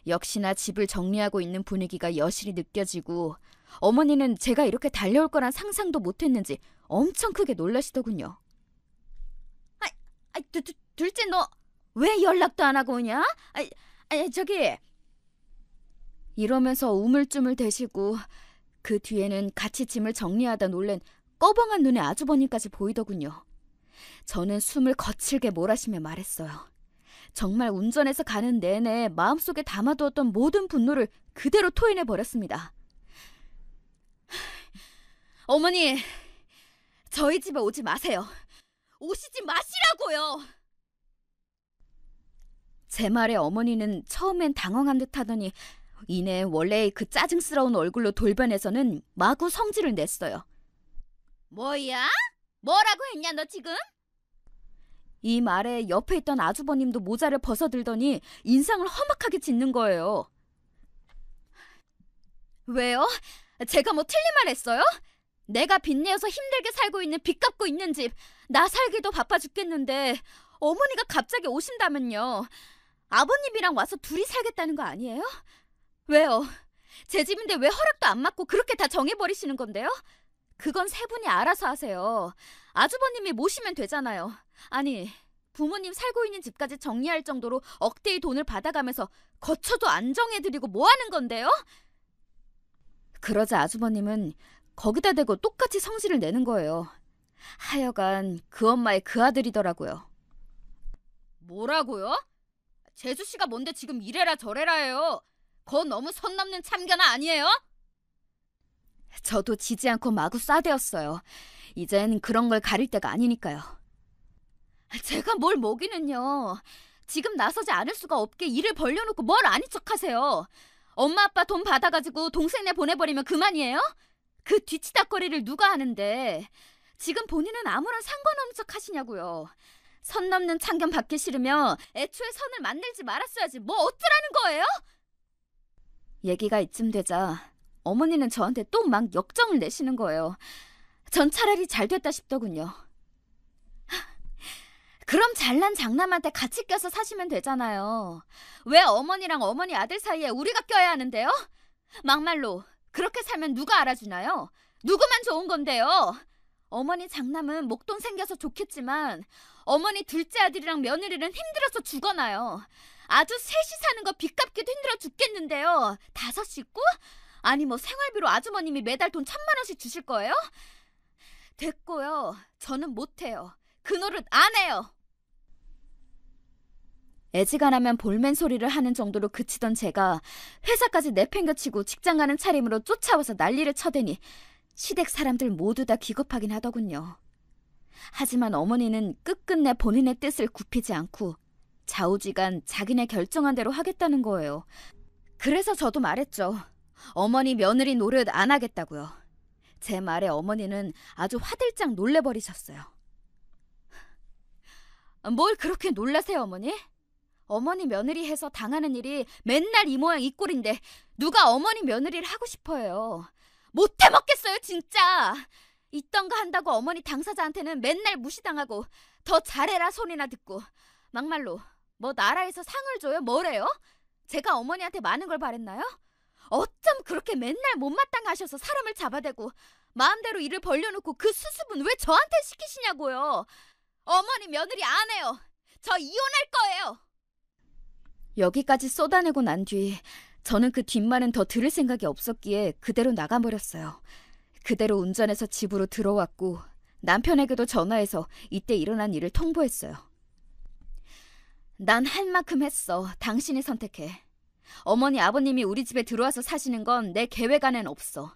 역시나 집을 정리하고 있는 분위기가 여실히 느껴지고 어머니는 제가 이렇게 달려올 거란 상상도 못했는지 엄청 크게 놀라시더군요. 둘째 너 왜 연락도 안 하고 오냐? 저기 이러면서 우물쭈물 대시고 그 뒤에는 같이 짐을 정리하다 놀란 꺼벙한 눈의 아주버님까지 보이더군요. 저는 숨을 거칠게 몰아쉬며 말했어요. 정말 운전해서 가는 내내 마음속에 담아두었던 모든 분노를 그대로 토해내버렸습니다. 어머니, 저희 집에 오지 마세요. 오시지 마시라고요. 제 말에 어머니는 처음엔 당황한 듯 하더니 이내 원래의 그 짜증스러운 얼굴로 돌변해서는 마구 성질을 냈어요. 뭐야? 뭐라고 했냐 너 지금? 이 말에 옆에 있던 아주버님도 모자를 벗어들더니 인상을 험악하게 짓는 거예요. 왜요? 제가 뭐 틀린 말 했어요? 내가 빚내어서 힘들게 살고 있는 빚 갚고 있는 집, 나 살기도 바빠 죽겠는데 어머니가 갑자기 오신다면요. 아버님이랑 와서 둘이 살겠다는 거 아니에요? 왜요? 제 집인데 왜 허락도 안 받고 그렇게 다 정해버리시는 건데요? 그건 세 분이 알아서 하세요. 아주버님이 모시면 되잖아요. 아니, 부모님 살고 있는 집까지 정리할 정도로 억대의 돈을 받아가면서 거처도 안 정해드리고 뭐 하는 건데요? 그러자 아주버님은 거기다 대고 똑같이 성질을 내는 거예요. 하여간 그 엄마의 그 아들이더라고요. 뭐라고요? 재수씨가 뭔데 지금 이래라 저래라 해요. 그거 너무 선 넘는 참견 아니에요? 저도 지지 않고 마구 싸대었어요. 이젠 그런 걸 가릴 때가 아니니까요. 제가 뭘 먹이는요. 지금 나서지 않을 수가 없게 일을 벌려놓고 뭘 아닌 척하세요. 엄마 아빠 돈 받아가지고 동생네 보내버리면 그만이에요? 그 뒤치다거리를 누가 하는데 지금 본인은 아무런 상관없는 척 하시냐고요. 선 넘는 참견 받기 싫으면 애초에 선을 만들지 말았어야지 뭐 어쩌라는 거예요? 얘기가 이쯤 되자 어머니는 저한테 또 막 역정을 내시는 거예요. 전 차라리 잘 됐다 싶더군요. 그럼 잘난 장남한테 같이 껴서 사시면 되잖아요. 왜 어머니랑 어머니 아들 사이에 우리가 껴야 하는데요? 막말로 그렇게 살면 누가 알아주나요? 누구만 좋은 건데요? 어머니 장남은 목돈 생겨서 좋겠지만 어머니 둘째 아들이랑 며느리는 힘들어서 죽어나요. 아주 셋이 사는 거 빚 갚기도 힘들어 죽겠는데요. 5 식구? 아니 뭐 생활비로 아주머님이 매달 돈 1,000만 원씩 주실 거예요? 됐고요. 저는 못해요. 그 노릇 안 해요. 애지간하면 볼멘 소리를 하는 정도로 그치던 제가 회사까지 내팽겨치고 직장 가는 차림으로 쫓아와서 난리를 쳐대니 시댁 사람들 모두 다 기겁하긴 하더군요. 하지만 어머니는 끝끝내 본인의 뜻을 굽히지 않고 좌우지간 자기네 결정한 대로 하겠다는 거예요. 그래서 저도 말했죠. 어머니 며느리 노릇 안 하겠다고요. 제 말에 어머니는 아주 화들짝 놀래버리셨어요. 뭘 그렇게 놀라세요, 어머니? 어머니 며느리 해서 당하는 일이 맨날 이 모양 이 꼴인데 누가 어머니 며느리를 하고 싶어요. 못해 먹겠어요, 진짜. 있던 거 한다고 어머니 당사자한테는 맨날 무시당하고 더 잘해라 소리나 듣고 막말로 뭐 나라에서 상을 줘요? 뭐래요? 제가 어머니한테 많은 걸 바랬나요? 어쩜 그렇게 맨날 못마땅 하셔서 사람을 잡아대고 마음대로 일을 벌려놓고 그 수습은 왜 저한테 시키시냐고요. 어머니 며느리 안 해요. 저 이혼할 거예요. 여기까지 쏟아내고 난 뒤 저는 그 뒷말은 더 들을 생각이 없었기에 그대로 나가버렸어요. 그대로 운전해서 집으로 들어왔고 남편에게도 전화해서 이때 일어난 일을 통보했어요. 난 할 만큼 했어. 당신이 선택해. 어머니 아버님이 우리 집에 들어와서 사시는 건 내 계획 안엔 없어.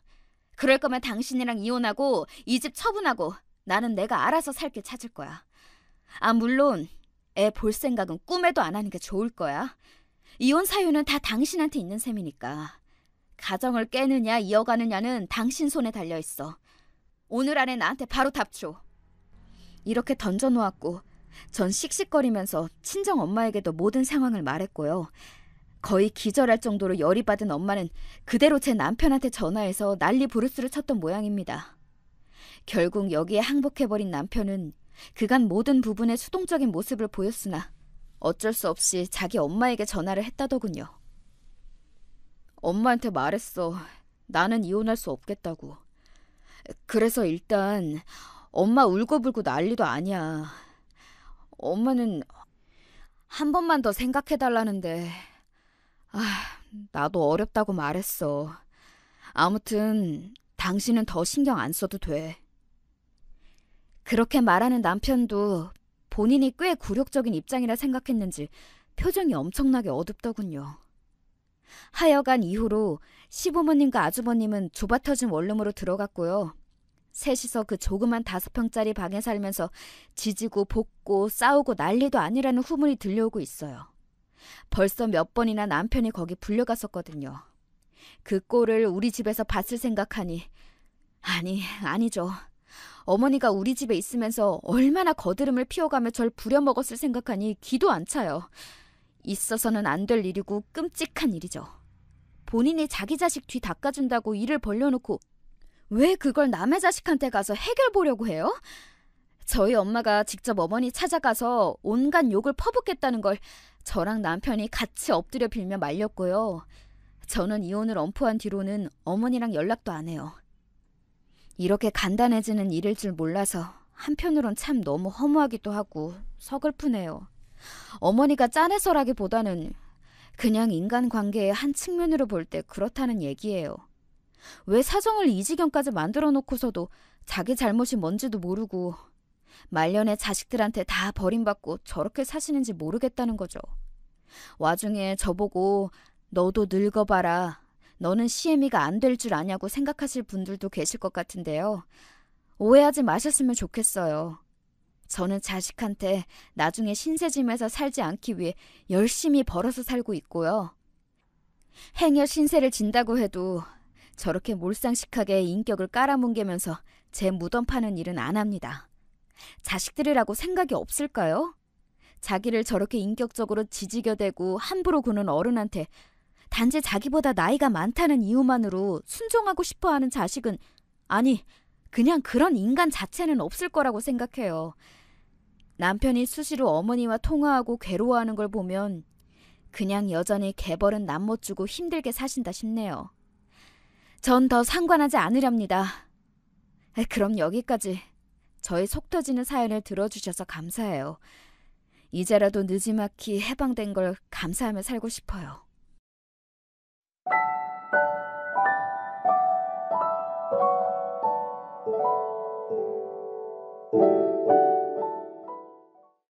그럴 거면 당신이랑 이혼하고 이 집 처분하고 나는 내가 알아서 살 길 찾을 거야. 물론 애 볼 생각은 꿈에도 안 하는 게 좋을 거야. 이혼 사유는 다 당신한테 있는 셈이니까. 가정을 깨느냐 이어가느냐는 당신 손에 달려있어. 오늘 안에 나한테 바로 답 줘. 이렇게 던져놓았고 전 씩씩거리면서 친정 엄마에게도 모든 상황을 말했고요. 거의 기절할 정도로 열이 받은 엄마는 그대로 제 남편한테 전화해서 난리 부르스를 쳤던 모양입니다. 결국 여기에 항복해버린 남편은 그간 모든 부분에 수동적인 모습을 보였으나 어쩔 수 없이 자기 엄마에게 전화를 했다더군요. 엄마한테 말했어. 나는 이혼할 수 없겠다고. 그래서 일단 엄마 울고불고 난리도 아니야. 엄마는 한 번만 더 생각해달라는데 나도 어렵다고 말했어. 아무튼 당신은 더 신경 안 써도 돼. 그렇게 말하는 남편도 본인이 꽤 굴욕적인 입장이라 생각했는지 표정이 엄청나게 어둡더군요. 하여간 이후로 시부모님과 아주버님은 좁아터진 원룸으로 들어갔고요. 셋이서 그 조그만 5평짜리 방에 살면서 지지고 볶고 싸우고 난리도 아니라는 후문이 들려오고 있어요. 벌써 몇 번이나 남편이 거기 불려갔었거든요. 그 꼴을 우리 집에서 봤을 생각하니 아니죠. 어머니가 우리 집에 있으면서 얼마나 거드름을 피워가며 절 부려먹었을 생각하니 기도 안 차요. 있어서는 안 될 일이고 끔찍한 일이죠. 본인이 자기 자식 뒤 닦아준다고 일을 벌려놓고 왜 그걸 남의 자식한테 가서 해결 보려고 해요? 저희 엄마가 직접 어머니 찾아가서 온갖 욕을 퍼붓겠다는 걸 저랑 남편이 같이 엎드려 빌며 말렸고요. 저는 이혼을 엄포한 뒤로는 어머니랑 연락도 안 해요. 이렇게 간단해지는 일일 줄 몰라서 한편으론 참 너무 허무하기도 하고 서글프네요. 어머니가 짠해서라기보다는 그냥 인간관계의 한 측면으로 볼 때 그렇다는 얘기예요. 왜 사정을 이 지경까지 만들어 놓고서도 자기 잘못이 뭔지도 모르고 말년에 자식들한테 다 버림받고 저렇게 사시는지 모르겠다는 거죠. 와중에 저보고 너도 늙어봐라. 너는 시애미가 안 될 줄 아냐고 생각하실 분들도 계실 것 같은데요. 오해하지 마셨으면 좋겠어요. 저는 자식한테 나중에 신세짐에서 살지 않기 위해 열심히 벌어서 살고 있고요. 행여 신세를 진다고 해도 저렇게 몰상식하게 인격을 깔아뭉개면서 제 무덤 파는 일은 안 합니다. 자식들이라고 생각이 없을까요? 자기를 저렇게 인격적으로 지지겨대고 함부로 구는 어른한테 단지 자기보다 나이가 많다는 이유만으로 순종하고 싶어하는 자식은, 아니, 그냥 그런 인간 자체는 없을 거라고 생각해요. 남편이 수시로 어머니와 통화하고 괴로워하는 걸 보면 그냥 여전히 개벌은 남 못 주고 힘들게 사신다 싶네요. 전 더 상관하지 않으렵니다. 그럼 여기까지. 저의 속 터지는 사연을 들어주셔서 감사해요. 이제라도 느지막이 해방된 걸 감사하며 살고 싶어요.